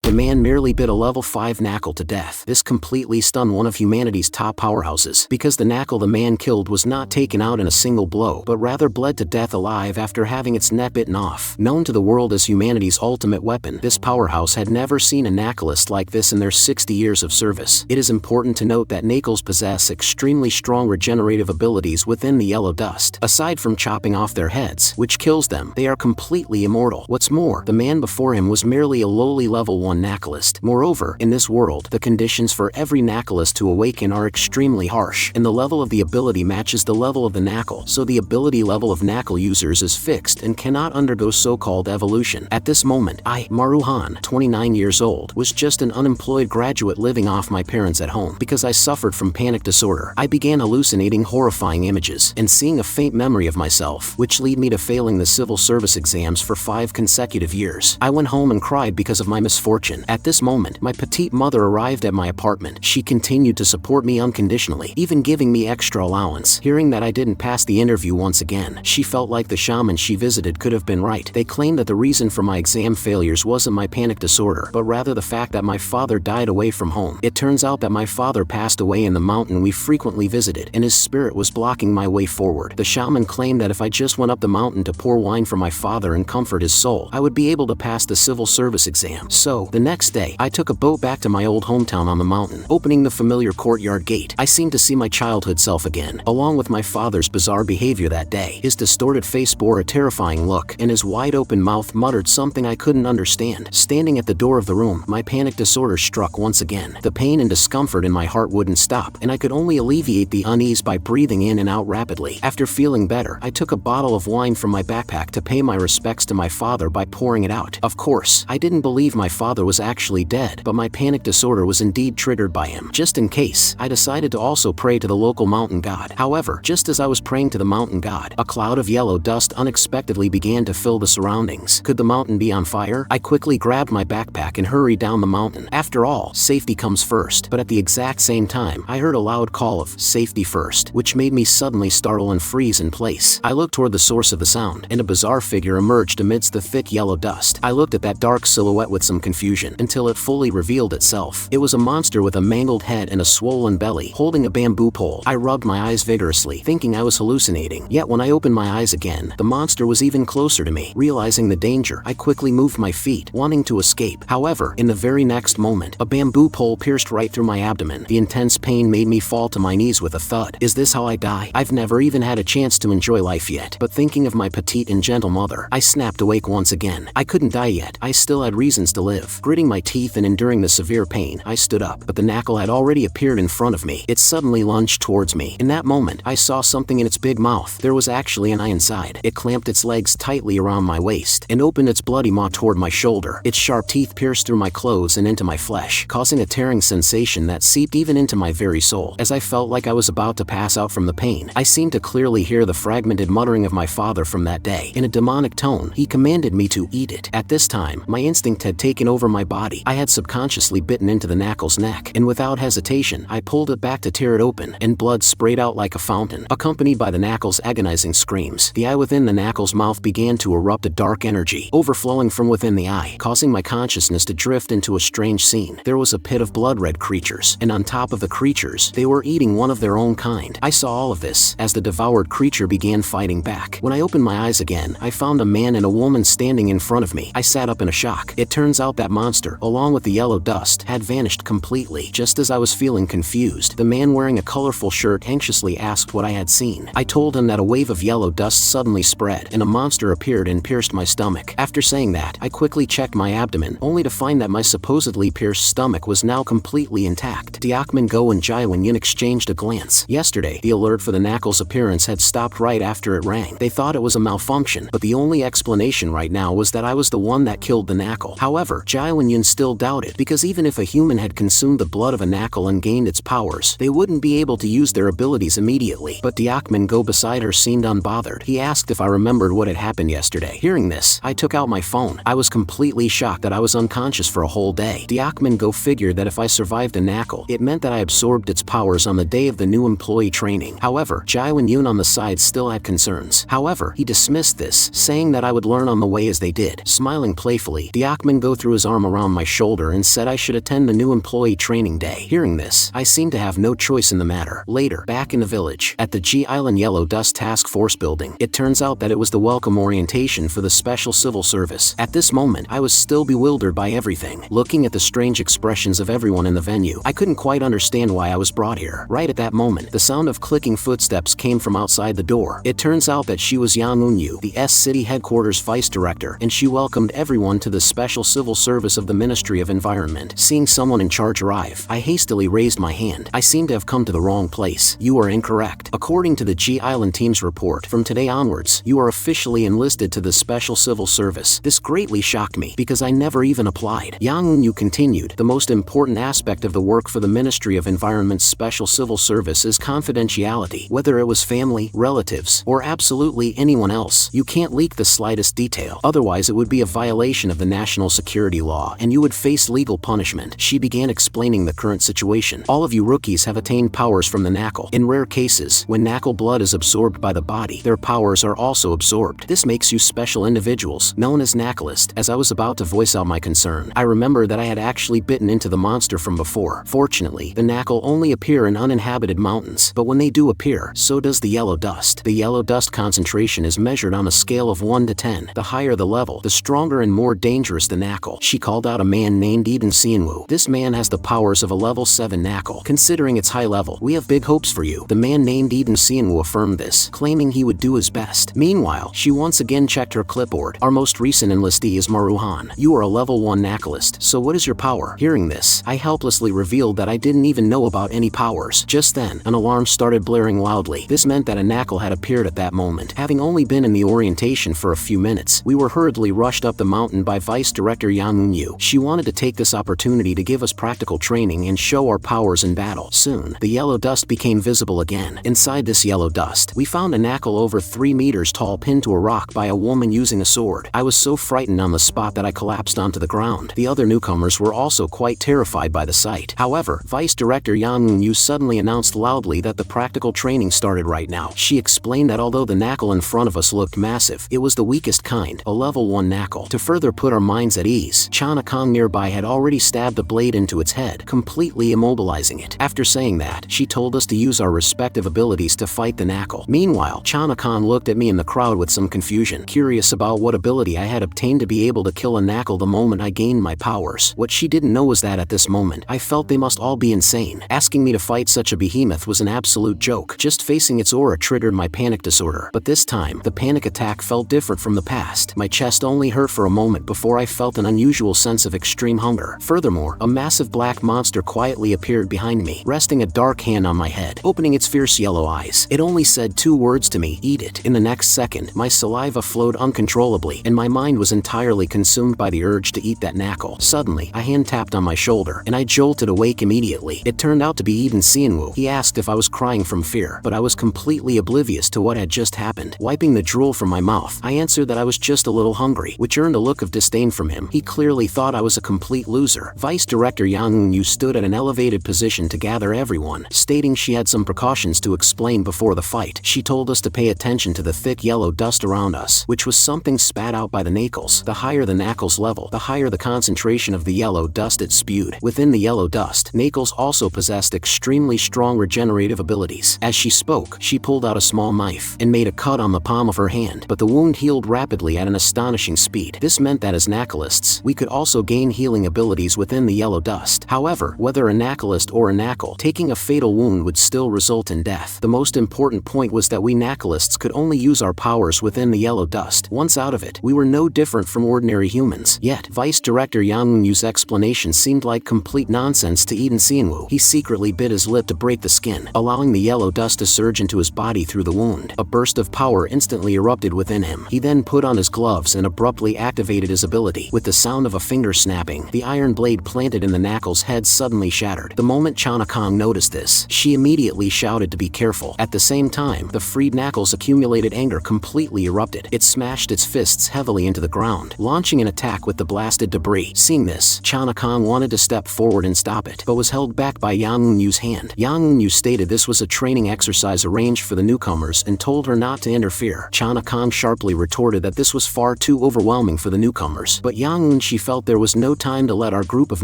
The man merely bit a level 5 knackal to death. This completely stunned one of humanity's top powerhouses, because the knackal the man killed was not taken out in a single blow, but rather bled to death alive after having its neck bitten off. Known to the world as humanity's ultimate weapon, this powerhouse had never seen a knackalist like this in their 60 years of service. It is important to note that knackals possess extremely strong regenerative abilities within the yellow dust. Aside from chopping off their heads, which kills them, they are completely immortal. What's more, the man before him was merely a lowly level 1 knackalist. Moreover, in this world, the conditions for every knackalist to awaken are extremely harsh, and the level of the ability matches the level of the knackal, so the ability level of knackal users is fixed and cannot undergo so-called evolution. At this moment, I, Maruhan, 29 years old, was just an unemployed graduate living off my parents at home. Because I suffered from panic disorder, I began hallucinating horrifying images and seeing a faint memory of myself, which led me to failing the civil service exams for 5 consecutive years. I went home and cried because of my misfortune. At this moment, my petite mother arrived at my apartment. She continued to support me unconditionally, even giving me extra allowance. Hearing that I didn't pass the interview once again, she felt like the shaman she visited could have been right. They claimed that the reason for my exam failures wasn't my panic disorder, but rather the fact that my father died away from home. It turns out that my father passed away in the mountain we frequently visited, and his spirit was blocking my way forward. The shaman claimed that if I just went up the mountain to pour wine for my father and comfort his soul, I would be able to pass the civil service exam. So, the next day, I took a boat back to my old hometown on the mountain. Opening the familiar courtyard gate, I seemed to see my childhood self again, along with my father's bizarre behavior that day. His distorted face bore a terrifying look, and his wide-open mouth muttered something I couldn't understand. Standing at the door of the room, my panic disorder struck once again. The pain and discomfort in my heart wouldn't stop, and I could only alleviate the unease by breathing in and out rapidly. After feeling better, I took a bottle of wine from my backpack to pay my respects to my father by pouring it out. Of course, I didn't believe my father was actually dead, but my panic disorder was indeed triggered by him. Just in case, I decided to also pray to the local mountain god. However, just as I was praying to the mountain god, a cloud of yellow dust unexpectedly began to fill the surroundings. Could the mountain be on fire? I quickly grabbed my backpack and hurried down the mountain. After all, safety comes first. But at the exact same time, I heard a loud call of safety first, which made me suddenly startle and freeze in place. I looked toward the source of the sound, and a bizarre figure emerged amidst the thick yellow dust. I looked at that dark silhouette with some confusion, until it fully revealed itself. It was a monster with a mangled head and a swollen belly, holding a bamboo pole. I rubbed my eyes vigorously, thinking I was hallucinating. Yet when I opened my eyes again, the monster was even closer to me. Realizing the danger, I quickly moved my feet, wanting to escape. However, in the very next moment, a bamboo pole pierced right through my abdomen. The intense pain made me fall to my knees with a thud. Is this how I die? I've never even had a chance to enjoy life yet. But thinking of my petite and gentle mother, I snapped awake once again. I couldn't die yet. I still had reasons to live. Gritting my teeth and enduring the severe pain, I stood up, but the knackal had already appeared in front of me. It suddenly lunged towards me. In that moment, I saw something in its big mouth. There was actually an eye inside. It clamped its legs tightly around my waist and opened its bloody maw toward my shoulder. Its sharp teeth pierced through my clothes and into my flesh, causing a tearing sensation that seeped even into my very soul. As I felt like I was about to pass out from the pain, I seemed to clearly hear the fragmented muttering of my father from that day. In a demonic tone, he commanded me to eat it. At this time, my instinct had taken over my body. I had subconsciously bitten into the knackal's neck, and without hesitation, I pulled it back to tear it open, and blood sprayed out like a fountain, accompanied by the knackal's agonizing screams. The eye within the knackal's mouth began to erupt a dark energy, overflowing from within the eye, causing my consciousness to drift into a strange scene. There was a pit of blood-red creatures, and on top of the creatures, they were eating one of their own kind. I saw all of this as the devoured creature began fighting back. When I opened my eyes again, I found a man and a woman standing in front of me. I sat up in a shock. It turns out that monster, along with the yellow dust, had vanished completely. Just as I was feeling confused, the man wearing a colorful shirt anxiously asked what I had seen. I told him that a wave of yellow dust suddenly spread, and a monster appeared and pierced my stomach. After saying that, I quickly checked my abdomen, only to find that my supposedly pierced stomach was now completely intact. Deokman Go and Jaiwan Yin exchanged a glance. Yesterday, the alert for the knackal's appearance had stopped right after it rang. They thought it was a malfunction, but the only explanation right now was that I was the one that killed the knackal. However, Jaiwan Yin still doubted, because even if a human had consumed the blood of a knackal and gained its powers, they wouldn't be able to use their abilities immediately. But Deokman Go beside her seemed unbothered. He asked if I remembered what had happened yesterday. Hearing this, I took out my phone. I was completely shocked that I was unconscious for a whole day. Deokman Go figured that if I survived a knackal, it meant that I absorbed its powers on the day of the new employee training. However, Jaiwan Yun on the side still had concerns. However, he dismissed this, saying that I would learn on the way as they did. Smiling playfully, Deokman Go threw his arm arm around my shoulder and said I should attend the new employee training day. Hearing this, I seemed to have no choice in the matter. Later, back in the village, at the G Island Yellow Dust Task Force building, it turns out that it was the welcome orientation for the Special Civil Service. At this moment, I was still bewildered by everything. Looking at the strange expressions of everyone in the venue, I couldn't quite understand why I was brought here. Right at that moment, the sound of clicking footsteps came from outside the door. It turns out that she was Yang Eun-yu, the city headquarters vice director, and she welcomed everyone to the Special Civil Service of the Ministry of Environment. Seeing someone in charge arrive, I hastily raised my hand. I seem to have come to the wrong place. You are incorrect. According to the G Island team's report, from today onwards, you are officially enlisted to the Special Civil Service. This greatly shocked me because I never even applied. Yang Eun-yu continued, the most important aspect of the work for the Ministry of Environment's Special Civil Service is confidentiality. Whether it was family, relatives, or absolutely anyone else, you can't leak the slightest detail. Otherwise, it would be a violation of the national security law and you would face legal punishment. She began explaining the current situation. All of you rookies have attained powers from the knackal. In rare cases, when knackal blood is absorbed by the body, their powers are also absorbed. This makes you special individuals, known as knackalists. As I was about to voice out my concern, I remember that I had actually bitten into the monster from before. Fortunately, the knackal only appear in uninhabited mountains, but when they do appear, so does the yellow dust. The yellow dust concentration is measured on a scale of 1 to 10. The higher the level, the stronger and more dangerous the knackal. She called out a man named Eden Sienwu. This man has the powers of a level 7 knackal. Considering its high level, we have big hopes for you. The man named Eden Sienwu affirmed this, claiming he would do his best. Meanwhile, she once again checked her clipboard. Our most recent enlistee is Maruhan. You are a level 1 knackalist, so what is your power? Hearing this, I helplessly revealed that I didn't even know about any powers. Just then, an alarm started blaring loudly. This meant that a knackal had appeared at that moment. Having only been in the orientation for a few minutes, we were hurriedly rushed up the mountain by Vice Director Yang Eun-yu. She wanted to take this opportunity to give us practical training and show our powers in battle. Soon, the yellow dust became visible again. Inside this yellow dust, we found a knackal over 3 meters tall pinned to a rock by a woman using a sword. I was so frightened on the spot that I collapsed onto the ground. The other newcomers were also quite terrified by the sight. However, Vice Director Yang Eun-yu suddenly announced loudly that the practical training started right now. She explained that although the knackal in front of us looked massive, it was the weakest kind, a level 1 knackal. To further put our minds at ease, Chana Kong nearby had already stabbed the blade into its head, completely immobilizing it. After saying that, she told us to use our respective abilities to fight the knackal. Meanwhile, Chana Kong looked at me in the crowd with some confusion, curious about what ability I had obtained to be able to kill a knackal the moment I gained my powers. What she didn't know was that at this moment, I felt they must all be insane. Asking me to fight such a behemoth was an absolute joke. Just facing its aura triggered my panic disorder. But this time, the panic attack felt different from the past. My chest only hurt for a moment before I felt an unusual sense of extreme hunger. Furthermore, a massive black monster quietly appeared behind me, resting a dark hand on my head, opening its fierce yellow eyes. It only said 2 words to me: eat it. In the next second, my saliva flowed uncontrollably, and my mind was entirely consumed by the urge to eat that knackal. Suddenly, a hand tapped on my shoulder, and I jolted awake immediately. It turned out to be Eden Sienwu. He asked if I was crying from fear, but I was completely oblivious to what had just happened. Wiping the drool from my mouth, I answered that I was just a little hungry, which earned a look of disdain from him. He clearly thought I was a complete loser. Vice Director Yang Eun-yu stood at an elevated position to gather everyone, stating she had some precautions to explain before the fight. She told us to pay attention to the thick yellow dust around us, which was something spat out by the knackals. The higher the knackals level, the higher the concentration of the yellow dust it spewed. Within the yellow dust, knackals also possessed extremely strong regenerative abilities. As she spoke, she pulled out a small knife and made a cut on the palm of her hand, but the wound healed rapidly at an astonishing speed. This meant that as knackalists, we could also gain healing abilities within the yellow dust. However, whether a knackalist or a knackal, taking a fatal wound would still result in death. The most important point was that we knackalists could only use our powers within the yellow dust. Once out of it, we were no different from ordinary humans. Yet, Vice Director Yang Eun-yu's explanation seemed like complete nonsense to Eden Sienwu. He secretly bit his lip to break the skin, allowing the yellow dust to surge into his body through the wound. A burst of power instantly erupted within him. He then put on his gloves and abruptly activated his ability. With the sound of a finger snapping, the iron blade planted in the knackal's head suddenly shattered. The moment Chana Kong noticed this, she immediately shouted to be careful. At the same time, the freed knackal's accumulated anger completely erupted. It smashed its fists heavily into the ground, launching an attack with the blasted debris. Seeing this, Chana Kong wanted to step forward and stop it, but was held back by Yang Eun-yu's hand. Yang Eun-yu stated this was a training exercise arranged for the newcomers and told her not to interfere. Chana Kong sharply retorted that this was far too overwhelming for the newcomers, but Yang Eun-shi felt there was no time to let our group of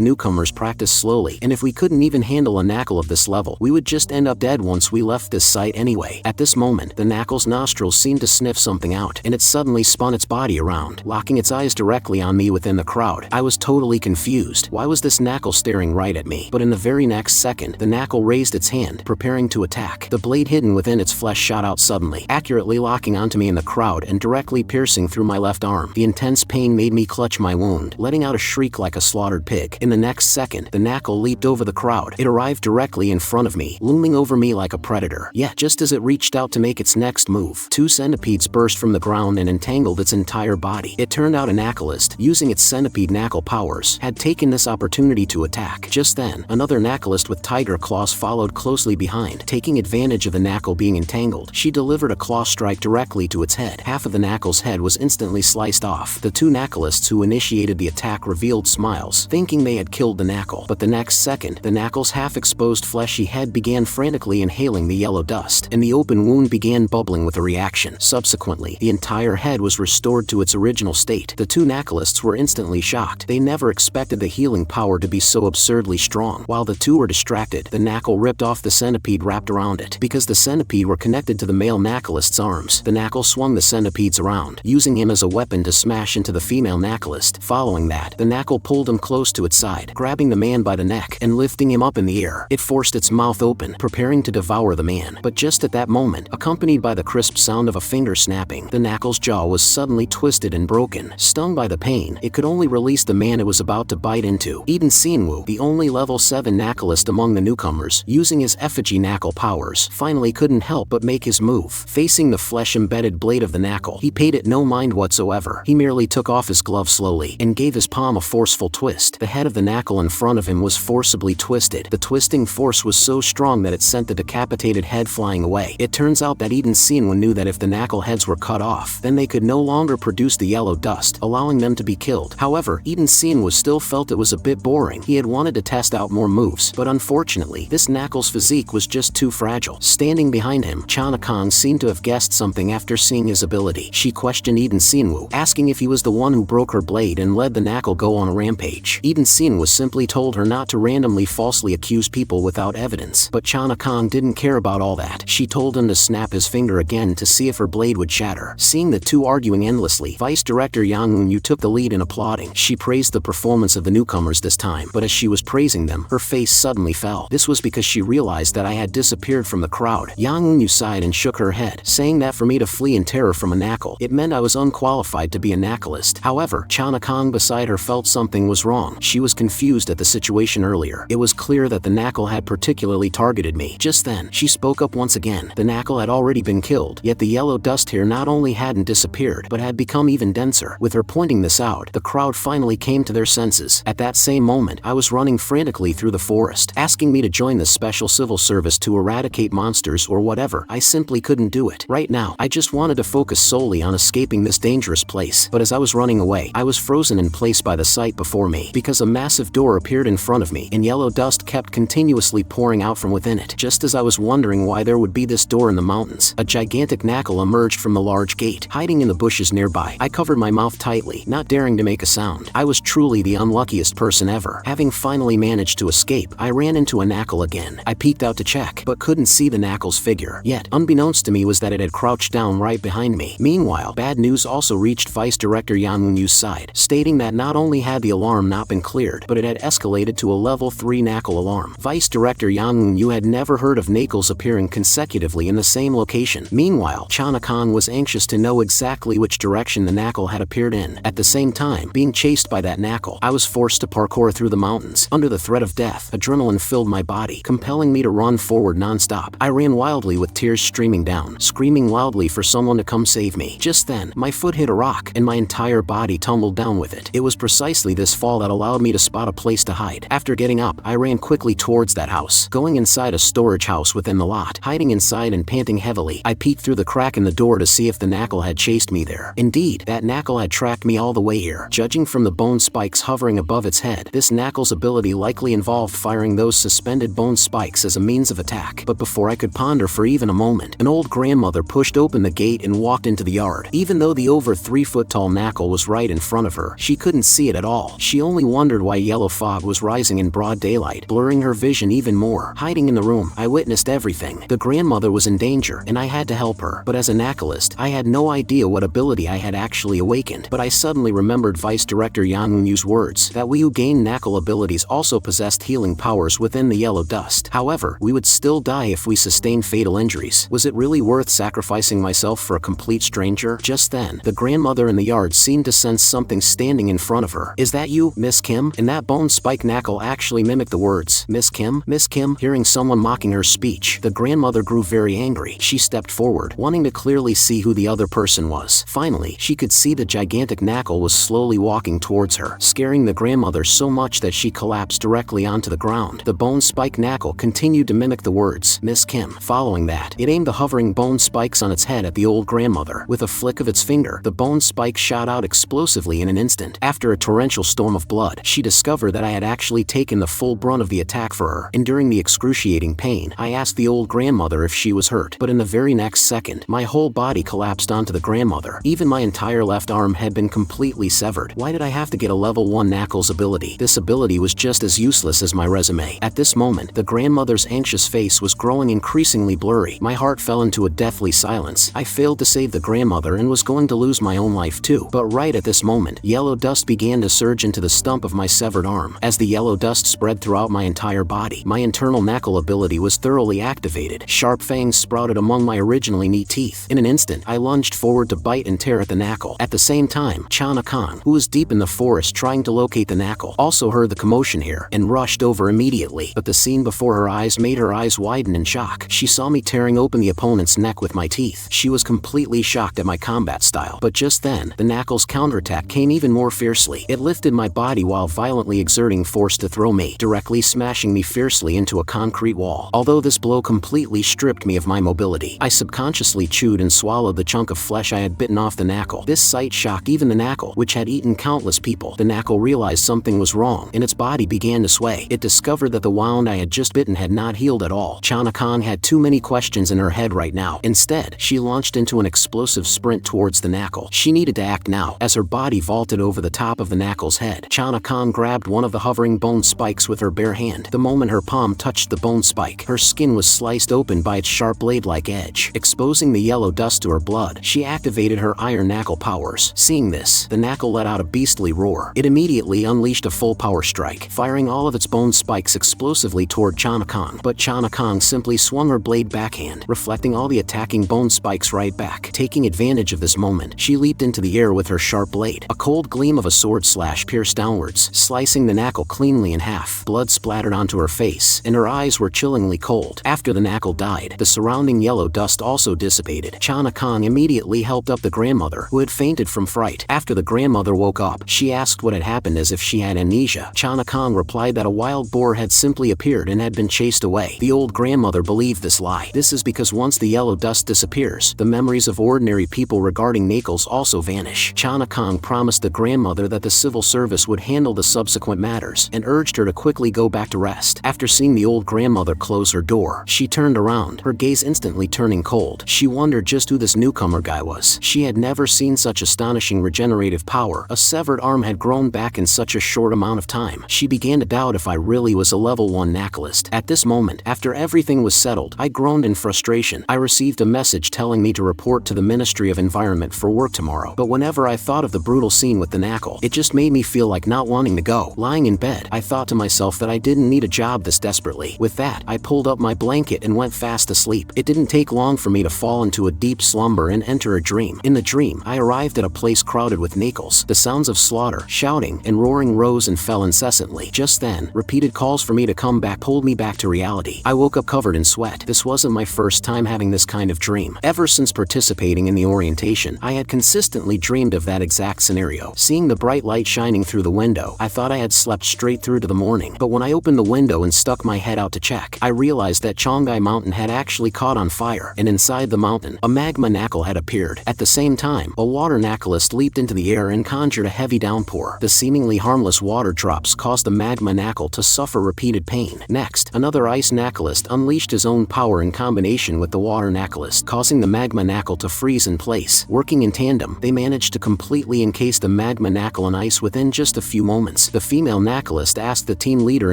newcomers practice slowly, and if we couldn't even handle a knackal of this level, we would just end up dead once we left this site anyway. At this moment, the knackal's nostrils seemed to sniff something out, and it suddenly spun its body around, locking its eyes directly on me within the crowd. I was totally confused. Why was this knackal staring right at me? But in the very next second, the knackal raised its hand, preparing to attack. The blade hidden within its flesh shot out suddenly, accurately locking onto me in the crowd and directly piercing through my left arm. The intense pain made me clutch my wound, letting out a shriek like a slaughtered pig. In the next second, the knackal leaped over the crowd. It arrived directly in front of me, looming over me like a predator. Yet, just as it reached out to make its next move, 2 centipedes burst from the ground and entangled its entire body. It turned out a knackalist, using its centipede knackal powers, had taken this opportunity to attack. Just then, another knackalist with tiger claws followed closely behind. Taking advantage of the knackal being entangled, she delivered a claw strike directly to its head. Half of the knackal's head was instantly sliced off. The 2 knackalists who initiated the attack revealed smiles, thinking they had killed the knackal. But the next second, the knackal's half-exposed fleshy head began frantically inhaling the yellow dust, and the open wound began bubbling with a reaction. Subsequently, the entire head was restored to its original state. The 2 knackalists were instantly shocked. They never expected the healing power to be so absurdly strong. While the 2 were distracted, the knackal ripped off the centipede wrapped around it. Because the centipede were connected to the male knackalist's arms, the knackal swung the centipedes around, using him as a weapon to smash into the female knackalist. Following that, the knackal pulled him close to its side, grabbing the man by the neck and lifting him up in the air. It forced its mouth open, preparing to devour the man. But just at that moment, accompanied by the crisp sound of a finger snapping, the knackal's jaw was suddenly twisted and broken. Stung by the pain, it could only release the man it was about to bite into. Inwang, the only level 7 knackalist among the newcomers, using his effigy knackal powers, finally couldn't help but make his move. Facing the flesh-embedded blade of the knackal, he paid it no mind whatsoever. He merely took off his glove slowly and gave his palm a forceful twist. The head of the knackal in front of him was forcibly twisted. The twisting force was so strong that it sent the decapitated head flying away. It turns out that Inwang knew that if the knackal heads were cut off, then they could no longer produce the yellow dust, allowing them to be killed. However, Inwang still felt it was a bit boring. He had wanted to test out more moves, but unfortunately, this knackal's physique was just too fragile. Standing behind him, Chanakong seemed to have guessed something after seeing his ability. She questioned Inwang, asking if he was the one who broke her blade and led the knackal go on a rampage. Inwang simply told her not to randomly falsely accuse people without evidence, but Chanakong didn't care about all that. She told him to snap his finger again to see if her blade would shatter. Seeing the 2 arguing endlessly, Vice Director Yang Eun-yu took the lead in applauding. She praised the performance of the newcomers this time, but as she was praising them, her face suddenly fell. This was because she realized that I had disappeared from the crowd. Yang Eun-yu sighed and shook her head, saying that for me to flee in terror from a knackal, it meant I was unqualified to be a knackalist. However, Chanakong beside her felt something was wrong. She was confused at the situation earlier. It was clear that the knackal had particularly targeted me. Just then, she spoke up once again. The knackal had already been killed, yet the yellow dust here not only hadn't disappeared, but had become even denser. With her pointing this out, the crowd finally came to their senses. At that same moment, I was running frantically through the forest, asking me to join the special civil service to eradicate monsters or whatever. I simply couldn't do it. Right now, I just wanted to focus solely on escaping this dangerous place. But as I was running away, I was frozen in place by the sight before me, because a massive door appeared in front of me, and yellow dust kept continuously pouring out from within it. Just as I was wondering why there would be this door in the mountains, a gigantic knackal emerged from the large gate. Hiding in the bushes nearby, I covered my mouth tightly, not daring to make a sound. I was truly the unluckiest person ever. Having finally managed to escape, I ran into a knackal again. I peeked out to check, but couldn't see the knackal's figure. Yet, unbeknownst to me was that it had crouched down right behind me. Meanwhile, bad news also reached Vice Director Yang Eun-yu's side, stating that not only had the alarm not been cleared, but it had escalated to a level 3 knackal alarm. Vice Director Yang Eun-yu had never heard of knackals appearing consecutively in the same location. Meanwhile, Chanakong was anxious to know exactly which direction the knackal had appeared in. At the same time, being chased by that knackal, I was forced to parkour through the mountains. Under the threat of death, adrenaline filled my body, compelling me to run forward non-stop. I ran wildly with tears streaming down, screaming loudly for someone to come save me. Just then, my foot hit a rock, and my entire body tumbled down with it. It was precisely this fall that allowed me to spot a place to hide. After getting up, I ran quickly towards that house, going inside a storage house within the lot. Hiding inside and panting heavily, I peeked through the crack in the door to see if the knackal had chased me there. Indeed, that knackal had tracked me all the way here. Judging from the bone spikes hovering above its head, this knackal's ability likely involved firing those suspended bone spikes as a means of attack. But before I could ponder for even a moment, an old grandmother pushed open the gate and walked into the yard. Even though the over 3-foot-tall knackal was right in front of her, she couldn't couldn't see it at all. She only wondered why yellow fog was rising in broad daylight, blurring her vision even more. Hiding in the room, I witnessed everything. The grandmother was in danger, and I had to help her. But as a knackalist, I had no idea what ability I had actually awakened. But I suddenly remembered Vice Director Yang Eunwoo's words, that we who gained knackal abilities also possessed healing powers within the yellow dust. However, we would still die if we sustained fatal injuries. Was it really worth sacrificing myself for a complete stranger? Just then, the grandmother in the yard seemed to sense something standing in front of her. Is that you, Miss Kim? And that bone spike knackal actually mimicked the words, Miss Kim? Miss Kim? Hearing someone mocking her speech, the grandmother grew very angry. She stepped forward, wanting to clearly see who the other person was. Finally, she could see the gigantic knackal was slowly walking towards her, scaring the grandmother so much that she collapsed directly onto the ground. The bone spike knackal continued to mimic the words, Miss Kim. Following that, it aimed the hovering bone spikes on its head at the old grandmother. With a flick of its finger, the bone spike shot out explosively in an instant. After a torrential storm of blood, she discovered that I had actually taken the full brunt of the attack for her. Enduring the excruciating pain, I asked the old grandmother if she was hurt, but in the very next second, my whole body collapsed onto the grandmother. Even my entire left arm had been completely severed. Why did I have to get a level 1 knackal's ability? This ability was just as useless as my resume. At this moment, the grandmother's anxious face was growing increasingly blurry. My heart fell into a deathly silence. I failed to save the grandmother and was going to lose my own life too. But right at this moment, yellow dust began to surge into the stump of my severed arm. As the yellow dust spread throughout my entire body, my internal knackal ability was thoroughly activated. Sharp fangs sprouted among my originally neat teeth. In an instant, I lunged forward to bite and tear at the knackal. At the same time, Chana-kan, who was deep in the forest trying to locate the knackal, also heard the commotion here and rushed over immediately. But the scene before her eyes made her eyes widen in shock. She saw me tearing open the opponent's neck with my teeth. She was completely shocked at my combat style. But just then, the knackal's counterattack came even more fiercely. It lifted my body while violently exerting force to throw me, directly smashing me fiercely into a concrete wall. Although this blow completely stripped me of my mobility, I subconsciously chewed and swallowed the chunk of flesh I had bitten off the knackal. This sight shocked even the knackal, which had eaten countless people. The knackal realized something was wrong, and its body began to sway. It discovered that the wound I had just bitten had not healed at all. Chana-kan had too many questions in her head right now. Instead, she launched into an explosive sprint towards the knackal. She needed to act now. As her body vaulted over the top of the knackal's head, Chana-kan grabbed one of the hovering bone spikes with her bare hand. The moment her palm touched the bone spike, her skin was sliced open by its sharp blade-like edge, exposing the yellow dust to her blood. She activated her iron knackal powers. Seeing this, the knackal let out a beastly roar. It immediately unleashed a full power strike, firing all of its bone spikes explosively toward Chana-kan. But Chana-kan simply swung her blade backhand, reflecting all the attacking bone spikes right back. Taking advantage of this moment, she leaped into the air with her sharp blade. A cold gleam of a sword slash pierced downwards, slicing the knackal cleanly in half. Blood splattered onto her face, and her eyes were chillingly cold. After the knackal died, the surrounding yellow dust also dissipated. Chana-kan immediately helped up the grandmother, who had fainted from fright. After the grandmother woke up, she asked what had happened as if she had amnesia. Chana-kan replied that a wild boar had simply appeared and had been chased away. The old grandmother believed this lie. This is because once the yellow dust disappears, the memories of ordinary people regarding knackals also vanish. Chana-kan promised the grandmother that the civil service would handle the subsequent matters, and urged her to quickly go back to rest. After seeing the old grandmother close her door, she turned around, her gaze instantly turning cold. She wondered just who this newcomer guy was. She had never seen such astonishing regenerative power. A severed arm had grown back in such a short amount of time. She began to doubt if I really was a level 1 knackalist. At this moment, after everything was settled, I groaned in frustration. I received a message telling me to report to the Ministry of Environment for work tomorrow. But whenever I thought of the brutal scene with the knackal, it just made me feel like not wanting to go. Lying in bed, I thought to myself that I didn't need a job this desperately. With that, I pulled up my blanket and went fast asleep. It didn't take long for me to fall into a deep slumber and enter a dream. In the dream, I arrived at a place crowded with knackals. The sounds of slaughter, shouting, and roaring rose and fell incessantly. Just then, repeated calls for me to come back pulled me back to reality. I woke up covered in sweat. This wasn't my first time having this kind of dream. Ever since participating in the orientation, I had consistently dreamed of that exact scenario. Seeing the bright light shining through the window, I thought I had slept straight through to the morning. But when I opened the window and stuck my head out to check, I realized that Chongai Mountain had actually caught on fire, and inside the mountain, a magma knackal had appeared. At the same time, a water knackalist leaped into the air and conjured a heavy downpour. The seemingly harmless water drops caused the magma knackal to suffer repeated pain. Next, another ice knackalist unleashed his own power in combination with the water knackalist, causing the magma knackal to freeze in place. Working in tandem, they managed to completely encase the magma knackal and ice within just a few moments. The female knackalist asked the team leader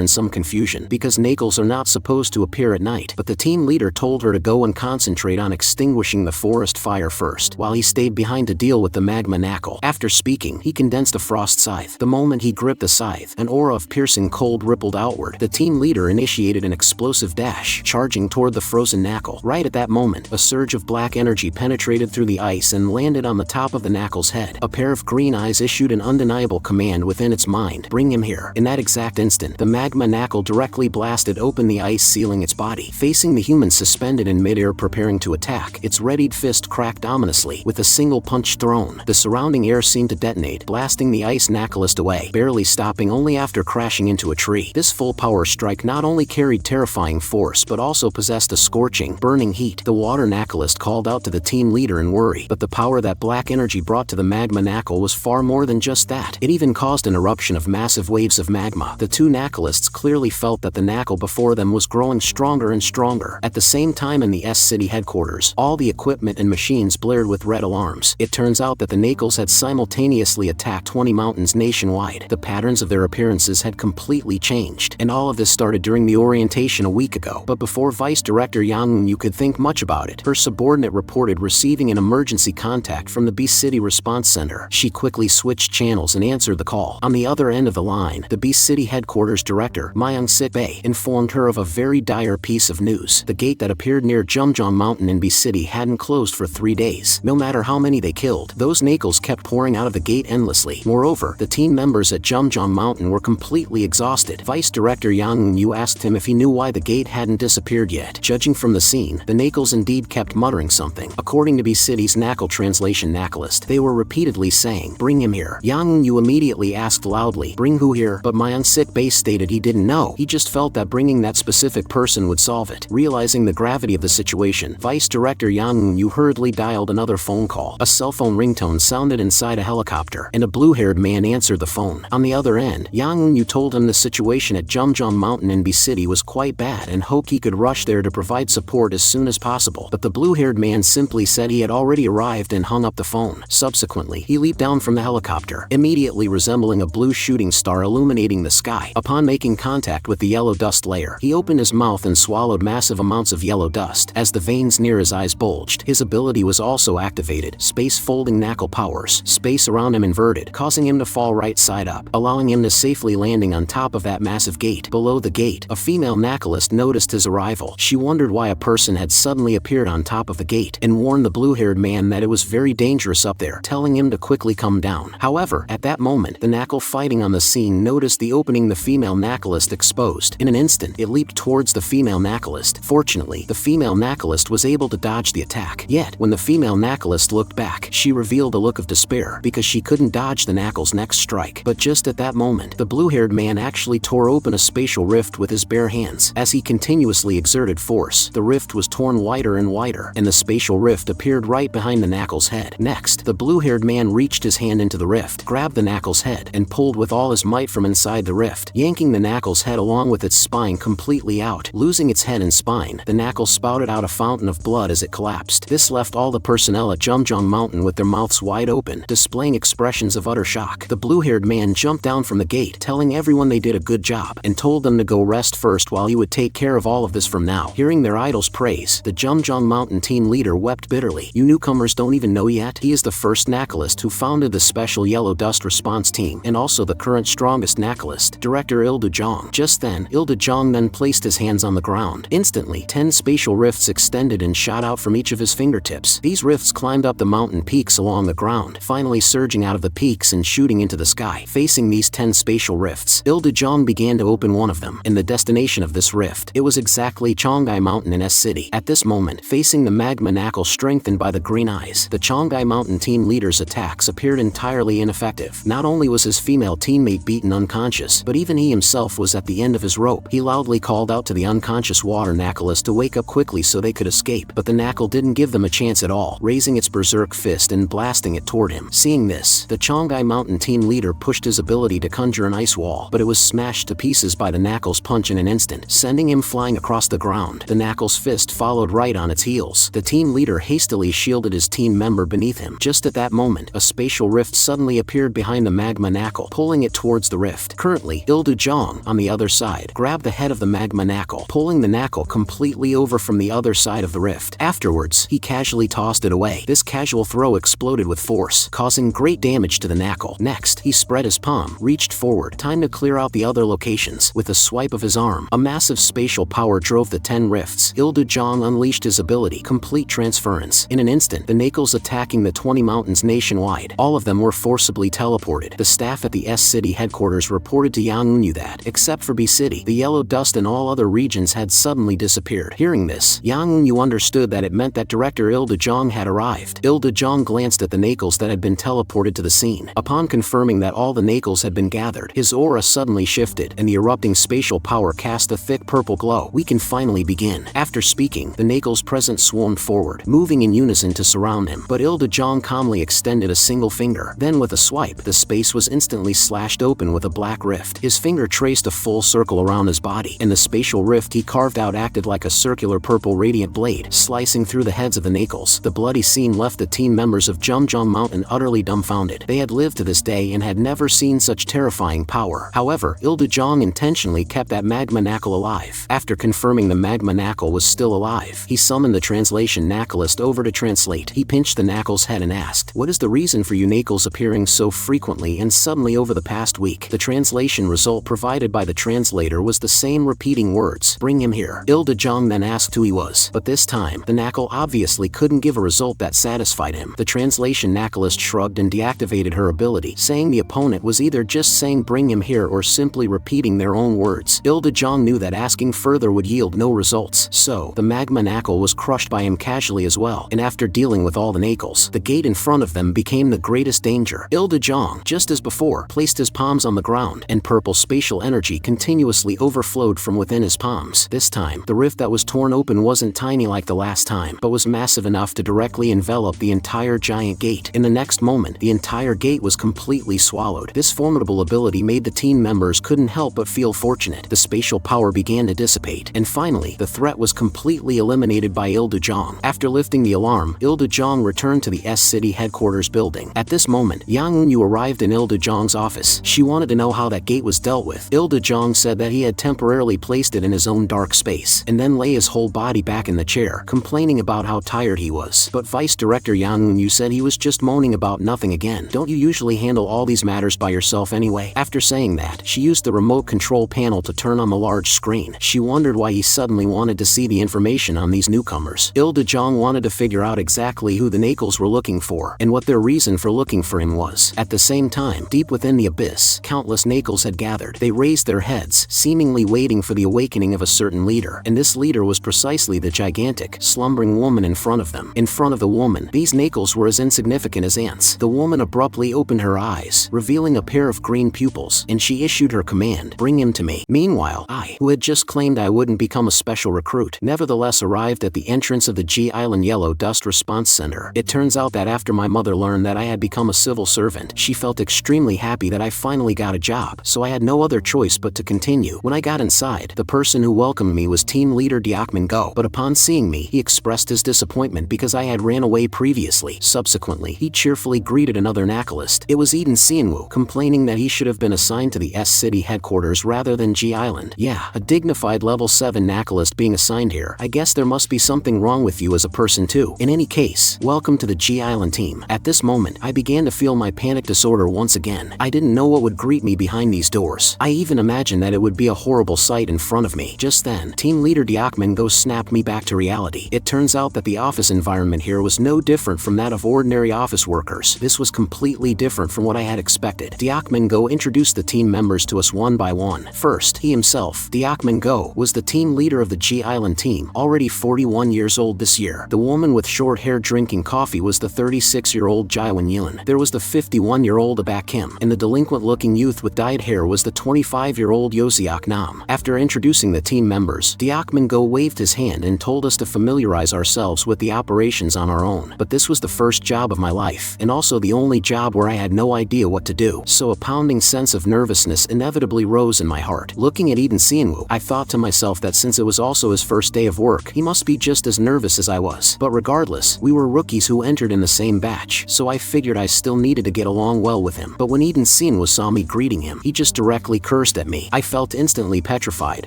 in some confusion because knackals are not supposed to appear at night, but the team leader told her to go and concentrate on extinguishing the forest fire first, while he stayed behind to deal with the magma knackal. After speaking, he condensed a frost scythe. The moment he gripped the scythe, an aura of piercing cold rippled outward. The team leader initiated an explosive dash, charging toward the frozen knackal. Right at that moment, a surge of black energy penetrated through the ice and landed on the top of the knackal's head. A pair of green eyes issued an undeniable command within its mind: bring him here. In that exact instant, the magma knackal directly blasted open the ice, sealing its body. Facing the human suspended in midair preparing to attack, its readied fist cracked ominously. With a single punch thrown, the surrounding air seemed to detonate, blasting the ice knackalist away, barely stopping only after crashing into a tree. This full-power strike not only carried terrifying force but also possessed a scorching, burning heat. The water knackalist called out to the team leader in worry, but the power that black energy brought to the magma knackal was far more than just that. It even caused an eruption of massive waves of magma. The two knackalists clearly felt that the knackal before them was growing stronger and stronger. At the same time, in the S-City headquarters, all the equipment and machines blared with red alarms. It turns out that the knackals had simultaneously attacked 20 mountains nationwide. The patterns of their appearances had completely changed, and all of this started during the orientation a week ago. But before Vice Director Yang Yu could think much about it, her subordinate reported receiving an emergency contact from the Beast City Response Center. She quickly switched channels and answered the call. On the other end of the line, the Beast City headquarters director, Myung-sik Bae, informed her of a very dire piece of news. The gate that appeared near Jumjong Mountain in Beast City hadn't closed for 3 days. No matter how many they killed, those knackals kept pouring out of the gate endlessly. Moreover, the team members at Jumjong Mountain were completely exhausted. Vice Director Yang Yu asked him if he knew why the gate hadn't disappeared yet. Judging from the scene, the knackals indeed kept muttering something. According to Beast City's knackal translation knackalist, they were repeatedly saying, bring him here. Yang Yu immediately asked loudly, bring who here? But Myung-sik Bae stated he didn't know. He just felt that bringing that specific person would solve it. Realizing the gravity of the situation, Vice Director Yang Yu hurriedly dialed another phone call. A cell phone ringtone sounded inside a helicopter, and a blue-haired man answered the phone. On the other end, Yang Yu told him the situation at Jumjong Mountain in B City was quite bad and hoped he could rush there to provide support as soon as possible. But the blue-haired man simply said he had already arrived and hung up the phone. Subsequently, he leaped down from the helicopter, immediately resembling a blue shooting star illuminating the sky. Upon making contact with the yellow dust layer, he opened his mouth and swallowed massive amounts of yellow dust. As the veins near his eyes bulged, his ability was also activated. Space folding knackal powers. Space around him inverted, causing him to fall right side up, allowing him to safely landing on top of that massive gate. Below the gate, a female knackalist noticed his arrival. She wondered why a person had suddenly appeared on top of the gate and warned the blue-haired man that it was very dangerous up there, telling him to quickly come down. However, at that moment, the knackal fighting on the scene noticed the opening the female knackalist exposed. In an instant, it leaped towards the female knackalist. Fortunately, the female knackalist was able to dodge the attack. Yet, when the female knackalist looked back, she revealed a look of despair because she couldn't dodge the knackal's next strike. But just at that moment, the blue-haired man actually tore open a spatial rift with his bare hands. As he continuously exerted force, the rift was torn wider and wider, and the spatial rift appeared right behind the knackal's head. Next, the blue-haired man reached his hand into the rift, grabbed the knackal's head, and pulled with all his might from inside the rift, yanking the knackal's head along with its spine completely out. Losing its head and spine, the knackal spouted out a fountain of blood as it collapsed. This left all the personnel at Jumjong Mountain with their mouths wide open, displaying expressions of utter shock. The blue-haired man jumped down from the gate, telling everyone they did a good job, and told them to go rest first while he would take care of all of this from now. Hearing their idol's praise, the Jumjong Mountain team leader wept bitterly. You newcomers don't even know yet? He is the first knackalist who founded the Special Yellow Dust Response Team, and also the current strongest knackalist, Director Ila Jang. Just then, Ila Jang then placed his hands on the ground. Instantly, 10 spatial rifts extended and shot out from each of his fingertips. These rifts climbed up the mountain peaks along the ground, finally surging out of the peaks and shooting into the sky. Facing these 10 spatial rifts, Ila Jang began to open one of them, and the destination of this rift, it was exactly Chongai Mountain in S-City. At this moment, facing the magma knackal strengthened by the green eyes, the Chongai Mountain team leader's attacks appeared entirely ineffective. Not only was his female teammate beaten unconscious, but even he himself was at the end of his rope. He loudly called out to the unconscious water knackalist to wake up quickly so they could escape, but the knackal didn't give them a chance at all, raising its berserk fist and blasting it toward him. Seeing this, the Chongai Mountain team leader pushed his ability to conjure an ice wall, but it was smashed to pieces by the knackal's punch in an instant, sending him flying across the ground. The knackal's fist followed right on its heels. The team leader hastily shielded his team member beneath him. Just at that moment, a spatial rift suddenly suddenly appeared behind the magma knackal, pulling it towards the rift. Currently, Ila Jang, on the other side, grabbed the head of the magma knackal, pulling the knackal completely over from the other side of the rift. Afterwards, he casually tossed it away. This casual throw exploded with force, causing great damage to the knackal. Next, he spread his palm, reached forward, time to clear out the other locations. With a swipe of his arm, a massive spatial power drove the 10 rifts. Ila Jang unleashed his ability, complete transference. In an instant, the knackals attacking the 20 mountains nationwide, all of them were forcibly teleported. The staff at the S City headquarters reported to Yang Unyu that, except for B City, the yellow dust in all other regions had suddenly disappeared. Hearing this, Yang Unyu understood that it meant that Director Ila Jang had arrived. Ila Jang glanced at the knackals that had been teleported to the scene. Upon confirming that all the knackals had been gathered, his aura suddenly shifted, and the erupting spatial power cast a thick purple glow. We can finally begin. After speaking, the knackals present swarmed forward, moving in unison to surround him. But Ila Jang calmly extended a single finger. Then with a swipe, the space was instantly slashed open with a black rift. His finger traced a full circle around his body, and the spatial rift he carved out acted like a circular purple radiant blade, slicing through the heads of the knackals. The bloody scene left the team members of Jumjong Mountain utterly dumbfounded. They had lived to this day and had never seen such terrifying power. However, Ila Jang intentionally kept that magma knackal alive. After confirming the magma knackal was still alive, he summoned the translation knackalist over to translate. He pinched the knackal's head and asked, "What is the reason for you knackals appearing so frequently and suddenly over the past week?" The translation result provided by the translator was the same, repeating words, "Bring him here." Ila Jang then asked who he was, but this time, the knackal obviously couldn't give a result that satisfied him. The translation knackalist shrugged and deactivated her ability, saying the opponent was either just saying "bring him here" or simply repeating their own words. Ila Jang knew that asking further would yield no results, so the magma knackal was crushed by him casually as well, and after dealing with all the knackals, the gate in front of them became the greatest danger. Ila Jang, just as before, placed his palms on the ground, and purple spatial energy continuously overflowed from within his palms. This time, the rift that was torn open wasn't tiny like the last time, but was massive enough to directly envelop the entire giant gate. In the next moment, the entire gate was completely swallowed. This formidable ability made the team members couldn't help but feel fortunate. The spatial power began to dissipate, and finally, the threat was completely eliminated by Ila Jang. After lifting the alarm, Ila Jang returned to the S City headquarters building. At this moment, Yang Unyu arrived in Ila Jang's office. She wanted to know how that gate was dealt with. Ila Jang said that he had temporarily placed it in his own dark space, and then lay his whole body back in the chair, complaining about how tired he was. But Vice Director Yang Unyu said he was just moaning about nothing again. "Don't you usually handle all these matters by yourself anyway?" After saying that, she used the remote control panel to turn on the large screen. She wondered why he suddenly wanted to see the information on these newcomers. Ila Jang wanted to figure out exactly who the knackals were looking for, and what their reason for looking for him was. At the same time, deep within the abyss, countless knackals had gathered. They raised their heads, seemingly waiting for the awakening of a certain leader, and this leader was precisely the gigantic, slumbering woman in front of them. In front of the woman, these knackals were as insignificant as ants. The woman abruptly opened her eyes, revealing a pair of green pupils, and she issued her command, "Bring him to me." Meanwhile, I, who had just claimed I wouldn't become a special recruit, nevertheless arrived at the entrance of the G Island Yellow Dust Response Center. It turns out that after my mother learned that I had become a civil servant, she felt extremely happy that I finally got a job, so I had no other choice but to continue. When I got inside, the person who welcomed me was team leader Deokman Go, but upon seeing me, he expressed his disappointment because I had ran away previously. Subsequently, he cheerfully greeted another knackalist. It was Eden Sianwoo, complaining that he should have been assigned to the S City headquarters rather than G Island. "Yeah, a dignified level 7 knackalist being assigned here. I guess there must be something wrong with you as a person too. In any case, welcome to the G Island team." At this moment, I began to feel my panic disorder once again. I didn't know what would greet me behind these doors. I even imagined that it would be a horrible sight in front of me. Just then, team leader Deokman Go snapped me back to reality. It turns out that the office environment here was no different from that of ordinary office workers. This was completely different from what I had expected. Deokman Go introduced the team members to us one by one. First, he himself, Deokman Go, was the team leader of the G Island team, already 41 years old this year. The woman with short hair drinking coffee was the 36-year-old Jaiwan Yun. There was the 51-year-old Abak Kim, and the delinquent-looking youth with dyed hair was the 25-year-old Yoseok Nam. After introducing the team members, Deokman Go waved his hand and told us to familiarize ourselves with the operations on our own. But this was the first job of my life, and also the only job where I had no idea what to do, so a pounding sense of nervousness inevitably rose in my heart. Looking at Eden Sianwoo, I thought to myself that since it was also his first day of work, he must be just as nervous as I was. But regardless, we were rookies who entered in the same batch, so I figured I still needed needed to get along well with him. But when Eden Sinwo saw me greeting him, he just directly cursed at me. I felt instantly petrified,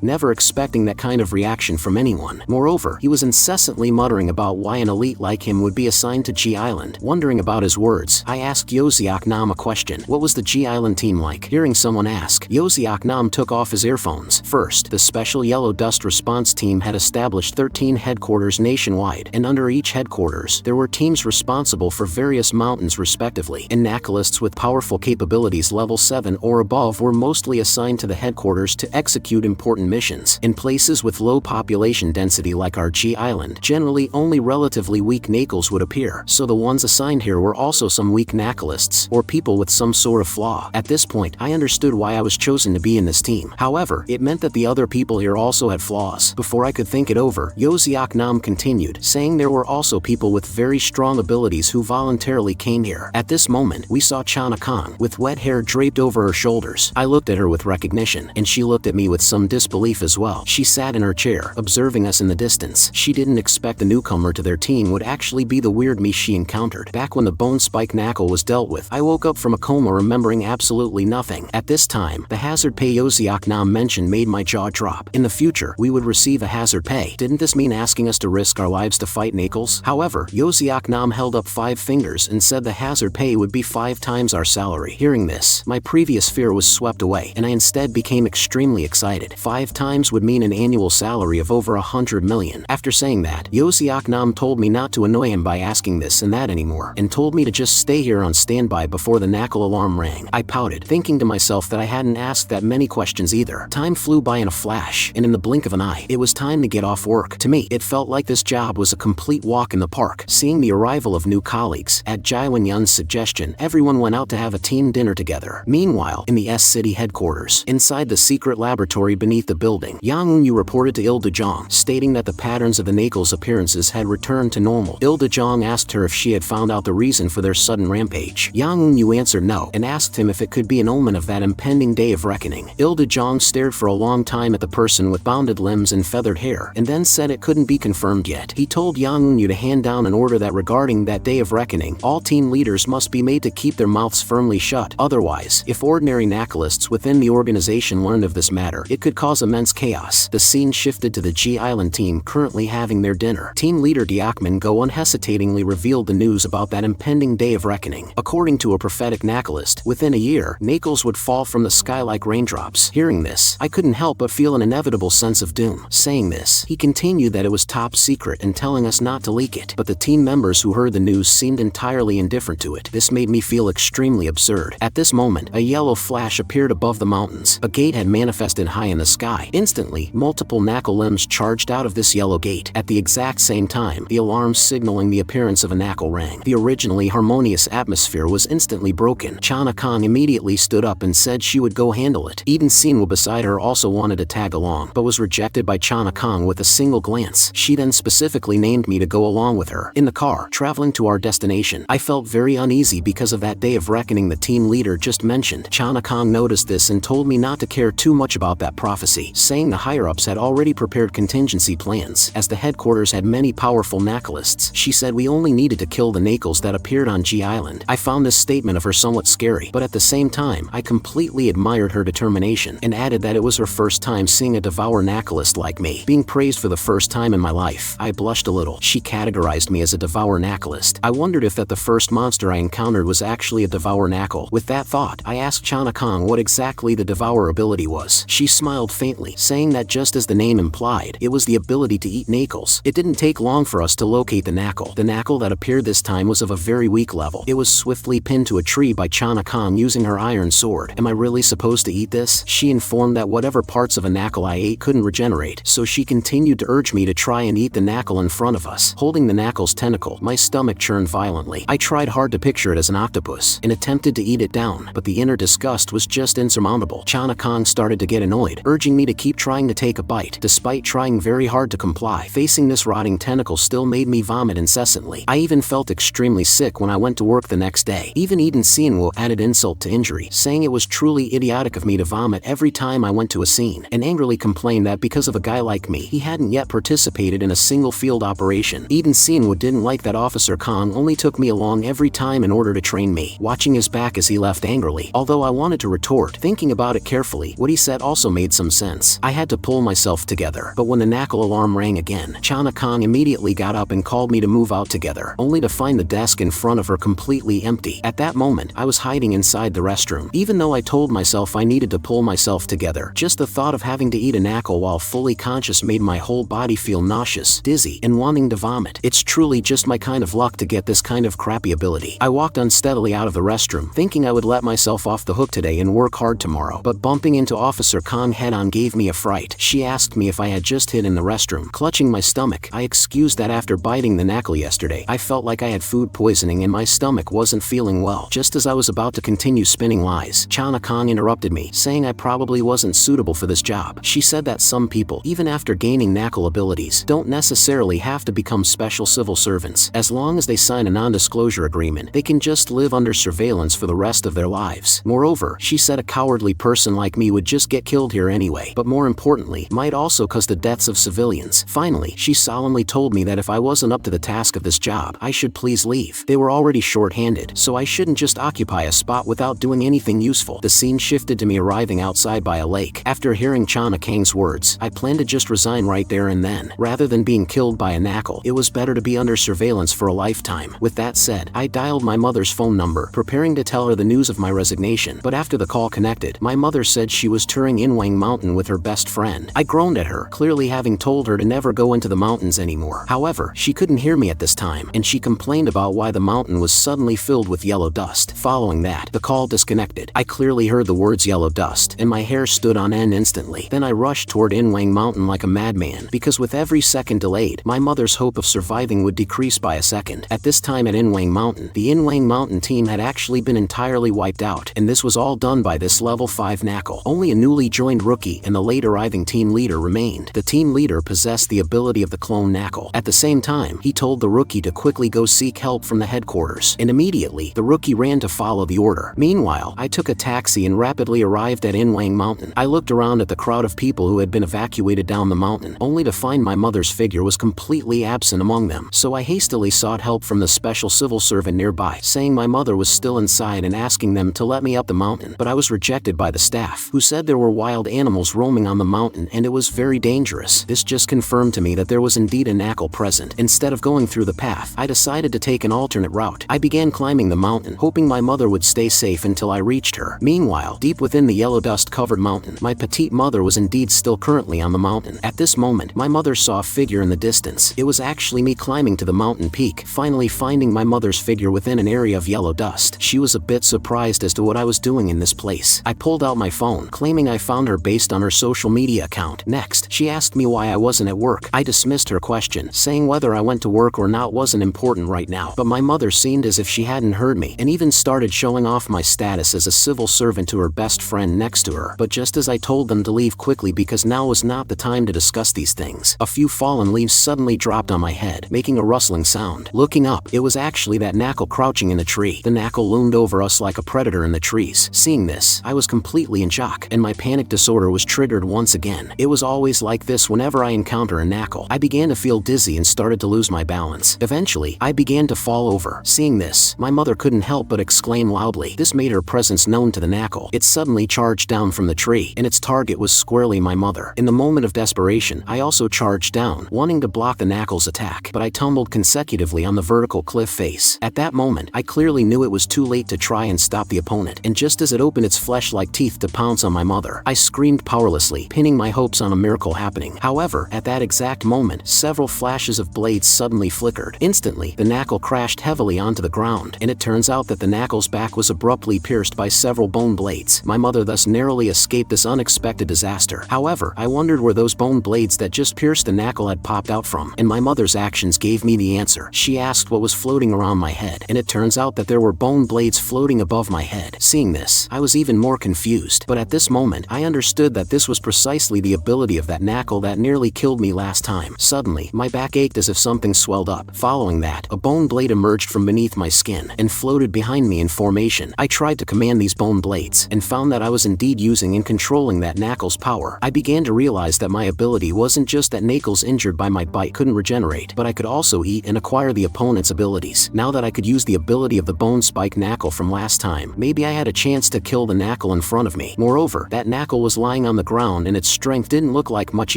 never expecting that kind of reaction from anyone. Moreover, he was incessantly muttering about why an elite like him would be assigned to G Island. Wondering about his words, I asked Yoseok Nam a question. What was the G Island team like? Hearing someone ask, Yoseok Nam took off his earphones. First, the Special Yellow Dust Response Team had established 13 headquarters nationwide, and under each headquarters, there were teams responsible for various mountains respectively, and knackalists with powerful capabilities level 7 or above were mostly assigned to the headquarters to execute important missions. In places with low population density like our G Island, generally only relatively weak knackals would appear, so the ones assigned here were also some weak knackalists, or people with some sort of flaw. At this point, I understood why I was chosen to be in this team. However, it meant that the other people here also had flaws. Before I could think it over, Yoseok Nam continued, saying there were also people with very strong abilities who voluntarily came here. At this moment, we saw Chana Kong, with wet hair draped over her shoulders. I looked at her with recognition, and she looked at me with some disbelief as well. She sat in her chair, observing us in the distance. She didn't expect the newcomer to their team would actually be the weird me she encountered. Back when the Bone Spike Knackal was dealt with, I woke up from a coma remembering absolutely nothing. At this time, the hazard pay Yoseok Nam mentioned made my jaw drop. In the future, we would receive a hazard pay. Didn't this mean asking us to risk our lives to fight knackals? However, Yoseok Nam held up 5 fingers and said the hazard pay would be 5 times our salary. Hearing this, my previous fear was swept away, and I instead became extremely excited. 5 times would mean an annual salary of over 100 million. After saying that, Yoseok Nam told me not to annoy him by asking this and that anymore, and told me to just stay here on standby before the knackal alarm rang. I pouted, thinking to myself that I hadn't asked that many questions either. Time flew by in a flash, and in the blink of an eye, it was time to get off work. To me, it felt like this job was a complete walk in the park. Seeing the arrival of new colleagues, at Jaiwan Yun's suggestion, everyone went out to have a team dinner together. Meanwhile, in the S-City headquarters, inside the secret laboratory beneath the building, Yang Eun-yu reported to Ila Jang, stating that the patterns of the knackals' appearances had returned to normal. Ila Jang asked her if she had found out the reason for their sudden rampage. Yang Eun-yu answered no, and asked him if it could be an omen of that impending day of reckoning. Ila Jang stared for a long time at the person with bounded limbs and feathered hair, and then said it couldn't be confirmed yet. He told Yang Eun-yu to hand down an order that regarding that day of reckoning, all team leaders must be made to keep their mouths firmly shut. Otherwise, if ordinary knackalists within the organization learned of this matter, it could cause immense chaos. The scene shifted to the G Island team currently having their dinner. Team leader Diakman Go unhesitatingly revealed the news about that impending day of reckoning. According to a prophetic knackalist, within a year, knackals would fall from the sky like raindrops. Hearing this, I couldn't help but feel an inevitable sense of doom. Saying this, he continued that it was top secret and telling us not to leak it, but the team members who heard the news seemed entirely indifferent to it. This made me feel extremely absurd. At this moment, a yellow flash appeared above the mountains. A gate had manifested high in the sky. Instantly, multiple knackal limbs charged out of this yellow gate. At the exact same time, the alarm signaling the appearance of a knackal rang. The originally harmonious atmosphere was instantly broken. Chana Kong immediately stood up and said she would go handle it. Eden Sinwo beside her also wanted to tag along, but was rejected by Chana Kong with a single glance. She then specifically named me to go along with her. In the car, traveling to our destination, I felt very uneasy because of that day of reckoning the team leader just mentioned. Chana Kong noticed this and told me not to care too much about that prophecy, saying the higher-ups had already prepared contingency plans, as the headquarters had many powerful knackalists. She said we only needed to kill the knackals that appeared on G Island. I found this statement of her somewhat scary, but at the same time, I completely admired her determination, and added that it was her first time seeing a Devour knackalist like me, being praised for the first time in my life. I blushed a little. She categorized me as a Devour knackalist. I wondered if that the first monster I encountered was actually a Devour knackal. With that thought, I asked Chana Kong what exactly the Devour ability was. She smiled faintly, saying that just as the name implied, it was the ability to eat knackals. It didn't take long for us to locate the knackal. The knackal that appeared this time was of a very weak level. It was swiftly pinned to a tree by Chana Kong using her iron sword. Am I really supposed to eat this? She informed that whatever parts of a knackal I ate couldn't regenerate, so she continued to urge me to try and eat the knackal in front of us. Holding the knackal's tentacle, my stomach churned violently. I tried hard to picture it as an octopus, and attempted to eat it down, but the inner disgust was just insurmountable. Chana Kong started to get annoyed, urging me to keep trying to take a bite, despite trying very hard to comply. Facing this rotting tentacle still made me vomit incessantly. I even felt extremely sick when I went to work the next day. Even Eden Sinwo added insult to injury, saying it was truly idiotic of me to vomit every time I went to a scene, and angrily complained that because of a guy like me, he hadn't yet participated in a single field operation. Eden Sinwo didn't like that Officer Kong only took me along every time in order to train me, watching his back as he left angrily. Although I wanted to retort, thinking about it carefully, what he said also made some sense. I had to pull myself together, but when the knackal alarm rang again, Chana-Kong immediately got up and called me to move out together, only to find the desk in front of her completely empty. At that moment, I was hiding inside the restroom. Even though I told myself I needed to pull myself together, just the thought of having to eat a knackal while fully conscious made my whole body feel nauseous, dizzy, and wanting to vomit. It's truly just my kind of luck to get this kind of crappy ability. I walked unsteadily out of the restroom, thinking I would let myself off the hook today and work hard tomorrow, but bumping into Officer Kong head-on gave me a fright. She asked me if I had just hid in the restroom. Clutching my stomach, I excused that after biting the knackal yesterday, I felt like I had food poisoning and my stomach wasn't feeling well. Just as I was about to continue spinning lies, Chana-Kong interrupted me, saying I probably wasn't suitable for this job. She said that some people, even after gaining knackal abilities, don't necessarily have to become special civil servants. As long as they sign a non-disclosure agreement, they can just live under surveillance for the rest of their lives. Moreover, she said a cowardly person like me would just get killed here anyway, but more importantly, might also cause the deaths of civilians. Finally, she solemnly told me that if I wasn't up to the task of this job, I should please leave. They were already short-handed, so I shouldn't just occupy a spot without doing anything useful. The scene shifted to me arriving outside by a lake. After hearing Chana-Kang's words, I planned to just resign right there and then. Rather than being killed by a knackal, it was better to be under surveillance for a lifetime. With that said, I dialed my mother's phone number, preparing to tell her the news of my resignation, but after the call connected, my mother said she was touring Inwang Mountain with her best friend. I groaned at her, clearly having told her to never go into the mountains anymore. However, she couldn't hear me at this time, and she complained about why the mountain was suddenly filled with yellow dust. Following that, the call disconnected. I clearly heard the words yellow dust, and my hair stood on end instantly. Then I rushed toward Inwang Mountain like a madman, because with every second delayed, my mother's hope of surviving would decrease by a second. At this time at Inwang Mountain, the Inwang Mountain team had actually been entirely wiped out, and this was all done by this level 5 knackal. Only a newly joined rookie and the late arriving team leader remained. The team leader possessed the ability of the clone knackal. At the same time, he told the rookie to quickly go seek help from the headquarters, and immediately, the rookie ran to follow the order. Meanwhile, I took a taxi and rapidly arrived at Inwang Mountain. I looked around at the crowd of people who had been evacuated down the mountain, only to find my mother's figure was completely absent among them. So I hastily sought help from the special civil servant nearby, saying my mother was still inside and asking them to let me up the mountain, but I was rejected by the staff, who said there were wild animals roaming on the mountain and it was very dangerous. This just confirmed to me that there was indeed a knackal present. Instead of going through the path, I decided to take an alternate route. I began climbing the mountain, hoping my mother would stay safe until I reached her. Meanwhile, deep within the yellow dust-covered mountain, my petite mother was indeed still currently on the mountain. At this moment, my mother saw a figure in the distance. It was actually me climbing to the mountain peak, finally finding my mother's figure within an area of yellow dust. She was a bit surprised as to what I was doing in this place. I pulled out my phone, claiming I found her based on her social media account. Next, she asked me why I wasn't at work. I dismissed her question, saying whether I went to work or not wasn't important right now, but my mother seemed as if she hadn't heard me, and even started showing off my status as a civil servant to her best friend next to her. But just as I told them to leave quickly because now was not the time to discuss these things, a few fallen leaves suddenly dropped on my head, making a rustling sound. Looking up, it was actually that knackal crouching in the tree. The knackal loomed over us like a predator in the trees. Seeing this, I was completely in shock, and my panic disorder was triggered once again. It was always like this whenever I encounter a knackal. I began to feel dizzy and started to lose my balance. Eventually, I began to fall over. Seeing this, my mother couldn't help but exclaim loudly. This made her presence known to the knackal. It suddenly charged down from the tree, and its target was squarely my mother. In the moment of desperation, I also charged down, wanting to block the knackal's attack, but I tumbled consecutively on the vertical cliff face. At that moment, I clearly knew it was too late to try and stop the opponent, and just as it opened its flesh-like teeth to pounce on my mother, I screamed powerlessly, pinning my hopes on a miracle happening. However, at that exact moment, several flashes of blades suddenly flickered. Instantly, the knackal crashed heavily onto the ground, and it turns out that the knackal's back was abruptly pierced by several bone blades. My mother thus narrowly escaped this unexpected disaster. However, I wondered where those bone blades that just pierced the knackal had popped out from, and my mother's actions gave me the answer. She asked what was floating around my head, and it turns out that there were bone blades floating above my head. Seeing this, I was even more confused, but at this moment, I understood that this was precisely the ability of that knackal that nearly killed me last time. Suddenly, my back ached as if something swelled up. Following that, a bone blade emerged from beneath my skin and floated behind me in formation. I tried to command these bone blades, and found that I was indeed using and controlling that knackal's power. I began to realize that my ability wasn't just that knackals injured by my bite couldn't regenerate, but I could also eat and acquire the opponent's abilities. Now that I could use the ability ability of the bone spike knackal from last time, maybe I had a chance to kill the knackal in front of me. Moreover, that knackal was lying on the ground and its strength didn't look like much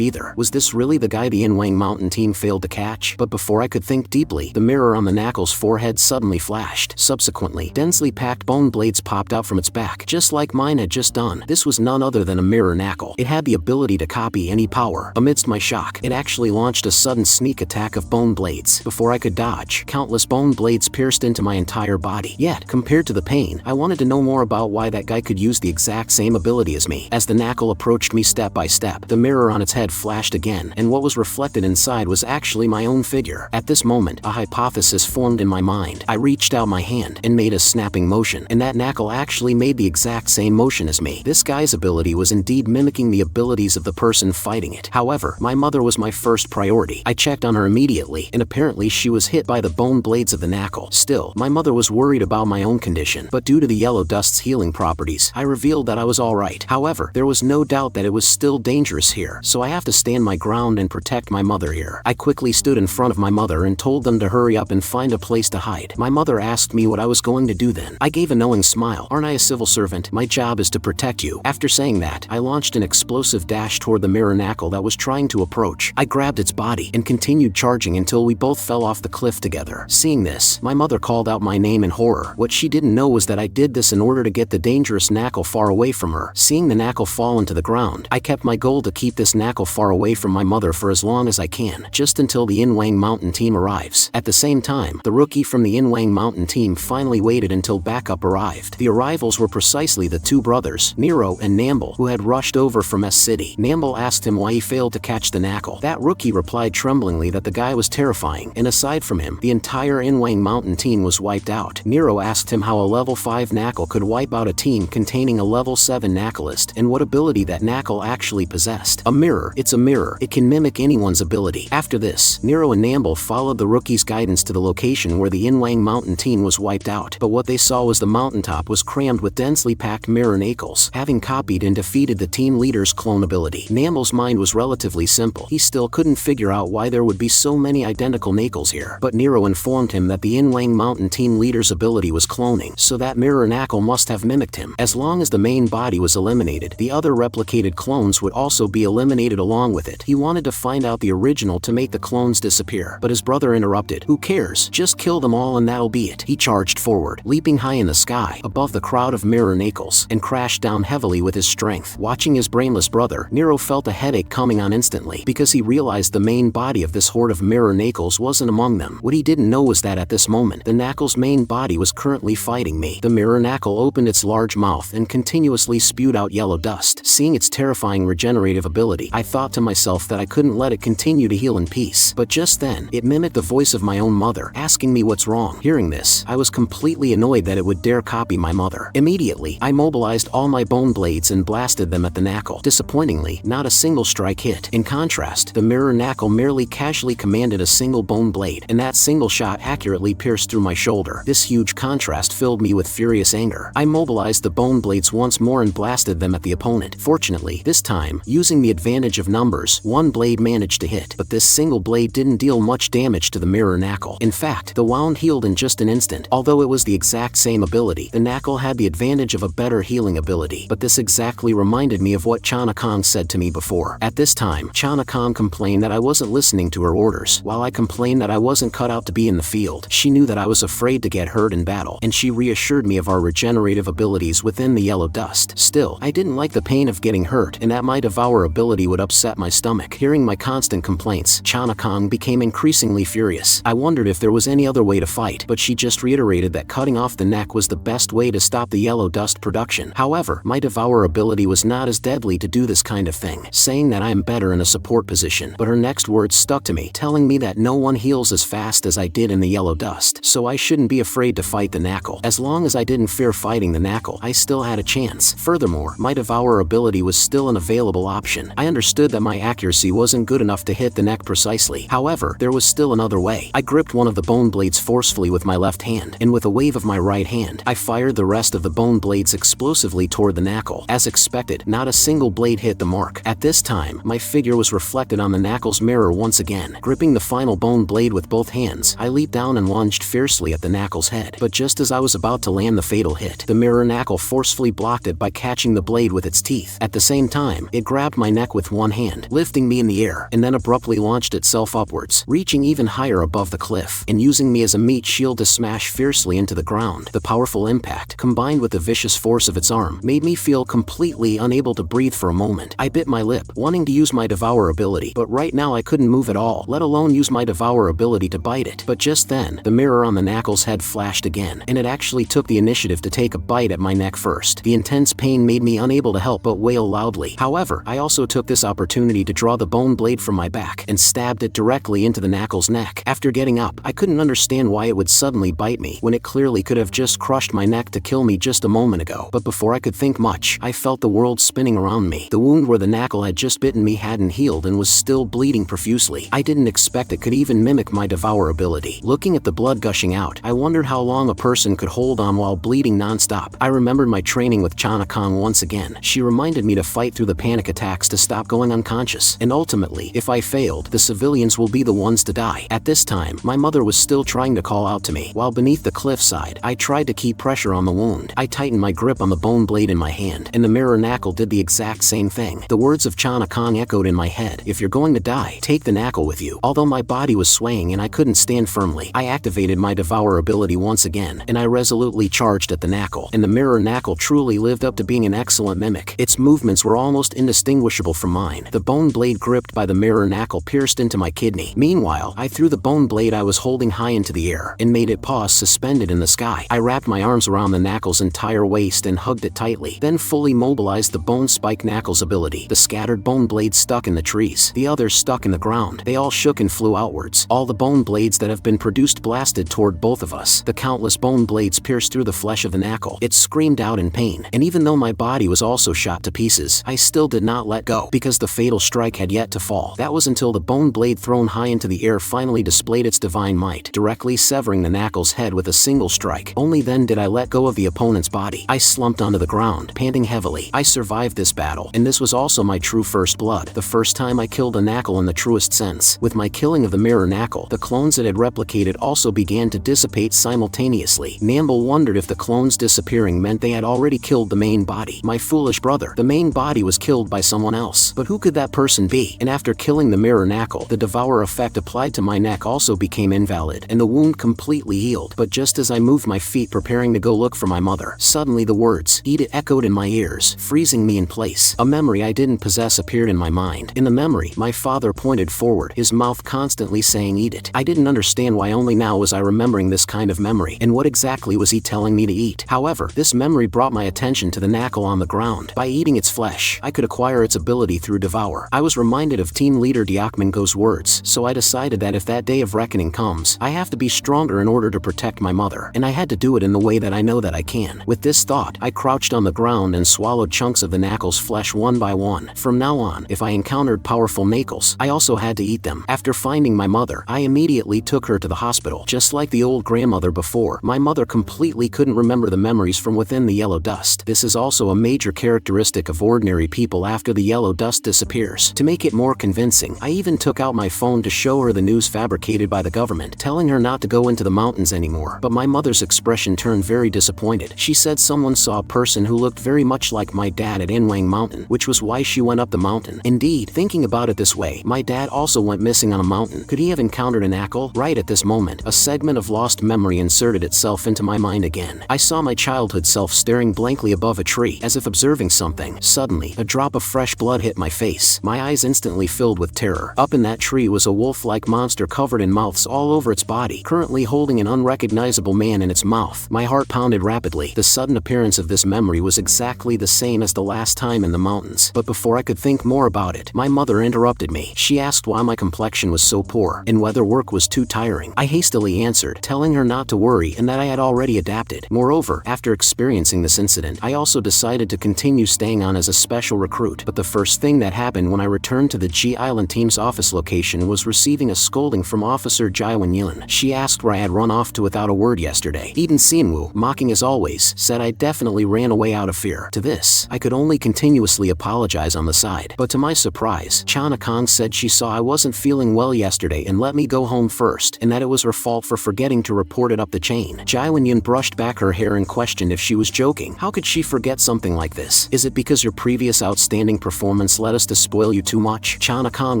either. Was this really the guy the Inwang mountain team failed to catch? But before I could think deeply, the mirror on the knackal's forehead suddenly flashed. Subsequently, densely packed bone blades popped out from its back, just like mine had just done. This was none other than a mirror knackal. It had the ability to copy any power. Amidst my shock, it actually launched a sudden sneak attack of bone blades. Before I could dodge, countless bone blades pierced into my entire body. Yet, compared to the pain, I wanted to know more about why that guy could use the exact same ability as me. As the knackal approached me step by step, the mirror on its head flashed again, and what was reflected inside was actually my own figure. At this moment, a hypothesis formed in my mind. I reached out my hand and made a snapping motion, and that knackal actually made the exact same motion as me. This guy's ability was indeed mimicking the abilities of the person fighting it. However, my mother was my first priority. I checked on her immediately, and apparently she was hit by the bone blades of the knackal. Still, my mother was worried about my own condition, but due to the yellow dust's healing properties, I revealed that I was alright. However, there was no doubt that it was still dangerous here, so I have to stand my ground and protect my mother here. I quickly stood in front of my mother and told them to hurry up and find a place to hide. My mother asked me what I was going to do then. I gave a knowing smile. Aren't I a civil servant? My job is to protect you. After saying that, I launched an explosive dash toward the mirror knackal that was trying to approach. I grabbed its body and continued charging until we both fell off the cliff together. Seeing this, my mother called out my name in horror. What she didn't know was that I did this in order to get the dangerous knackal far away from her. Seeing the knackal fall into the ground, I kept my goal to keep this knackal far away from my mother for as long as I can, just until the Inwang mountain team arrives. At the same time, the rookie from the Inwang mountain team finally waited until backup arrived. The arrivals were precisely the two brothers, Nero and Namble, who had rushed over from S City. Namble asked him why he failed to catch the knackal. That rookie replied tremblingly that the guy was terrifying, and aside from him, the entire Inwang mountain team was wiped out. Nero asked him how a level 5 knackal could wipe out a team containing a level 7 knackalist, and what ability that knackal actually possessed. A mirror. It's a mirror. It can mimic anyone's ability. After this, Nero and Namble followed the rookie's guidance to the location where the Inwang mountain team was wiped out, but what they saw was the mountaintop was crammed with densely packed mirror knackals, having copied and defeated the team leader's clone ability. Namble's mind was relatively simple. He still couldn't figure out why there would be so many identical knackals here, but Nero informed him that the Inwang mountain team leader's ability was cloning, so that mirror knackal must have mimicked him. As long as the main body was eliminated, the other replicated clones would also be eliminated along with it. He wanted to find out the original to make the clones disappear, but his brother interrupted. Who cares? Just kill them all and that'll be it. He charged forward, leaping high in the sky, above the crowd of mirror knackals, and crashed down heavily with his strength. Watching his brainless brother, Nero felt a headache coming on instantly, because he realized the main body of this horde of mirror knackals wasn't among them. What he didn't know was that at this moment, the knackal's main body was currently fighting me. The mirror knackal opened its large mouth and continuously spewed out yellow dust. Seeing its terrifying regenerative ability, I thought to myself that I couldn't let it continue to heal in peace. But just then, it mimicked the voice of my own mother, asking me what's wrong. Hearing this, I was completely annoyed that it would dare copy my mother. Immediately, I mobilized all my bone blades and blasted them at the knackal. Disappointingly, not a single strike hit. In contrast, the mirror knackal merely casually commanded a single bone blade, and that single shot accurately pierced through my shoulder. This huge contrast filled me with furious anger. I mobilized the bone blades once more and blasted them at the opponent. Fortunately, this time, using the advantage of numbers, one blade managed to hit, but this single blade didn't deal much damage to the mirror knackal. In fact, the wound healed in just an instant. Although it was the exact same ability, the knackal had the advantage of a better healing ability, but this exactly reminded me of what Chana Kong said to me before. At this time, Chana Kong complained that I wasn't listening to her orders, while I complained that I wasn't cut out to be in the field. She knew that I was afraid to get hurt in battle, and she reassured me of our regenerative abilities within the yellow dust. Still, I didn't like the pain of getting hurt, and that my Devour ability would upset my stomach. Hearing my constant complaints, Chana Kong became increasingly furious. I wondered if there was any other way to fight, but she just reiterated that cutting off the neck was the best way to stop the yellow dust production. However, my Devour ability was not as deadly to do this kind of thing, saying that I am better in a support position. But her next words stuck to me, telling me that no one heals as fast as I did in the yellow dust, so I shouldn't be afraid to fight the knackal. As long as I didn't fear fighting the knackal, I still had a chance. Furthermore, my Devour ability was still an available option. I understood that my accuracy wasn't good enough to hit the neck precisely. However, there was still another way. I gripped one of the bone blades forcefully with my left hand, and with a wave of my right hand, I fired the rest of the bone blades explosively toward the knackal. As expected, not a single blade hit the mark. At this time, my figure was reflected on the knackal's mirror once again. Gripping the final bone blade with both hands, I leaped down and lunged fiercely at the knackal. knackle's head. But just as I was about to land the fatal hit, the mirror knackle forcefully blocked it by catching the blade with its teeth. At the same time, it grabbed my neck with one hand, lifting me in the air, and then abruptly launched itself upwards, reaching even higher above the cliff, and using me as a meat shield to smash fiercely into the ground. The powerful impact, combined with the vicious force of its arm, made me feel completely unable to breathe for a moment. I bit my lip, wanting to use my Devour ability, but right now I couldn't move at all, let alone use my Devour ability to bite it. But just then, the mirror on the knackle's head flashed again, and it actually took the initiative to take a bite at my neck first. The intense pain made me unable to help but wail loudly. However, I also took this opportunity to draw the bone blade from my back and stabbed it directly into the knackle's neck. After getting up, I couldn't understand why it would suddenly bite me when it clearly could have just crushed my neck to kill me just a moment ago. But before I could think much, I felt the world spinning around me. The wound where the knackle had just bitten me hadn't healed and was still bleeding profusely. I didn't expect it could even mimic my Devour ability. Looking at the blood gushing out, I wondered how long a person could hold on while bleeding non-stop. I remembered my training with Chana-Kong once again. She reminded me to fight through the panic attacks to stop going unconscious, and ultimately, if I failed, the civilians will be the ones to die. At this time, my mother was still trying to call out to me. While beneath the cliffside, I tried to keep pressure on the wound. I tightened my grip on the bone blade in my hand, and the mirror knackle did the exact same thing. The words of Chana-Kong echoed in my head: if you're going to die, take the knackle with you. Although my body was swaying and I couldn't stand firmly, I activated my Devour ability once again, and I resolutely charged at the knackle. And the mirror knackle truly lived up to being an excellent mimic. Its movements were almost indistinguishable from mine. The bone blade gripped by the mirror knackle pierced into my kidney. Meanwhile, I threw the bone blade I was holding high into the air and made it pause suspended in the sky. I wrapped my arms around the knackle's entire waist and hugged it tightly, then fully mobilized the bone spike knackle's ability. The scattered bone blades stuck in the trees, the others stuck in the ground. They all shook and flew outwards. All the bone blades that have been produced blasted toward both of us. The countless bone blades pierced through the flesh of the knackle. It screamed out in pain, and even though my body was also shot to pieces, I still did not let go, because the fatal strike had yet to fall. That was until the bone blade thrown high into the air finally displayed its divine might, directly severing the knackle's head with a single strike. Only then did I let go of the opponent's body. I slumped onto the ground, panting heavily. I survived this battle, and this was also my true first blood, the first time I killed a knackle in the truest sense. With my killing of the mirror knackle, the clones it had replicated also began to dissipate simultaneously. Namble wondered if the clones disappearing meant they had already killed the main body. My foolish brother. The main body was killed by someone else. But who could that person be? And after killing the mirror knackle, the Devour effect applied to my neck also became invalid, and the wound completely healed. But just as I moved my feet preparing to go look for my mother, suddenly the words, "Eat it," echoed in my ears, freezing me in place. A memory I didn't possess appeared in my mind. In the memory, my father pointed forward, his mouth constantly saying, "Eat it." I didn't understand why only now was I remembering this kind of memory, and what exactly was he telling me to eat. However, this memory brought my attention to the knackle on the ground. By eating its flesh, I could acquire its ability through Devour. I was reminded of team leader Diakmingo's words, so I decided that if that day of reckoning comes, I have to be stronger in order to protect my mother, and I had to do it in the way that I know that I can. With this thought, I crouched on the ground and swallowed chunks of the knackle's flesh one by one. From now on, if I encountered powerful knackles, I also had to eat them. After finding my mother, I immediately took her to the hospital. Just like the old grandmother before, my mother completely couldn't remember the memories from within the yellow dust. This is also a major characteristic of ordinary people after the yellow dust disappears. To make it more convincing, I even took out my phone to show her the news fabricated by the government, telling her not to go into the mountains anymore. But my mother's expression turned very disappointed. She said someone saw a person who looked very much like my dad at Inwang Mountain, which was why she went up the mountain. Indeed, thinking about it this way, my dad also went missing on a mountain. Could he have encountered an knackle? Right at this moment, a segment of lost memory inserted itself into my mind again. I saw my childhood self staring blankly above a tree, as if observing something. Suddenly, a drop of fresh blood hit my face. My eyes instantly filled with terror. Up in that tree was a wolf-like monster covered in mouths all over its body, currently holding an unrecognizable man in its mouth. My heart pounded rapidly. The sudden appearance of this memory was exactly the same as the last time in the mountains. But before I could think more about it, my mother interrupted me. She asked why my complexion was so poor, and whether work was too tiring. I hastily answered, telling her not to worry and that I had already adapted. Moreover, after experiencing this incident, I also decided to continue staying on as a special recruit. But the first thing that happened when I returned to the G Island team's office location was receiving a scolding from Officer Jaiwan Yun. She asked where I had run off to without a word yesterday. Eden Sienwu, mocking as always, said I definitely ran away out of fear. To this, I could only continuously apologize on the side. But to my surprise, Chana-Kong said she saw I wasn't feeling well yesterday and let me go home first, and that it was her fault for forgetting to reported up the chain. Jiwen-yun brushed back her hair and questioned if she was joking. How could she forget something like this? Is it because your previous outstanding performance led us to spoil you too much? Chana-kan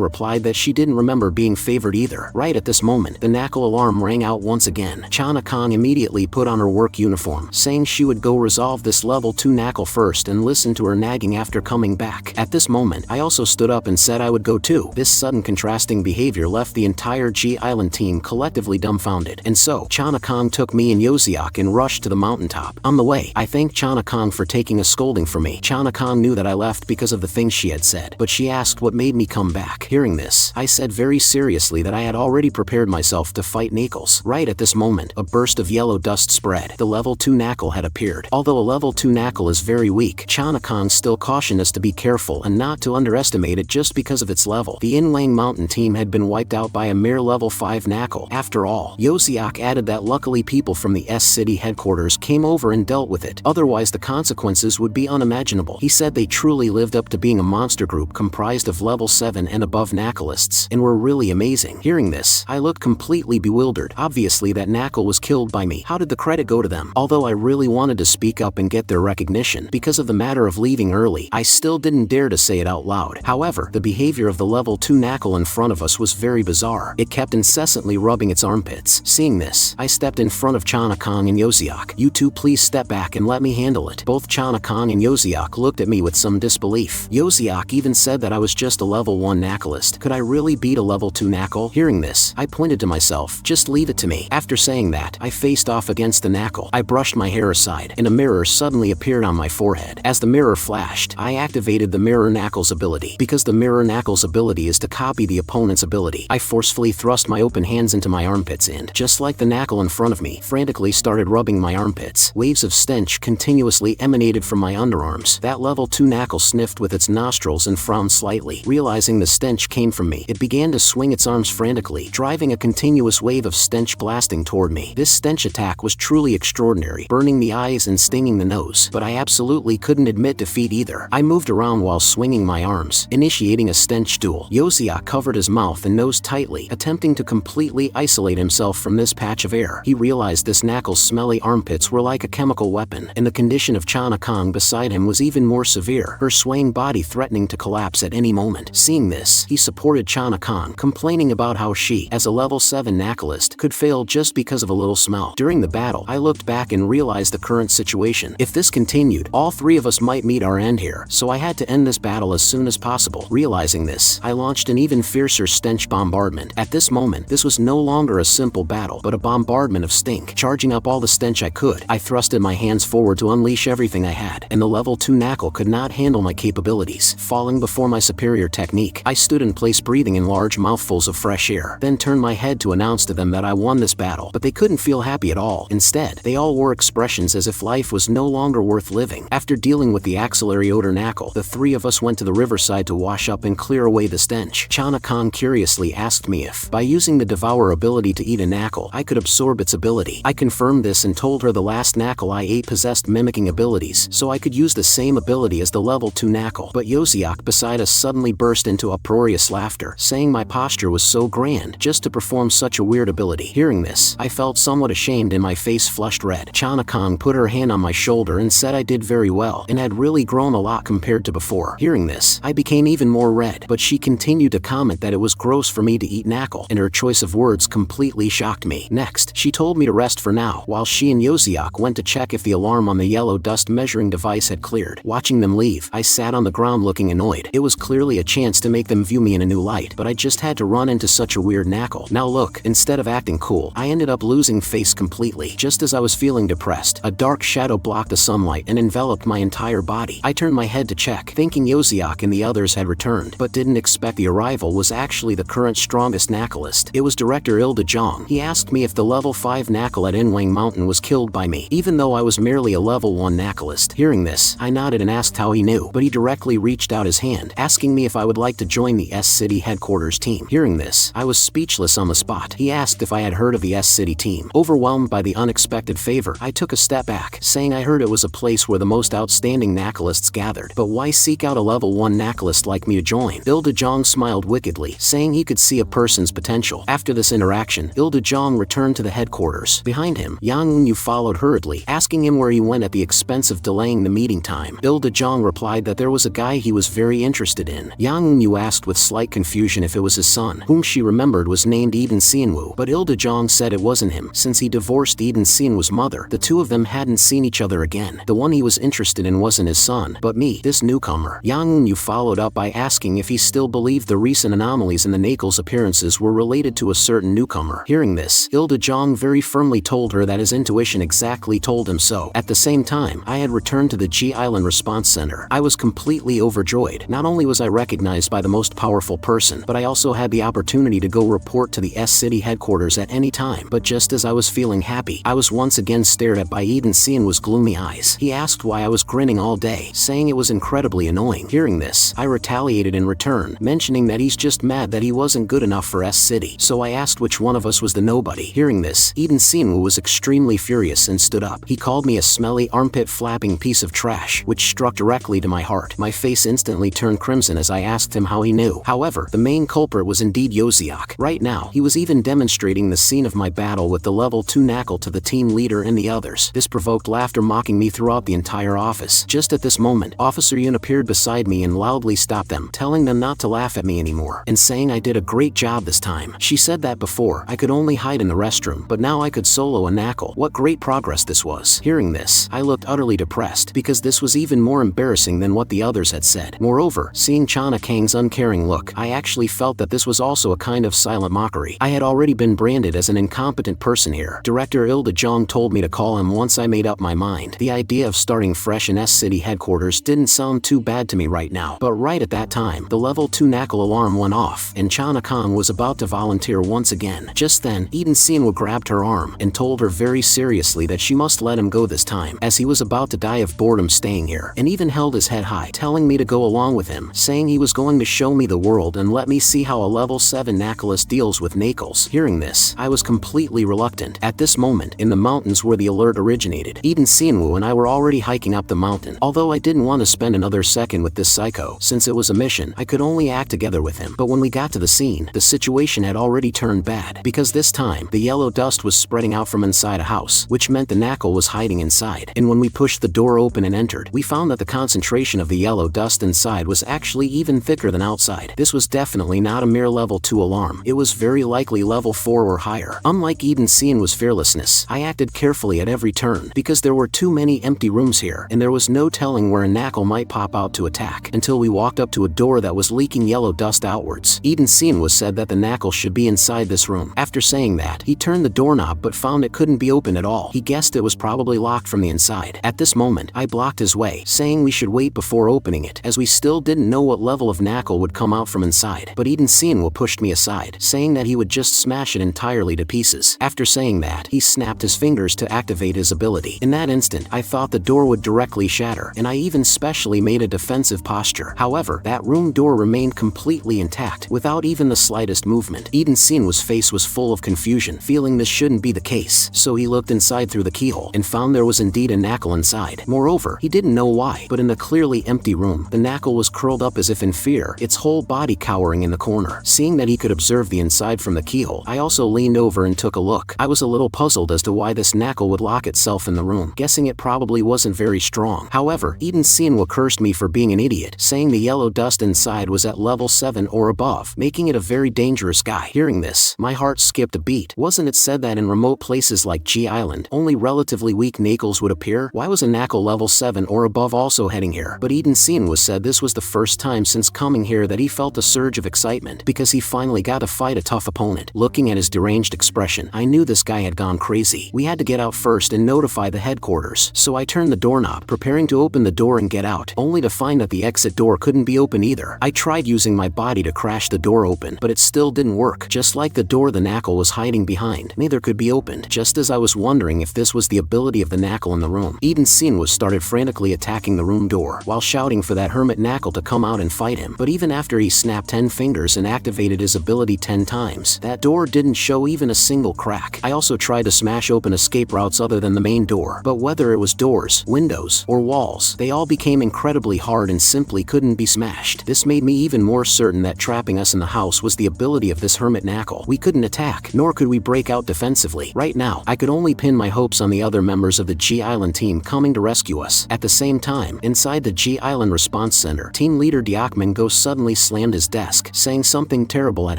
replied that she didn't remember being favored either. Right at this moment, the knackal alarm rang out once again. Chana-kan immediately put on her work uniform, saying she would go resolve this level 2 knackal first and listen to her nagging after coming back. At this moment, I also stood up and said I would go too. This sudden contrasting behavior left the entire G Island team collectively dumbfounded, and so Chana-kan took me and Yoziak and rushed to the mountaintop. On the way, I thanked Chana-kan for taking a scolding for me. Chana-kan knew that I left because of the things she had said, but she asked what made me come back. Hearing this, I said very seriously that I had already prepared myself to fight knackals. Right at this moment, a burst of yellow dust spread. The level 2 knackal had appeared. Although a level 2 knackal is very weak, Chana-kan still cautioned us to be careful and not to underestimate it just because of its level. The Inwang mountain team had been wiped out by a mere level 5 knackal. After all, Yoziak added that luckily people from the S-City headquarters came over and dealt with it. Otherwise the consequences would be unimaginable. He said they truly lived up to being a monster group comprised of level 7 and above knackalists, and were really amazing. Hearing this, I looked completely bewildered. Obviously that knackal was killed by me. How did the credit go to them? Although I really wanted to speak up and get their recognition, because of the matter of leaving early, I still didn't dare to say it out loud. However, the behavior of the level 2 knackal in front of us was very bizarre. It kept incessantly rubbing its armpits. Seeing this, I stepped in front of Chana-kan and Yoziak. You two please step back and let me handle it. Both Chana-kan and Yoziak looked at me with some disbelief. Yoziak even said that I was just a level 1 knackalist. Could I really beat a level 2 knackal? Hearing this, I pointed to myself. Just leave it to me. After saying that, I faced off against the knackal. I brushed my hair aside, and a mirror suddenly appeared on my forehead. As the mirror flashed, I activated the mirror knackal's ability. Because the mirror knackal's ability is to copy the opponent's ability, I forcefully thrust my open hands into my armpits and, just like the knackal in front of me, frantically started rubbing my armpits. Waves of stench continuously emanated from my underarms. That level 2 knackal sniffed with its nostrils and frowned slightly. Realizing the stench came from me, it began to swing its arms frantically, driving a continuous wave of stench blasting toward me. This stench attack was truly extraordinary, burning the eyes and stinging the nose, but I absolutely couldn't admit defeat either. I moved around while swinging my arms, initiating a stench duel. Yoziak covered his mouth and nose tightly, attempting to completely isolate himself from this patch of air. He realized this knackal's smelly armpits were like a chemical weapon, and the condition of Chana-kan beside him was even more severe, her swaying body threatening to collapse at any moment. Seeing this, he supported Chana-kan, complaining about how she, as a level 7 knackalist, could fail just because of a little smell. During the battle, I looked back and realized the current situation. If this continued, all three of us might meet our end here, so I had to end this battle as soon as possible. Realizing this, I launched an even fiercer stench bombardment. At this moment, this was no longer a simple battle, but a bombardment of stink. Charging up all the stench I could, I thrusted my hands forward to unleash everything I had, and the level 2 knackal could not handle my capabilities. Falling before my superior technique, I stood in place breathing in large mouthfuls of fresh air, then turned my head to announce to them that I won this battle, but they couldn't feel happy at all. Instead, they all wore expressions as if life was no longer worth living. After dealing with the axillary odor knackal, the three of us went to the riverside to wash up and clear away the stench. Chana-kan curiously asked me if, by using the Devour ability to eat a knackal, I could absorb its ability. I confirmed this and told her the last knackal I ate possessed mimicking abilities, so I could use the same ability as the level 2 knackal. But Yoziak beside us suddenly burst into uproarious laughter, saying my posture was so grand just to perform such a weird ability. Hearing this, I felt somewhat ashamed and my face flushed red. Chana-kan put her hand on my shoulder and said I did very well, and had really grown a lot compared to before. Hearing this, I became even more red, but she continued to comment that it was gross for me to eat knackal, and her choice of words completely shocked me. Next, she told me to rest for now, while she and Yoziak went to check if the alarm on the yellow dust measuring device had cleared. Watching them leave, I sat on the ground looking annoyed. It was clearly a chance to make them view me in a new light, but I just had to run into such a weird knackal. Now look, instead of acting cool, I ended up losing face completely. Just as I was feeling depressed, a dark shadow blocked the sunlight and enveloped my entire body. I turned my head to check, thinking Yoziak and the others had returned, but didn't expect the arrival was actually the current strongest knackalist. It was Director Ila Jang. He asked me if the level 5 knackal at Inwang Mountain was killed by me, even though I was merely a level 1 knackalist. Hearing this, I nodded and asked how he knew, but he directly reached out his hand, asking me if I would like to join the S-City headquarters team. Hearing this, I was speechless on the spot. He asked if I had heard of the S-City team. Overwhelmed by the unexpected favor, I took a step back, saying I heard it was a place where the most outstanding knackalists gathered, but why seek out a level 1 knackalist like me to join? Ila Jang smiled wickedly, saying he could see a person's potential. After this interaction, Ila Jang returned to the headquarters. Behind him, Yang Eun-yu followed hurriedly, asking him where he went at the expense of delaying the meeting time. Ila Jang replied that there was a guy he was very interested in. Yang Eun-yu asked with slight confusion if it was his son, whom she remembered was named Eden Seonwoo, but Ila Jang said it wasn't him, since he divorced Eden Seonwoo's mother. The two of them hadn't seen each other again. The one he was interested in wasn't his son, but me, this newcomer. Yang Eun-yu followed up by asking if he still believed the recent anomalies in the knackals' appearances were related to a certain newcomer. Hearing this, Ila Jang very firmly told her that his intuition exactly told him so. At the same time, I had returned to the G Island Response Center. I was completely overjoyed. Not only was I recognized by the most powerful person, but I also had the opportunity to go report to the S-City headquarters at any time. But just as I was feeling happy, I was once again stared at by Eden Seonwoo's gloomy eyes. He asked why I was grinning all day, saying it was incredibly annoying. Hearing this, I retaliated in return, mentioning that he's just mad that he wasn't good enough for S-City. So I asked which one of us was the nobody. Hearing this, Eden Seonwoo was extremely furious and stood up. He called me a smelly, armpit-flapping piece of trash, which struck directly to my heart. My face instantly turned crimson as I asked him how he knew. However, the main culprit was indeed Yoseok. Right now, he was even demonstrating the scene of my battle with the level 2 knackal to the team leader and the others. This provoked laughter mocking me throughout the entire office. Just at this moment, Officer Yoon appeared beside me and loudly stopped them, telling them not to laugh at me anymore, and saying I did a great job this time. She said that before, I could only hide in the restroom, but now I could solo a knackal. What great progress this was. Hearing this, I looked utterly depressed, because this was even more embarrassing than what the others had said. Moreover, seeing Chana Kang's uncaring look, I actually felt that this was also a kind of silent mockery. I had already been branded as an incompetent person here. Director Ila Jang told me to call him once I made up my mind. The idea of starting fresh in S-City headquarters didn't sound too bad to me right now, but right at that time, the level 2 knackal alarm went off, and Chana Kang was about to volunteer once again. Just then, Eden Seonwoo grabbed her arm and told her very seriously that she must let him go this time, as he was about to die of boredom staying here, and even held his head high, telling me to go along with him, saying he was going to show me the world and let me see how a level 7 knackalist deals with knackals. Hearing this, I was completely reluctant. At this moment, in the mountains where the alert originated, Eden Seonwoo and I were already hiking up the mountain. Although I didn't want to spend another second with this psycho, since it was a mission, I could only act together with him. But when we got to the scene, the situation had already turned bad, because this time, the yellow dust was spreading out from inside a house, which meant the knackal was hiding inside. And when we pushed the door open and entered, we found that the concentration of the yellow dust inside was actually even thicker than outside. This was definitely not a mere level 2 alarm. It was very likely level 4 or higher. Unlike Eden Seonwoo's fearlessness, I acted carefully at every turn, because there were too many empty rooms here, and there was no telling where a knackal might pop out to attack, until we walked up to a door that was leaking yellow dust outwards. Eden Seonwoo said that the knackal should be inside this room. After saying that, he turned the doorknob but found it couldn't be opened at all. He guessed it was probably locked from the inside. At this moment, I blocked his way, saying we should wait before opening it, as we still didn't know what level of knackal would come out from inside. But Eden Seonwoo pushed me aside, saying that he would just smash it entirely to pieces. After saying that, he snapped his fingers to activate his ability. In that instant, I thought the door would directly shatter, and I even specially made a defensive posture. However, that room door remained completely intact, without even the slightest movement. Eden Seonwoo's face was full of confusion, feeling this shouldn't be the case, so he looked inside through the keyhole, and found there was indeed a knackal inside. Moreover, he didn't know why, but in the clearly empty room, the knackal was curled up as if in fear, its whole body cowering in the corner. Seeing that he could observe the inside from the keyhole, I also leaned over and took a look. I was a little puzzled as to why this knackal would lock itself in the room, guessing it probably wasn't very strong. However, Eden Seonwoo cursed me for being an idiot, saying the yellow dust inside was at level 7 or above, making it a very dangerous guy. Hearing this, my heart skipped a beat. Wasn't it said that in remote places like G Island, only relatively weak knackals would appear? Why was a knackal level 7 or above also heading here? But Eden Seonwoo said this was the first time since coming here that he felt a surge of excitement, because he finally got to fight a tough opponent. Looking at his deranged expression, I knew this guy had gone crazy. We had to get out first and notify the headquarters, so I turned the doorknob, preparing to open the door and get out, only to find that the exit door couldn't be open either. I tried using my body to crash the door open, but it still didn't work. Just like the door the knackal was hiding behind, neither could be opened. Just as I was wondering if this was the ability of the knackal in the room, Eden Seonwoo started frantically attacking the room door, while shouting for that hermit knackal to come out and fight him. But even after he snapped 10 fingers and activated his ability 10 times, that door didn't show even a single crack. I also tried to smash open escape routes other than the main door, but whether it was doors, windows, or walls, they all became incredibly hard and simply couldn't be smashed. This made me even more certain that trapping us in the house was the ability of this hermit knackal. We couldn't attack, nor could we break break out defensively. Right now, I could only pin my hopes on the other members of the G Island team coming to rescue us. At the same time, inside the G Island Response Center, team leader Deokman suddenly slammed his desk, saying something terrible had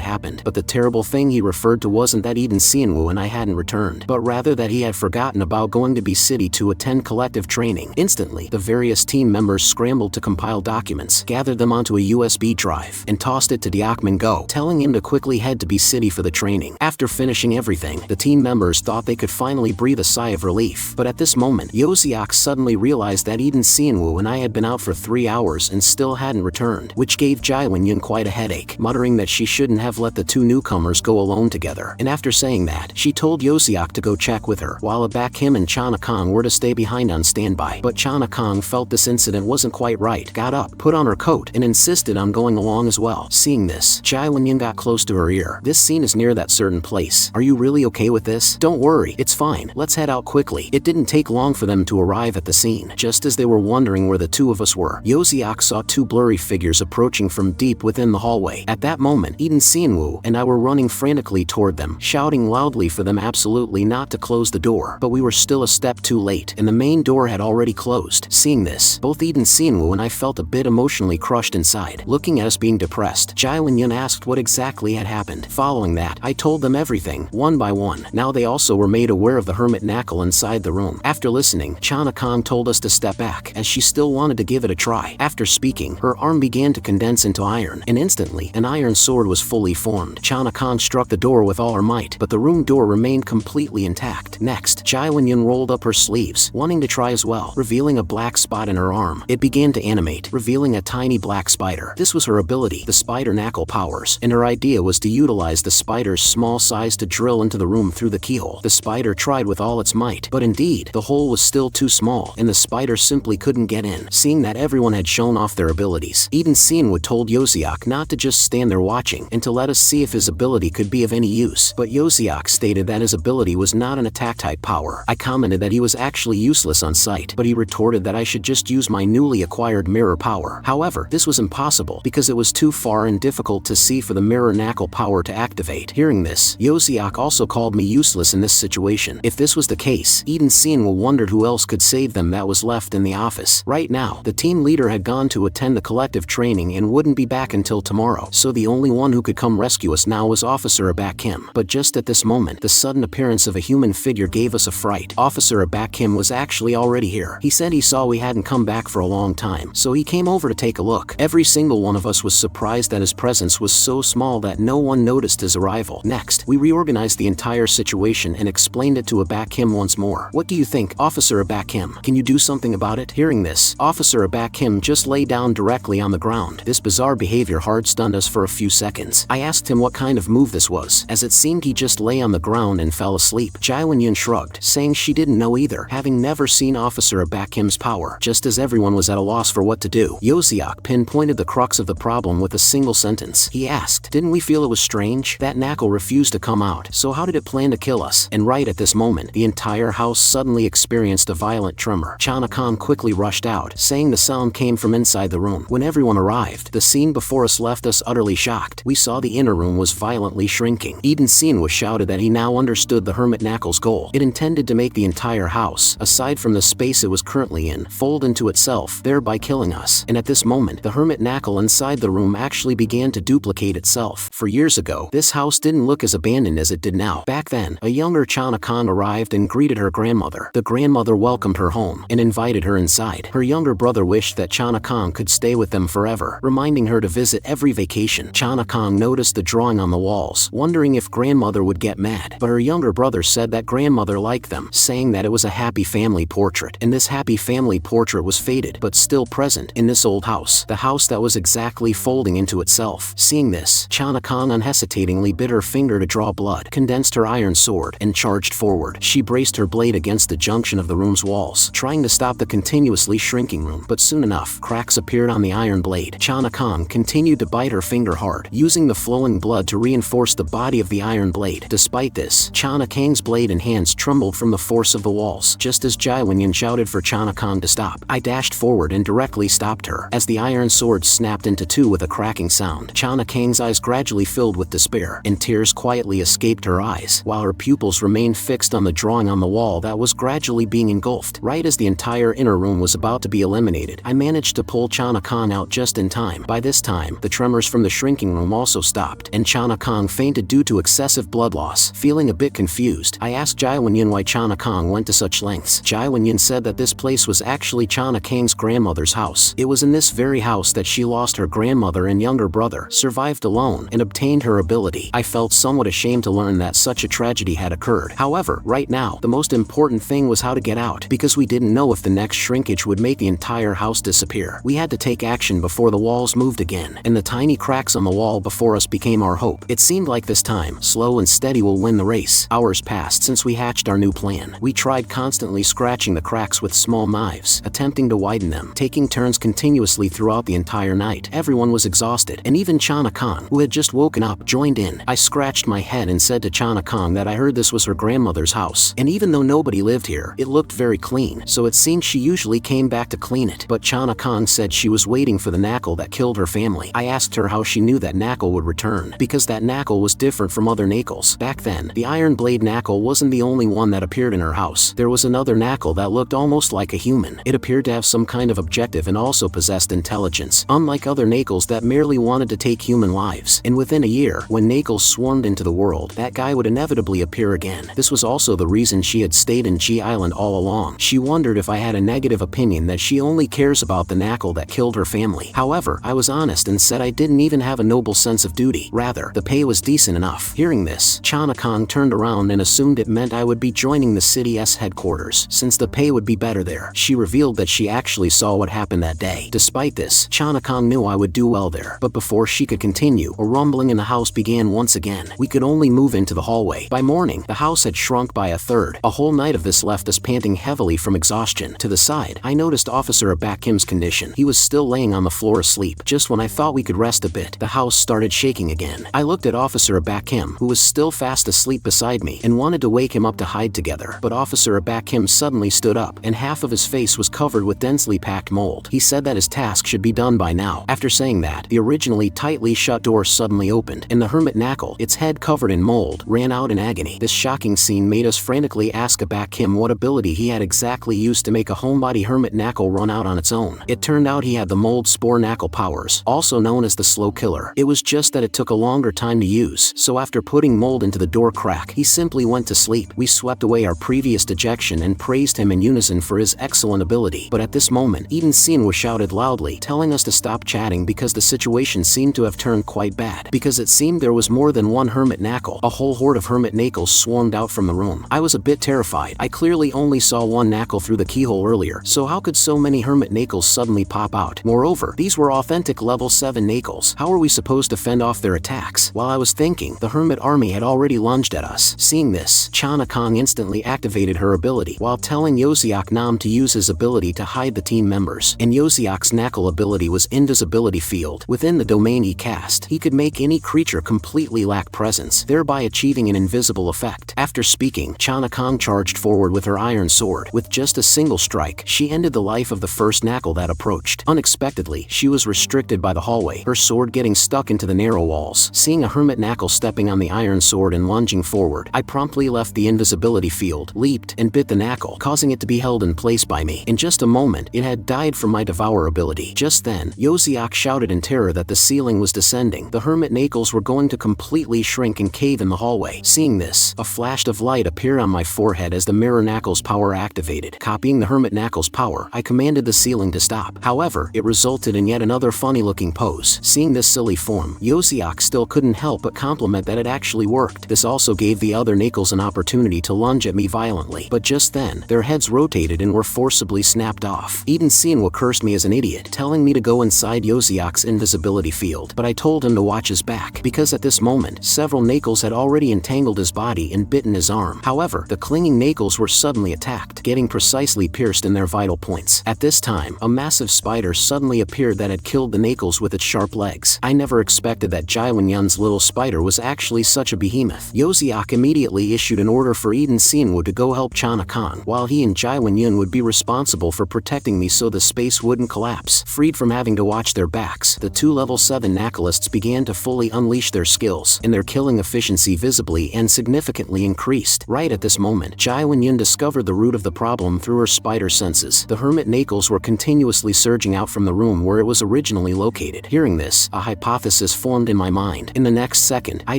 happened. But the terrible thing he referred to wasn't that Eden Sianwoo and I hadn't returned, but rather that he had forgotten about going to B City to attend collective training. Instantly, the various team members scrambled to compile documents, gathered them onto a USB drive, and tossed it to Deokman, telling him to quickly head to B City for the training. After finishing everything, the team members thought they could finally breathe a sigh of relief. But at this moment, Yoseok suddenly realized that Eden Sianwoo and I had been out for 3 hours and still hadn't returned, which gave Jaiwan-yun quite a headache, muttering that she shouldn't have let the two newcomers go alone together. And after saying that, she told Yoseok to go check with her, while Abakim and Chana-kong were to stay behind on standby. But Chana-kong felt this incident wasn't quite right, got up, put on her coat, and insisted on going along as well. Seeing this, Jaiwan-yun got close to her ear. "This scene is near that certain place. Are you really okay with this? Don't worry, it's fine. Let's head out quickly." It didn't take long for them to arrive at the scene. Just as they were wondering where the two of us were, Yoseok saw two blurry figures approaching from deep within the hallway. At that moment, Eden Sianwoo and I were running frantically toward them, shouting loudly for them absolutely not to close the door. But we were still a step too late, and the main door had already closed. Seeing this, both Eden Sianwoo and I felt a bit emotionally crushed inside. Looking at us being depressed, Jaiwan-yun asked what exactly had happened. Following that, I told them everything, one by one. Now they also were made aware of the hermit knackal inside the room. After listening, Chana-kong told us to step back, as she still wanted to give it a try. After speaking, her arm began to condense into iron, and instantly, an iron sword was fully formed. Chana-kong struck the door with all her might, but the room door remained completely intact. Next, Jaiwan-yun rolled up her sleeves, wanting to try as well, revealing a black spot in her arm. It began to animate, revealing a tiny black spider. This was her ability, the spider knackal powers, and her idea was to utilize the spider's small size to drill into the room through the keyhole. The spider tried with all its might, but indeed, the hole was still too small, and the spider simply couldn't get in. Seeing that everyone had shown off their abilities, Eden Sianwoo told Yoseok not to just stand there watching, and to let us see if his ability could be of any use. But Yoseok stated that his ability was not an attack-type power. I commented that he was actually useless on sight, but he retorted that I should just use my newly acquired mirror power. However, this was impossible, because it was too far and difficult to see for the mirror knackal power to activate. Hearing this, Yoseok also called me useless in this situation. If this was the case, Eden Sianwoo wondered who else could save them that was left in the office. Right now, the team leader had gone to attend the collective training and wouldn't be back until tomorrow, so the only one who could come rescue us now was Officer Abakim. But just at this moment, the sudden appearance of a human figure gave us a fright. Officer Abakim was actually already here. He said he saw we hadn't come back for a long time, so he came over to take a look. Every single one of us was surprised that his presence was so small that no one noticed his arrival. Next, we reorganized the entire situation and explained it to Abakim once more. "What do you think, Officer Abakim? Can you do something about it?" Hearing this, Officer Abakim just lay down directly on the ground. This bizarre behavior hard stunned us for a few seconds. I asked him what kind of move this was, as it seemed he just lay on the ground and fell asleep. Jaiwan-yun shrugged, saying she didn't know either, having never seen Officer Abakim's power. Just as everyone was at a loss for what to do, Yoseok pinpointed the crux of the problem with a single sentence. He asked, "Didn't we feel it was strange? That knackal refused to come out, so how did it plan to kill us?" And right at this moment, the entire house suddenly experienced a violent tremor. Chana-kong quickly rushed out, saying the sound came from inside the room. When everyone arrived, the scene before us left us utterly shocked. We saw the inner room was violently shrinking. Eden Sianwoo shouted that he now understood the hermit knackal's goal. It intended to make the entire house, aside from the space it was currently in, fold into itself, thereby killing us. And at this moment, the hermit knackal inside the room actually began to duplicate itself. For years ago, this house didn't look as abandoned as it did now. Back then, a younger Chana-kong arrived and greeted her grandmother. The grandmother welcomed her home and invited her inside. Her younger brother wished that Chana-kong could stay with them forever, reminding her to visit every vacation. Chana-kong noticed the drawing on the walls, wondering if grandmother would get mad, but her younger brother said that grandmother liked them, saying that it was a happy family portrait, and this happy family portrait was faded but still present in this old house, the house that was exactly folding into itself. Seeing this, Chana-kong unhesitatingly bit her finger to draw blood, condensed her iron sword, and charged forward. She braced her blade against the junction of the room's walls, trying to stop the continuously shrinking room, but soon enough, cracks appeared on the iron blade. Chana-kong continued to bite her finger hard, using the flowing blood to reinforce the body of the iron blade. Despite this, Chana-kong's blade and hands trembled from the force of the walls. Just as Jaiwan-yun shouted for Chana-kong to stop, I dashed forward and directly stopped her. As the iron sword snapped into two with a cracking sound, Chana-kong's eyes gradually filled with despair, and tears quietly escaped her her eyes, while her pupils remained fixed on the drawing on the wall that was gradually being engulfed. Right as the entire inner room was about to be eliminated, I managed to pull Chana-Kong out just in time. By this time, the tremors from the shrinking room also stopped, and Chana-Kong fainted due to excessive blood loss. Feeling a bit confused, I asked Jai Wenyin why Chana-Kong went to such lengths. Jai Wenyin said that this place was actually Chana-Kang's grandmother's house. It was in this very house that she lost her grandmother and younger brother, survived alone, and obtained her ability. I felt somewhat ashamed to learn that such a tragedy had occurred. However, right now, the most important thing was how to get out, because we didn't know if the next shrinkage would make the entire house disappear. We had to take action before the walls moved again, and the tiny cracks on the wall before us became our hope. It seemed like this time, slow and steady will win the race. Hours passed since we hatched our new plan. We tried constantly scratching the cracks with small knives, attempting to widen them, taking turns continuously throughout the entire night. Everyone was exhausted, and even Chana-Kong, who had just woken up, joined in. I scratched my head and said to Chana-Kong that I heard this was her grandmother's house, and even though nobody lived here, it looked very clean, so it seemed she usually came back to clean it. But Chana-Kong said she was waiting for the knackal that killed her family. I asked her how she knew that knackal would return, because that knackal was different from other knackals. Back then, the Iron Blade knackal wasn't the only one that appeared in her house. There was another knackal that looked almost like a human. It appeared to have some kind of objective and also possessed intelligence, unlike other knackals that merely wanted to take human lives. And within a year, when knackals swarmed into the world, that guy would inevitably appear again. This was also the reason she had stayed in G Island all along. She wondered if I had a negative opinion that she only cares about the knackal that killed her family. However, I was honest and said I didn't even have a noble sense of duty. Rather, the pay was decent enough. Hearing this, Chana-Kong turned around and assumed it meant I would be joining the city's headquarters, since the pay would be better there. She revealed that she actually saw what happened that day. Despite this, Chana-Kong knew I would do well there. But before she could continue, a rumbling in the house began once again. We could only move into the hallway. By morning, the house had shrunk by a third. A whole night of this left us panting heavily from exhaustion. To the side, I noticed Officer Abakim's condition. He was still laying on the floor asleep. Just when I thought we could rest a bit, the house started shaking again. I looked at Officer Abakim, who was still fast asleep beside me, and wanted to wake him up to hide together. But Officer Abakim suddenly stood up, and half of his face was covered with densely packed mold. He said that his task should be done by now. After saying that, the originally tightly shut door suddenly opened, and the hermit knackal, its head covered in mold, ran out in agony. This shocking scene made us frantically ask Abakim what ability he had exactly used to make a homebody hermit knackal run out on its own. It turned out he had the mold spore knackal powers, also known as the slow killer. It was just that it took a longer time to use, so after putting mold into the door crack, he simply went to sleep. We swept away our previous dejection and praised him in unison for his excellent ability. But at this moment, Eden Sinwa shouted loudly, telling us to stop chatting because the situation seemed to have turned quite bad. Because it seemed there was more than one hermit knackal. A whole horde of hermit knackals swarmed out from the room. I was a bit terrified. I clearly only saw one knackal through the keyhole earlier, so how could so many hermit knackals suddenly pop out? Moreover, these were authentic level 7 knackals. How were we supposed to fend off their attacks? While I was thinking, the hermit army had already lunged at us. Seeing this, Chana-Kong instantly activated her ability, while telling Yoseok Nam to use his ability to hide the team members. And Yoseok's knackal ability was Invisibility Field. Within the domain he cast, he could make any creature completely lack presence, thereby achieving an invisible effect. After speaking, Chana-Kong charged forward with her iron sword. With just a single strike, she ended the life of the first knackal that approached. Unexpectedly, she was restricted by the hallway, her sword getting stuck into the narrow walls. Seeing a hermit knackal stepping on the iron sword and lunging forward, I promptly left the invisibility field, leaped, and bit the knackal, causing it to be held in place by me. In just a moment, it had died from my Devour ability. Just then, Yoseok shouted in terror that the ceiling was descending. The hermit knackals were going to completely shrink and cave in the hallway. Seeing this, a flash of light appeared on my forehead as the mirror knackals power activated. Copying the hermit knackals power, I commanded the ceiling to stop. However, it resulted in yet another funny-looking pose. Seeing this silly form, Yoseok still couldn't help but compliment that it actually worked. This also gave the other knackals an opportunity to lunge at me violently. But just then, their heads rotated and were forcibly snapped off. Eden Sinwa cursed me as an idiot, telling me to go inside Yoseok's invisibility field. But I told him to watch his back, because at this moment, several knackals had already entangled his body and bit bitten his arm. However, the clinging knackals were suddenly attacked, getting precisely pierced in their vital points. At this time, a massive spider suddenly appeared that had killed the knackals with its sharp legs. I never expected that Jiwon-yun's little spider was actually such a behemoth. Yoseok immediately issued an order for Eden Seonwoo to go help Chana-kan, while he and Jiwon-yun would be responsible for protecting me so the space wouldn't collapse. Freed from having to watch their backs, the two level 7 knackalists began to fully unleash their skills, and their killing efficiency visibly and significantly increased. Right at this moment, Jiwon-yun discovered the root of the problem through her spider senses. The hermit knackals were continuously surging out from the room where it was originally located. Hearing this, a hypothesis formed in my mind. In the next second, I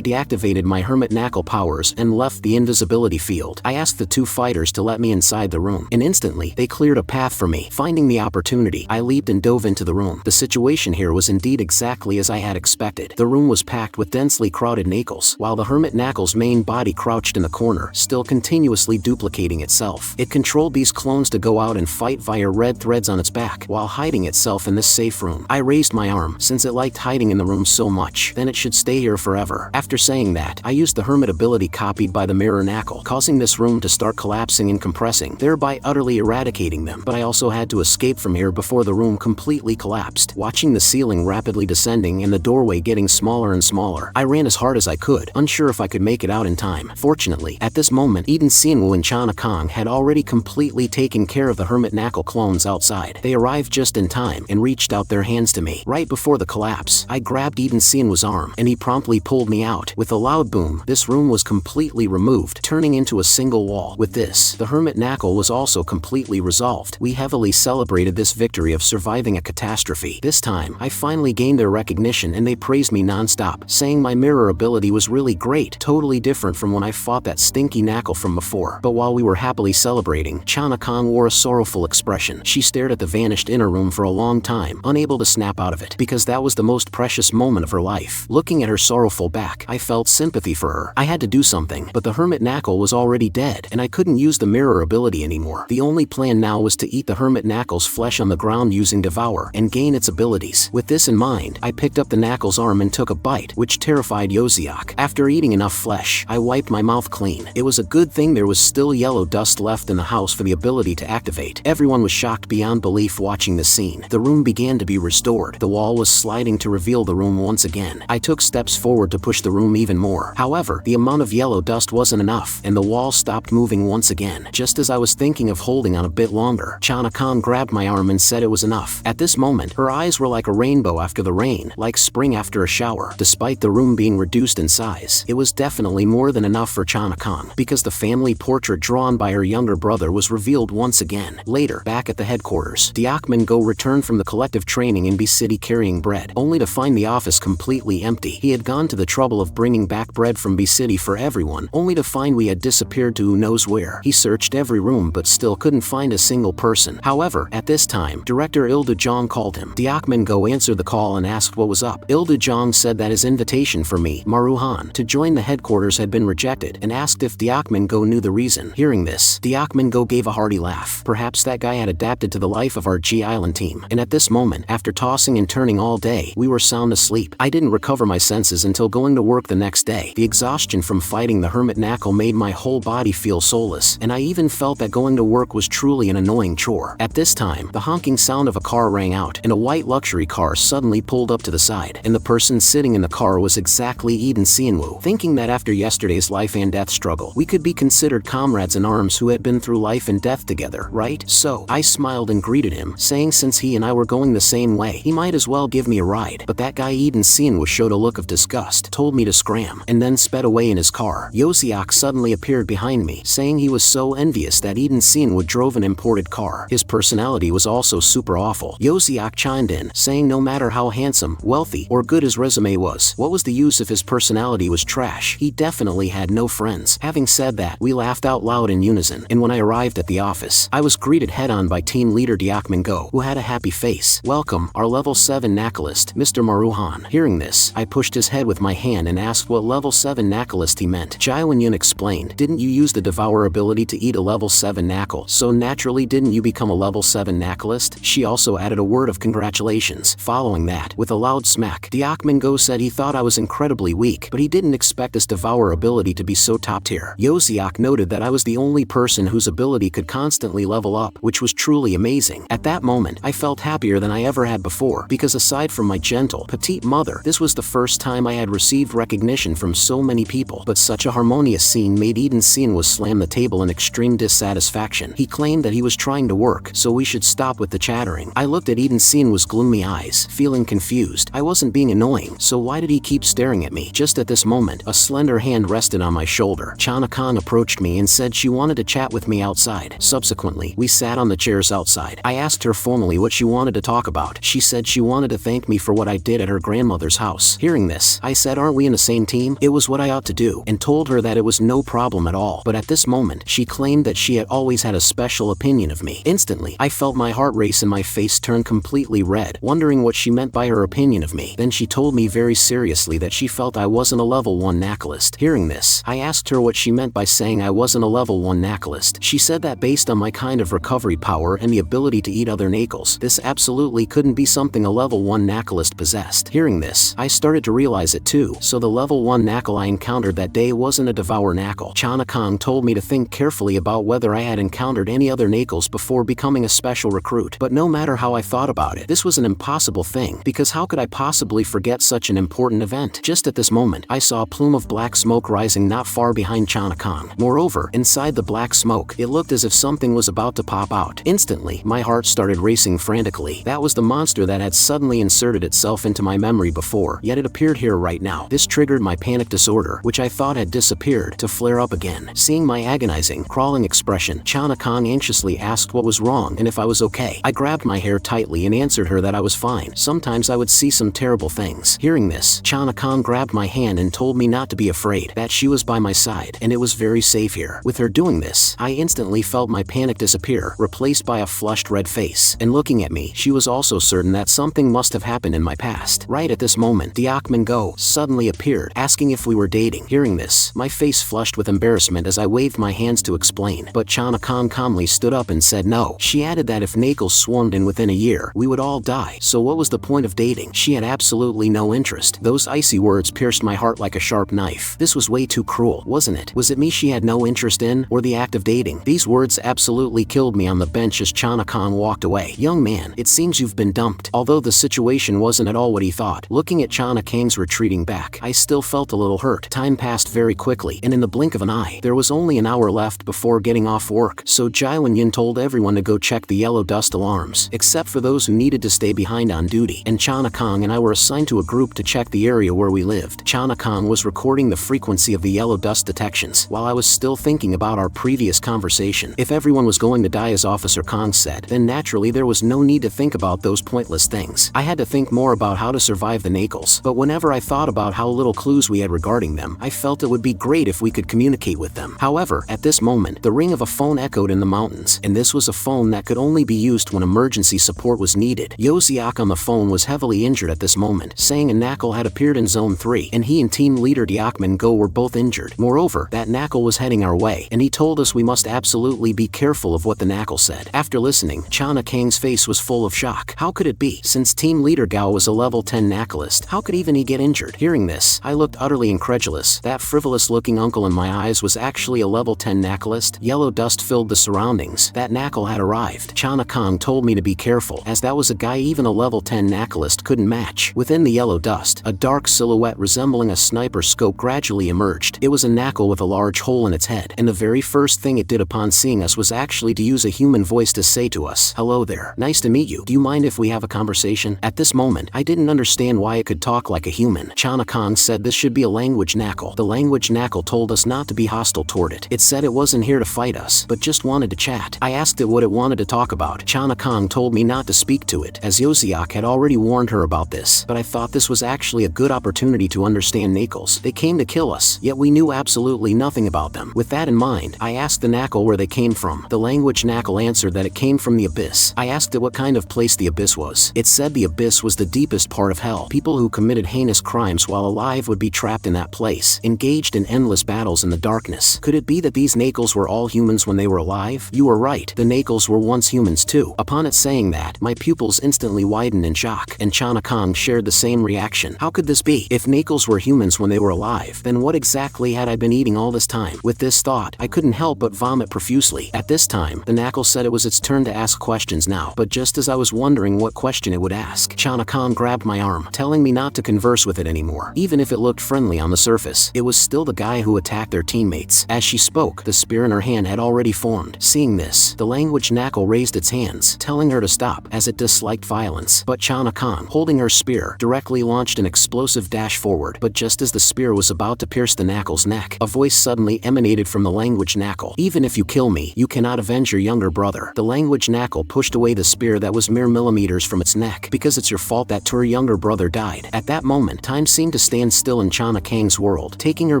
deactivated my hermit knackal powers and left the invisibility field. I asked the two fighters to let me inside the room, and instantly, they cleared a path for me. Finding the opportunity, I leaped and dove into the room. The situation here was indeed exactly as I had expected. The room was packed with densely crowded knackals, while the hermit knackal's main body crouched in the corner, still continuously duplicating itself. It controlled these clones to go out and fight via red threads on its back, while hiding itself in this safe room. I raised my arm, since it liked hiding in the room so much, then it should stay here forever. After saying that, I used the hermit ability copied by the mirror knackal, causing this room to start collapsing and compressing, thereby utterly eradicating them. But I also had to escape from here before the room completely collapsed. Watching the ceiling rapidly descending and the doorway getting smaller and smaller, I ran as hard as I could, unsure if I could make it out in time. Fortunately, at this moment, Eden Seonwoo and Chana-kan had already completely taken care of the hermit knackal clones outside. They arrived just in time and reached out their hands to me. Right before the collapse, I grabbed Eden Seonwoo's arm, and he promptly pulled me out. With a loud boom, this room was completely removed, turning into a single wall. With this, the hermit knackal was also completely resolved. We heavily celebrated this victory of surviving a catastrophe. This time, I finally gained their recognition and they praised me non-stop, saying my mirror ability was really great, totally different from when I fought that stinky knackal from before. But while we were happily celebrating, Chana-kan wore a sorrowful expression. She stared at the vanished inner room for a long time, unable to snap out of it, because that was the most precious moment of her life. Looking at her sorrowful back, I felt sympathy for her. I had to do something, but the hermit knackal was already dead, and I couldn't use the mirror ability anymore. The only plan now was to eat the hermit knackal's flesh on the ground using Devour, and gain its abilities. With this in mind, I picked up the knackal's arm and took a bite, which terrified Yoseok. After eating enough flesh, I wiped my mouth clean. It was a good thing there was still yellow dust left in the house for the ability to activate. Everyone was shocked beyond belief watching the scene. The room began to be restored. The wall was sliding to reveal the room once again. I took steps forward to push the room even more. However, the amount of yellow dust wasn't enough, and the wall stopped moving once again. Just as I was thinking of holding on a bit longer, Chana-kan grabbed my arm and said it was enough. At this moment, her eyes were like a rainbow after the rain, like spring after a shower. Despite the room being reduced in size, it was definitely more than enough for Chana-kan, because the family portrait drawn by her younger brother was revealed once again. Later, back at the headquarters, Deokman-go returned from the collective training in B-City carrying bread, only to find the office completely empty. He had gone to the trouble of bringing back bread from B-City for everyone, only to find we had disappeared to who knows where. He searched every room but still couldn't find a single person. However, at this time, Director Ila Jang called him. Deokman-go answered the call and asked what was up. Ila Jang said that his invitation for me, Maruhan, to join the headquarters had been rejected, and asked if Deokman-go knew the reason. Hearing this, Deokman-go gave a hearty laugh. Perhaps that guy had adapted to the life of our G Island team. And at this moment, after tossing and turning all day, we were sound asleep. I didn't recover my senses until going to work the next day. The exhaustion from fighting the hermit knackal made my whole body feel soulless, and I even felt that going to work was truly an annoying chore. At this time, the honking sound of a car rang out, and a white luxury car suddenly pulled up to the side, and the person sitting in the car was exactly Eden Seonwoo. Thinking that after yesterday's life and death struggle, we could be considered comrades in arms who had been through life and death together, right? So, I smiled and greeted him, saying since he and I were going the same way, he might as well give me a ride. But that guy Eden Seonwoo showed a look of disgust, told me to scram, and then sped away in his car. Yoseok suddenly appeared behind me, saying he was so envious that Eden Seonwoo drove an imported car. His personality was also super awful. Yoseok chimed in, saying no matter how handsome, wealthy, or good his resume was, what was the use if his personality was trash? He definitely had no friends. Having said that, we laughed out loud in unison, and when I arrived at the office, I was greeted head-on by team leader Deokman-go, who had a happy face. Welcome, our level 7 knackalist, Mr. Maruhan. Hearing this, I pushed his head with my hand and asked what level 7 knackalist he meant. Jiwon-yun explained, didn't you use the Devour ability to eat a level 7 knackal, so naturally didn't you become a level 7 knackalist? She also added a word of congratulations. Following that, with a loud smack, Deokman-go said he thought I was incredibly weak, but he didn't expect this Devour ability to be so top tier. Yoziak noted that I was the only person whose ability could constantly level up, which was truly amazing. At that moment, I felt happier than I ever had before, because aside from my gentle, petite mother, this was the first time I had received recognition from so many people. But such a harmonious scene made Eden was slam the table in extreme dissatisfaction. He claimed that he was trying to work, so we should stop with the chattering. I looked at Eden with gloomy eyes, feeling confused. I wasn't being annoying, so why did he keep staring at me? Just at this moment, a slender hand rested on my shoulder. Chana-kan approached me and said she wanted to chat with me outside. Subsequently, we sat on the chairs outside. I asked her formally what she wanted to talk about. She said she wanted to thank me for what I did at her grandmother's house. Hearing this, I said, aren't we in the same team? It was what I ought to do, and told her that it was no problem at all. But at this moment, she claimed that she had always had a special opinion of me. Instantly, I felt my heart race and my face turn completely red, wondering what she meant by her opinion of me. Then she told me very seriously that she felt I wasn't a level 1 knackalist. Hearing this, I asked her what she meant by saying I wasn't a level 1 knackalist. She said that based on my kind of recovery power and the ability to eat other knackals, this absolutely couldn't be something a level 1 knackalist possessed. Hearing this, I started to realize it too. So the level 1 knackal I encountered that day wasn't a Devour knackal. Chana-kan told me to think carefully about whether I had encountered any other knackals before becoming a special recruit. But no matter how I thought about it, this was an impossible thing, because how could I possibly forget such an important event? Just at this moment, I saw a plume of black smoke rising not far behind Chana-kan. Moreover, inside the black smoke, it looked as if something was about to pop out. Instantly, my heart started racing frantically. That was the monster that had suddenly inserted itself into my memory before, yet it appeared here right now. This triggered my panic disorder, which I thought had disappeared, to flare up again. Seeing my agonizing, crawling expression, Chana-kan anxiously asked what was wrong and if I was okay. I grabbed my hair tightly and answered her that I was fine. Sometimes I would see some terrible things. Hearing this, Chana-kan grabbed my hand and told me not to be afraid, that she was by my side, and it was very safe here. With her doing this, I instantly felt my panic disappear, replaced by a flushed red face. And looking at me, she was also certain that something must have happened in my past. Right at this moment, Deokman Go suddenly appeared, asking if we were dating. Hearing this, my face flushed with embarrassment as I waved my hands to explain, but Chana-kan calmly stood up and said no. She added that if knackals swarmed in within a year, we would all die, so what was the point of dating? She had absolutely no interest. Those icy words pierced my heart like a sharp knife. This was way too cruel, wasn't it? Was it me she had no interest in, or the act of dating? These words absolutely killed me on the bench as Chana-kan walked away. Young man, it seems you've been dumped. Although the situation wasn't at all what he thought, looking at Chana-kan's retreating back, I still felt a little hurt. Time passed very quickly, and in the blink of an eye, there was only an hour left before getting off work, so Jaiwan-yin told everyone to go check the yellow dust alarms, except for those who needed to stay behind on duty, and Chana-kan and I were assigned to a group to check the area where we lived. Chana-kan was recording the frequency of the yellow dust detections, while I was still thinking about our previous conversation. If everyone was going to die as Officer Kong said, then naturally there was no need to think about those pointless things. I had to think more about how to survive the knackals, but whenever I thought about how little clues we had regarding them, I felt it would be great if we could communicate with them. However, at this moment, the ring of a phone echoed in the mountains, and this was a phone that could only be used when emergency support was needed. Yoziak on the phone was heavily injured at this moment, saying a knackal had appeared in Zone 3, and he and team leader Deokman Go were both injured. Moreover, that knackal was heading our way, and he told us we must absolutely be careful of what the knackal said. After listening, Chana-kan's face was full of shock. How could it be? Since team leader Gao was a level 10 knackalist, how could even he get injured? Hearing this, I looked utterly incredulous. That frivolous-looking uncle in my eyes was actually a level 10 knackalist. Yellow dust filled the surroundings. That knackal had arrived. Chana-kan told me to be careful, as that was a guy even a level 10 knackalist couldn't match. Within the yellow dust, a dark silhouette resembling a sniper scope gradually emerged. It was a knackal with a large hole in its head, and the very first thing it did upon seeing us was actually to use a human voice to say to us, "Hello there. Nice to meet you. Do you mind if we have a conversation?" At this moment, I didn't understand why it could talk like a human. Chana-kan said this should be a language knackal. The language knackal told us not to be hostile toward it. It said it wasn't here to fight us, but just wanted to chat. I asked it what it wanted to talk about. Chana-kan told me not to speak to it, as Yoziak had already warned her about this, but I thought this was actually a good opportunity to understand knackals. They came to kill us, yet we knew absolutely nothing about them. With that in mind, I asked the knackal where they came from. The language knackal answered that it came from the abyss. I asked it what kind of place the abyss was. It said the abyss was the deepest part of hell. People who committed heinous crimes while alive would be trapped in that place, engaged in endless battles in the darkness. Could it be that these knackals were all humans when they were alive? You were right, the knackals were once humans too. Upon it saying that, my pupils instantly widened in shock, and Chana-kan shared the same reaction. How could this be? If knackals were humans when they were alive, then what exactly exactly had I been eating all this time? With this thought, I couldn't help but vomit profusely. At this time, the knackal said it was its turn to ask questions now, but just as I was wondering what question it would ask, Chana-kan grabbed my arm, telling me not to converse with it anymore. Even if it looked friendly on the surface, it was still the guy who attacked their teammates. As she spoke, the spear in her hand had already formed. Seeing this, the language knackal raised its hands, telling her to stop, as it disliked violence. But Chana-kan, holding her spear, directly launched an explosive dash forward. But just as the spear was about to pierce the knackal's neck, a voice suddenly emanated from the language knackal. Even if you kill me, you cannot avenge your younger brother. The language knackal pushed away the spear that was mere millimeters from its neck. Because it's your fault that her younger brother died. At that moment, time seemed to stand still in Chana-kang's world, taking her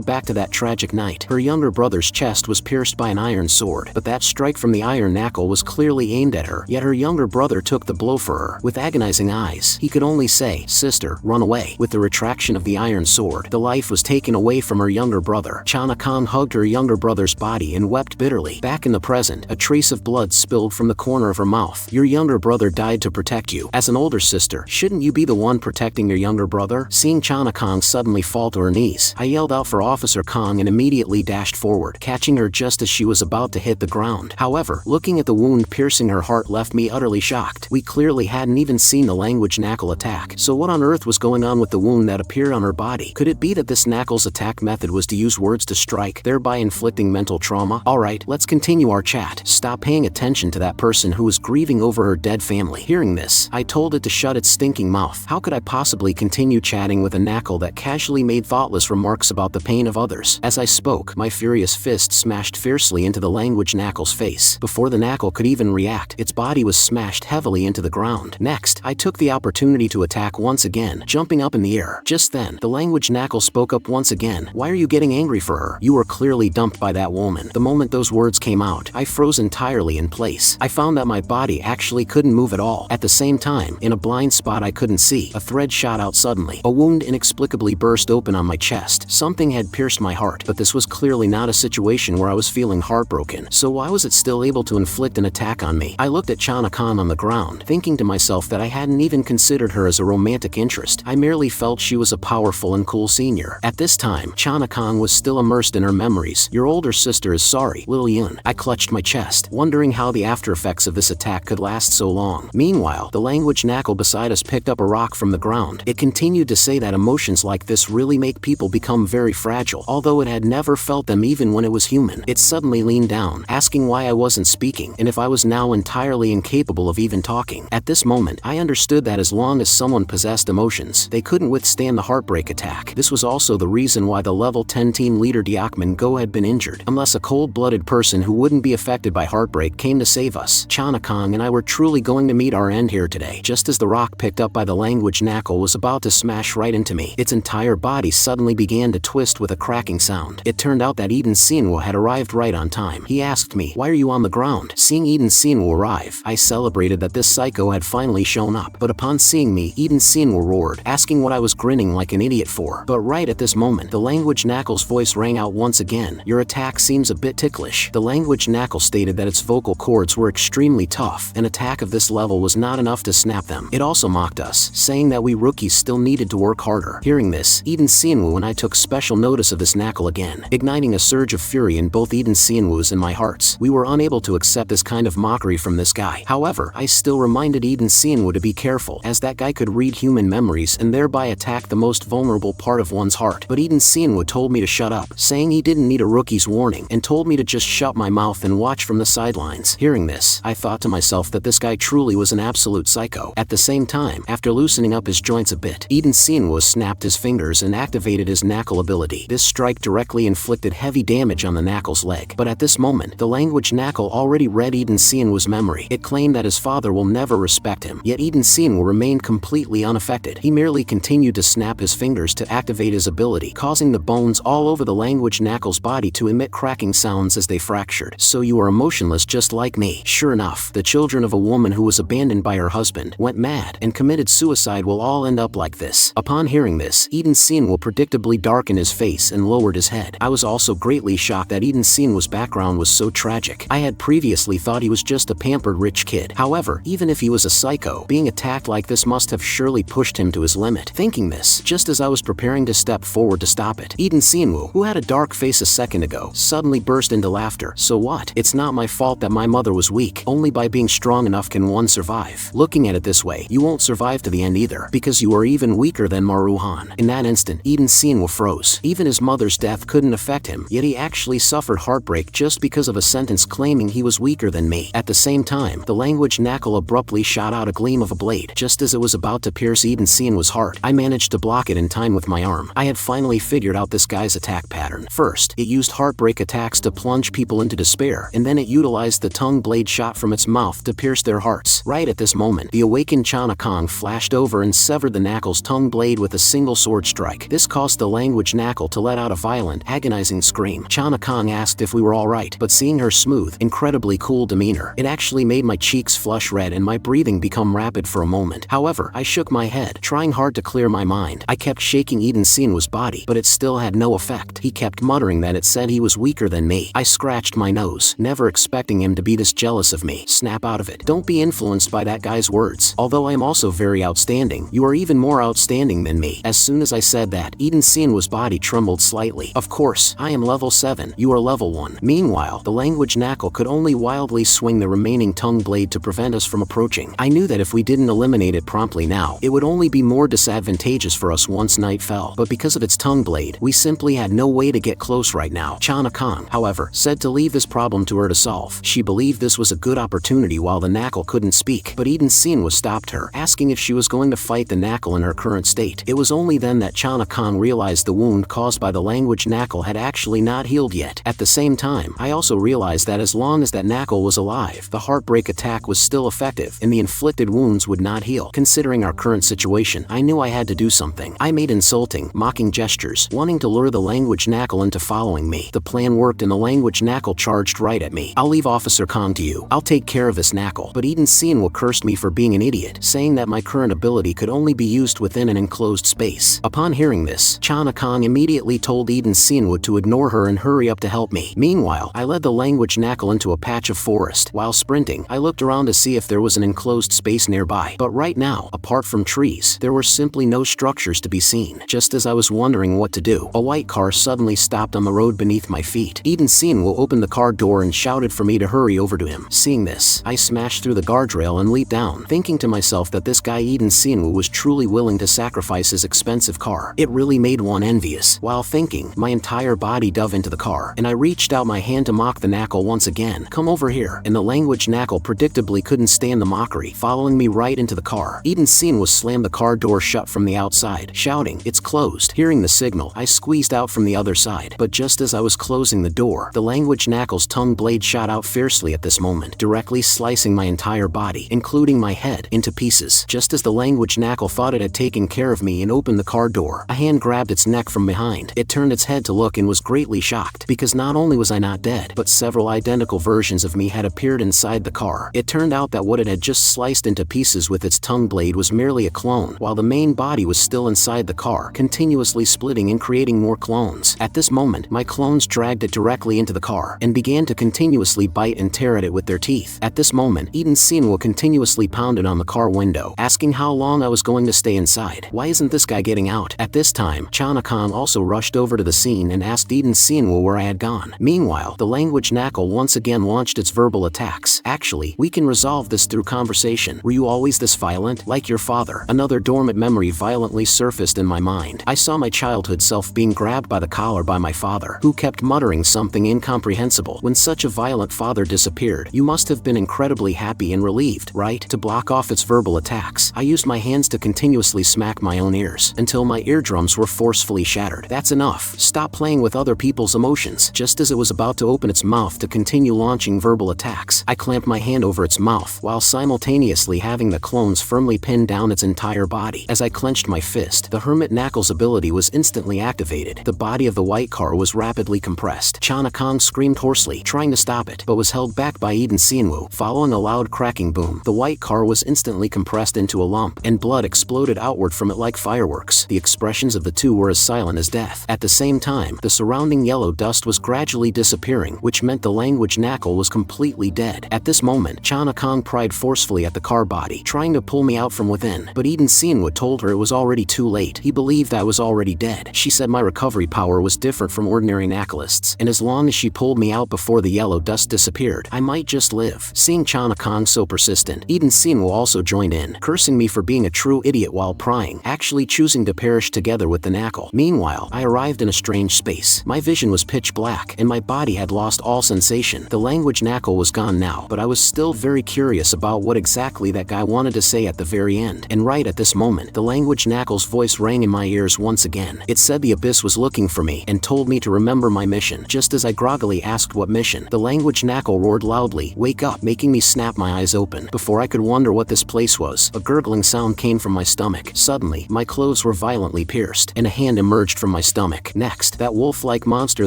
back to that tragic night. Her younger brother's chest was pierced by an iron sword, but that strike from the iron knackal was clearly aimed at her, yet her younger brother took the blow for her. With agonizing eyes, he could only say, "Sister, run away." With the retraction of the iron sword, the life was taken away from her younger brother. Chana-kan hugged her younger brother's body and wept bitterly. Back in the present, a trace of blood spilled from the corner of her mouth. Your younger brother died to protect you. As an older sister, shouldn't you be the one protecting your younger brother? Seeing Chana-kan suddenly fall to her knees, I yelled out for Officer Kong and immediately dashed forward, catching her just as she was about to hit the ground. However, looking at the wound piercing her heart left me utterly shocked. We clearly hadn't even seen the language knackal attack. So what on earth was going on with the wound that appeared on her body? Could it be that this knackal's attack method was to use words to strike, thereby inflicting mental trauma? Alright, let's continue our chat. Stop paying attention to that person who was grieving over her dead family. Hearing this, I told it to shut its stinking mouth. How could I possibly continue chatting with a knackal that casually made thoughtless remarks about the pain of others? As I spoke, my furious fist smashed fiercely into the language knackal's face. Before the knackal could even react, its body was smashed heavily into the ground. Next, I took the opportunity to attack once again, jumping up in the air. Just then, the language knackal spoke up once again. "Why are you getting angry for her? You were clearly dumped by that woman." The moment those words came out, I froze entirely in place. I found that my body actually couldn't move at all. At the same time, in a blind spot I couldn't see, a thread shot out suddenly. A wound inexplicably burst open on my chest. Something had pierced my heart, but this was clearly not a situation where I was feeling heartbroken. So why was it still able to inflict an attack on me? I looked at Chana-kan on the ground, thinking to myself that I hadn't even considered her as a romantic interest. I merely felt she was a powerful and cool senior. At this time, Chana-kan was still immersed in her memories. "Your older sister is sorry, Lil Yun." I clutched my chest, wondering how the after effects of this attack could last so long. Meanwhile, the language knackal beside us picked up a rock from the ground. It continued to say that emotions like this really make people become very fragile, although it had never felt them even when it was human. It suddenly leaned down, asking why I wasn't speaking, and if I was now entirely incapable of even talking. At this moment, I understood that as long as someone possessed emotions, they couldn't withstand the heartbreak attack. This was also the reason why the level 10 team leader Diakman Go had been injured. Unless a cold-blooded person who wouldn't be affected by heartbreak came to save us, Chana-kan and I were truly going to meet our end here today. Just as the rock picked up by the language knackal was about to smash right into me, its entire body suddenly began to twist with a cracking sound. It turned out that Eden Sinwo had arrived right on time. He asked me, "Why are you on the ground?" Seeing Eden Sinwo arrive, I celebrated that this psycho had finally shown up. But upon seeing me, Eden Sinwo roared, asking what I was grinning like an idiot for. But right at this moment, the language knackal's voice rang out once again. "Your attack seems a bit ticklish." The language knackal stated that its vocal cords were extremely tough. An attack of this level was not enough to snap them. It also mocked us, saying that we rookies still needed to work harder. Hearing this, Eden Sinwo and I took special notice of this knackal again, igniting a surge of fury in both Eden Sinwo's and my hearts. We were unable to accept this kind of mockery from this guy. However, I still reminded Eden Sinwo to be careful, as that guy could read human memories and thereby attack the most vulnerable part of one's heart. But Eden Sinwo told me to shut up, saying he didn't need a rookie's warning, and told me to just shut my mouth and watch from the sidelines. Hearing this, I thought to myself that this guy truly was an absolute psycho. At the same time, after loosening up his joints a bit, Eden Sinwo snapped his fingers and activated his knackal ability. This strike directly inflicted heavy damage on the knackal's leg. But at this moment, the language knackal already read Eden Sinwo's memory. It claimed that his father will never respect him, yet Eden Sinwo remained completely unaffected. He merely continued to snap his fingers to activate his ability, causing the bones all over the language knackal's body to emit cracking sounds as they fractured. "So you are emotionless just like me." Sure enough, the children of a woman who was abandoned by her husband, went mad, and committed suicide will all end up like this. Upon hearing this, Eden Sinwo predictably darkened his face and lowered his head. I was also greatly shocked that Eden Sinwo's background was so tragic. I had previously thought he was just a pampered rich kid. However, even if he was a psycho, being attacked like this must have surely pushed him to his limit. Thinking this, just as I was preparing to step forward to stop it, Eden Sinwo Sienwoo, who had a dark face a second ago, suddenly burst into laughter. So what? It's not my fault that my mother was weak. Only by being strong enough can one survive. Looking at it this way, you won't survive to the end either, because you are even weaker than Maruhan. In that instant, Eden Sienwoo froze. Even his mother's death couldn't affect him, yet he actually suffered heartbreak just because of a sentence claiming he was weaker than me. At the same time, the language knackal abruptly shot out a gleam of a blade. Just as it was about to pierce Eden Sienwoo's heart, I managed to block it in time with my arm. I had finally figured out this guy's attack pattern. First, it used heartbreak attacks to plunge people into despair, and then it utilized the tongue blade shot from its mouth to pierce their hearts. Right at this moment, the awakened Chanakong flashed over and severed the knackal's tongue blade with a single sword strike. This caused the language knackal to let out a violent, agonizing scream. Chanakong asked if we were alright, but seeing her smooth, incredibly cool demeanor, it actually made my cheeks flush red and my breathing become rapid for a moment. However, I shook my head, trying hard to clear my mind. I kept shaking Eden Sienwoo's body, but it still had no effect. He kept muttering that it said he was weaker than me. I scratched my nose, never expecting him to be this jealous of me. Snap out of it. Don't be influenced by that guy's words. Although I am also very outstanding, you are even more outstanding than me. As soon as I said that, Eden Sienwoo's body trembled slightly. Of course, I am level 7. You are level 1. Meanwhile, the language knackal could only wildly swing the remaining tongue blade to prevent us from approaching. I knew that if we didn't eliminate it promptly now, it would only be more disadvantageous for us once night fell. But because of its tongue blade, we simply had no way to get close right now. Chanakong, however, said to leave this problem to her to solve. She believed this was a good opportunity while the knackal couldn't speak, but Eden Sienwoo stopped her, asking if she was going to fight the knackal in her current state. It was only then that Chanakong realized the wound caused by the language knackal had actually not healed yet. At the same time, I also realized that as long as that knackal was alive, the heartbreak attack was still effective, and the inflicted wounds would not heal. Considering our current situation, I knew I had to do something. I made insulting, mocking gestures, wanting to lure the language knackal into following me. The plan worked and the language knackal charged right at me. I'll leave Officer Kong to you. I'll take care of this knackal. But Eden Sienwoo cursed me for being an idiot, saying that my current ability could only be used within an enclosed space. Upon hearing this, Chanakong immediately told Eden Sienwoo to ignore her and hurry up to help me. Meanwhile, I led the language knackal into a patch of forest. While sprinting, I looked around to see if there was an enclosed space nearby. But right now, apart from trees, there were simply no structures to be seen. Just as I was wondering what to do, a white car suddenly stopped on the road beneath my feet. Eden Sienwoo opened the car door and shouted for me to hurry over to him. Seeing this, I smashed through the guardrail and leaped down, thinking to myself that this guy Eden Sienwoo was truly willing to sacrifice his expensive car. It really made one envious. While thinking, my entire body dove into the car, and I reached out my hand to mock the knackal once again. Come over here. And the language knackal predictably couldn't stand the mockery, following me right into the car. Eden Sienwoo slammed the car door shut from the outside, shouting, "It's closed." Hearing the signal, I squeezed out from the other side, but just as I was closing the door, the language knackal's tongue blade shot out fiercely at this moment, directly slicing my entire body, including my head, into pieces. Just as the language knackal thought it had taken care of me and opened the car door, a hand grabbed its neck from behind. It turned its head to look and was greatly shocked, because not only was I not dead, but several identical versions of me had appeared inside the car. It turned out that what it had just sliced into pieces with its tongue blade was merely a clone, while the main body was still inside the car, continuously splitting and creating more clones. At this moment, my clones dragged it directly into the car, and began to continuously bite and tear at it with their teeth. At this moment, Eden Sienwoo continuously pounded on the car window, asking how long I was going to stay inside. Why isn't this guy getting out? At this time, Chanakong also rushed over to the scene and asked Eden Sienwoo where I had gone. Meanwhile, the language knackal once again launched its verbal attacks. Actually, we can resolve this through conversation. Were you always this violent? Like your father? Another dormant memory violently surfaced in my mind. I saw my childhood self being grabbed by the collar by my father, who kept muttering something incomprehensible. When such a violent father disappeared, you must have been incredibly happy and relieved, right? To block off its verbal attacks, I used my hands to continuously smack my own ears, until my eardrums were forcefully shattered. That's enough. Stop playing with other people's emotions. Just as it was about to open its mouth to continue launching verbal attacks, I clamped my hand over its mouth, while simultaneously having the clones firmly pinned down its entire body. As I clenched my fist, the hermit knackal's ability was instantly activated. The body of the white car was rapidly compressed. Chanakong screamed hoarsely, trying to stop it, but was held back by Eden Sienwoo. Following a loud cracking boom, the white car was instantly compressed into a lump, and blood exploded outward from it like fireworks. The expressions of the two were as silent as death. At the same time, the surrounding yellow dust was gradually disappearing, which meant the language knackal was completely dead. At this moment, Chanakong pried forcefully at the car body, trying to pull me out from within, but Eden Sienwoo told her it was already too late. He believed I was already dead. She said my recovery recovery power was different from ordinary knackalists, and as long as she pulled me out before the yellow dust disappeared, I might just live. Seeing Chanakong so persistent, Eden Sinwoo also joined in, cursing me for being a true idiot while prying, actually choosing to perish together with the knackal. Meanwhile, I arrived in a strange space. My vision was pitch black, and my body had lost all sensation. The language knackal was gone now, but I was still very curious about what exactly that guy wanted to say at the very end. And right at this moment, the language knackal's voice rang in my ears once again. It said the abyss was looking for me and told me to remember my mission. Just as I groggily asked what mission, the language knackal roared loudly, "Wake up," making me snap my eyes open. Before I could wonder what this place was, a gurgling sound came from my stomach. Suddenly, my clothes were violently pierced, and a hand emerged from my stomach. Next, that wolf-like monster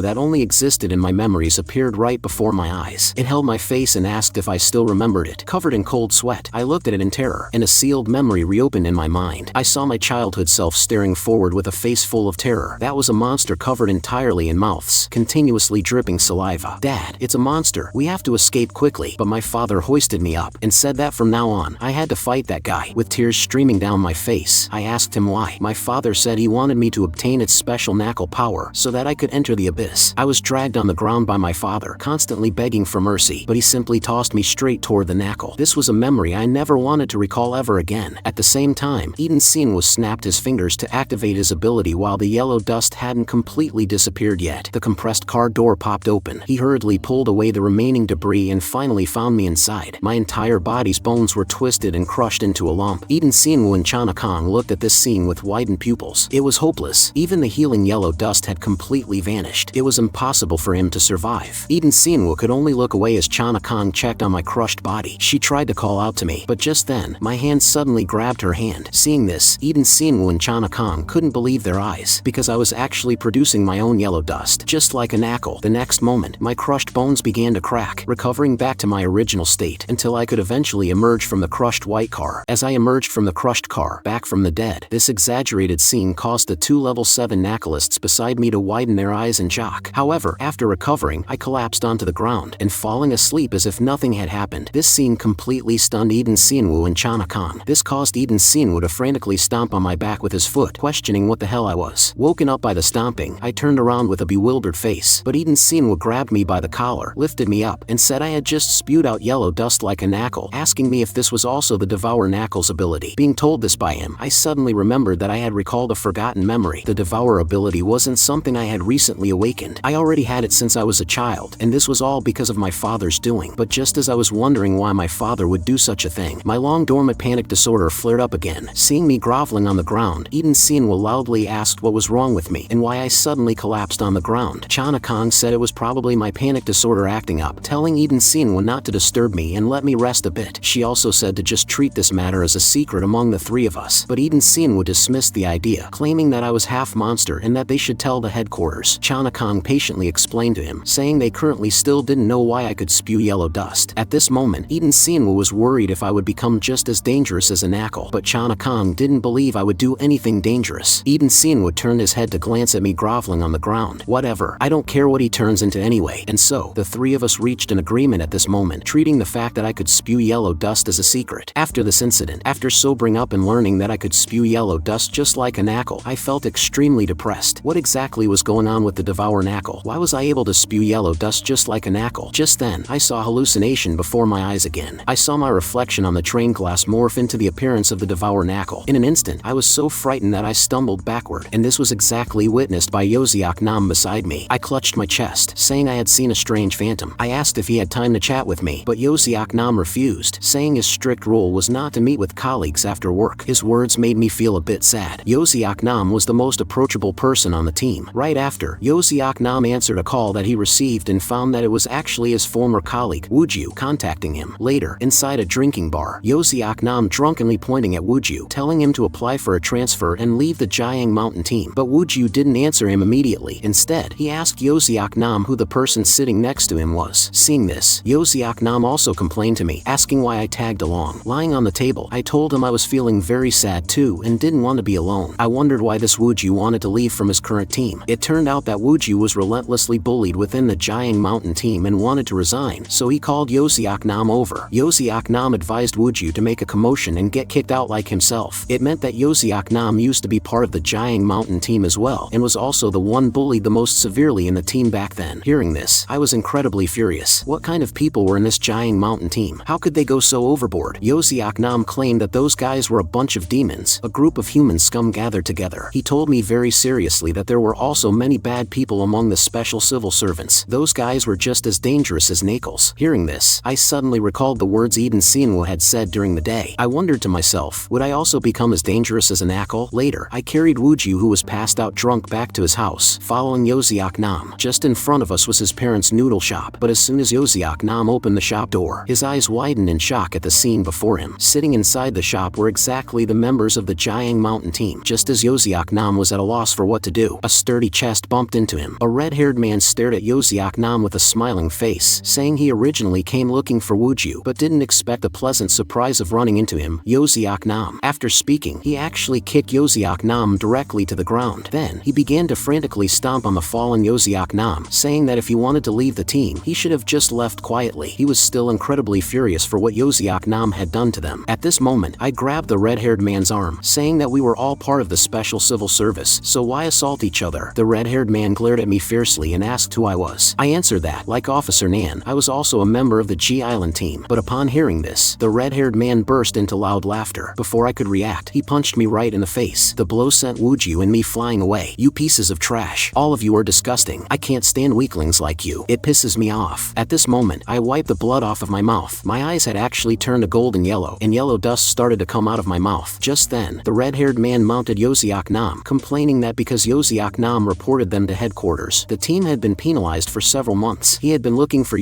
that only existed in my memories appeared right before my eyes. It held my face and asked if I still remembered it. Covered in cold sweat, I looked at it in terror, and a sealed memory reopened in my mind. I saw my childhood self staring forward with a face full of terror. That was a monster covered entirely in mouths, continuously dripping saliva. "Dad, it's a monster. We have to escape quickly." But my father hoisted me up and said that from now on, I had to fight that guy. With tears streaming down my face, I asked him why. My father said he wanted me to obtain its special knackal power so that I could enter the abyss. I was dragged on the ground by my father, constantly begging for mercy, but he simply tossed me straight toward the knackal. This was a memory I never wanted to recall ever again. At the same time, Eden Sinwoo snapped his fingers to activate his ability while the yellow dust hadn't completely disappeared yet. The compressed car door popped open. He hurriedly pulled away the remaining debris and finally found me inside. My entire body's bones were twisted and crushed into a lump. Eden Sinwoo and Chanakong looked at this scene with widened pupils. It was hopeless. Even the healing yellow dust had completely vanished. It was impossible for him to survive. Eden Sinwoo could only look away as Chanakong checked on my crushed body. She tried to call out to me, but just then, my hand suddenly grabbed her hand. Seeing this, Eden Sinwoo and Chanakong couldn't believe their eyes, because I was actually producing my own yellow dust, just like a knackal. The next moment, my crushed bones began to crack, recovering back to my original state, until I could eventually emerge from the crushed white car. As I emerged from the crushed car, back from the dead, this exaggerated scene caused the two level 7 knackalists beside me to widen their eyes in shock. However, after recovering, I collapsed onto the ground and falling asleep as if nothing had happened. This scene completely stunned Eden Sinwoo and Chanakong. This caused Eden Sinwoo to frantically stomp on my back with his foot, questioning what the hell I was. Woken up by the stomping, I turned around with a bewildered face, but Eden Sinwoo grabbed me by the collar, lifted me up, and said I had just spewed out yellow dust like a knackal, asking me if this was also the Devour knackal's ability. Being told this by him, I suddenly remembered that I had recalled a forgotten memory. The Devour ability wasn't something I had recently awakened. I already had it since I was a child, and this was all because of my father's doing. But just as I was wondering why my father would do such a thing, my long-dormant panic disorder flared up again. Seeing me groveling on the ground, Eden Sinwoo loudly asked what was wrong with me and why I suddenly collapsed on the ground. Chanakong said it was probably my panic disorder acting up, telling Eden Sinwoo not to disturb me and let me rest a bit. She also said to just treat this matter as a secret among the three of us, but Eden Sinwoo dismissed the idea, claiming that I was half monster and that they should tell the headquarters. Chanakong patiently explained to him, saying they currently still didn't know why I could spew yellow dust. At this moment, Eden Sinwoo was worried if I would become just as dangerous as a knackal, but Chanakong didn't believe I would do anything dangerous. Eden Sinwoo turned his head to glance at me groveling on the ground. Whatever, I don't care what he turns into anyway. And so, the three of us reached an agreement at this moment, treating the fact that I could spew yellow dust as a secret. After this incident, after sobering up and learning that I could spew yellow dust just like a knackal, I felt extremely depressed. What exactly was going on with the Devour knackal? Why was I able to spew yellow dust just like a knackal? Just then, I saw hallucination before my eyes again. I saw my reflection on the train glass morph into the appearance of the Devour knackal. In an instant, I was so frightened that I stumbled backward, and this was exactly witnessed by Yoseok Nam beside me. I clutched my chest, saying I had seen a strange phantom. I asked if he had time to chat with me, but Yoseok Nam refused, saying his strict rule was not to meet with colleagues after work. His words made me feel a bit sad. Yoseok Nam was the most approachable person on the team. Right after, Yoseok Nam answered a call that he received and found that it was actually his former colleague, Wooju, contacting him. Later, inside a drinking bar, Yoseok Nam drunkenly pointing at Wooju, telling him to apply for a transfer and leave the Jiang Mountain team. But Wooju didn't answer him immediately. Instead, he asked Yoseok Nam who the person sitting next to him was. Seeing this, Yoseok Nam also complained to me, asking why I tagged along. Lying on the table, I told him I was feeling very sad too and didn't want to be alone. I wondered why this Wooju wanted to leave from his current team. It turned out that Wooju was relentlessly bullied within the Jiang Mountain team and wanted to resign, so he called Yoseok Nam over. Yoseok Nam advised Wooju to make a commotion and get kicked out like himself. It meant that Yoseok Nam used to be part of the Jiang Mountain team as well, and was also the one bullied the most severely in the team back then. Hearing this, I was incredibly furious. What kind of people were in this Jang Mountain team? How could they go so overboard? Nam claimed that those guys were a bunch of demons, a group of human scum gathered together. He told me very seriously that there were also many bad people among the special civil servants. Those guys were just as dangerous as knackals. Hearing this, I suddenly recalled the words Inwang had said during the day. I wondered to myself, would I also become as dangerous as a knackal? Later, I carried Wooju, who was passed out drunk, back to his house, following Nam. Just in front of us was his parents' noodle shop, but as soon as Nam opened the shop door, his eyes widened in shock at the scene before him. Sitting inside the shop were exactly the members of the Jang Mountain team. Just as Nam was at a loss for what to do, a sturdy chest bumped into him. A red-haired man stared at Nam with a smiling face, saying he originally came looking for Wooju, but didn't expect the pleasant surprise of running into him, Nam. After speaking, he actually kicked Nam directly to the ground. Then, he began to frantically stomp on the fallen Nam, saying that if he wanted to leave the team, he should have just left quietly. He was still incredibly furious for what Nam had done to them. At this moment, I grabbed the red-haired man's arm, saying that we were all part of the special civil service, so why assault each other? The red-haired man glared at me fiercely and asked who I was. I answered that, like Officer Nan, I was also a member of the G Island team. But upon hearing this, the red-haired man burst into loud laughter. Before I could react, he punched me right in the face. The blow sent Wooju and me flying away. You pieces of trash. All of you are disgusting. I can't stand weaklings like you. It pisses me off. At this moment, I wiped the blood off of my mouth. My eyes had actually turned a golden yellow, and yellow dust started to come out of my mouth. Just then, the red-haired man mounted Nam, complaining that because Nam reported them to headquarters, the team had been penalized for several months. He had been looking for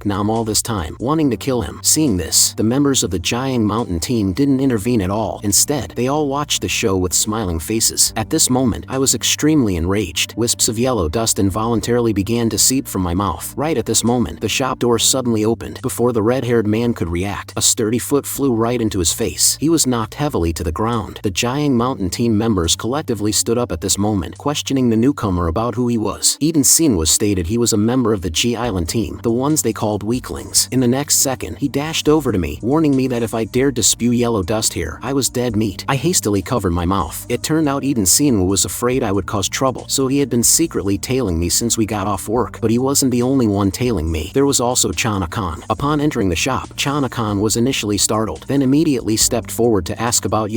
Nam all this time, wanting to kill him. Seeing this, the members of the Jang Mountain team didn't intervene at all. Instead, they all watched the show with smiling faces. At this moment, I was extremely enraged. Wisps of yellow dust involuntarily began to seep from my mouth. Right at this moment, the shop door suddenly opened. Before the red-haired man could react, a sturdy foot flew right into his face. He was knocked heavily to the ground. The Jang Mountain team members collectively stood up at this moment, questioning the newcomer about who he was. Was stated he was a member of the G Island team, the ones they called weaklings. In the next second, he dashed over to me, warning me that if I dared to spew yellow dust here, I was dead meat. I hastily covered my mouth. It turned out was afraid I would cause trouble, so he had been secretly tailing me since we got off work. But he wasn't the only one tailing me. There was also Chana-kan. Upon entering the shop, Chana-kan was initially startled, then immediately stepped forward to ask about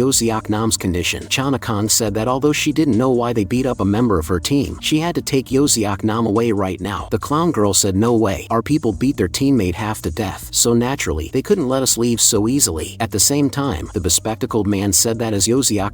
Nam's condition. Chana-kan said that although she didn't know why they beat up a member of her team, she had to take Nam away right now. The clown girl said no way, our people beat their teammate half to death, so naturally, they couldn't let us leave so easily. At the same time, the bespectacled man said that as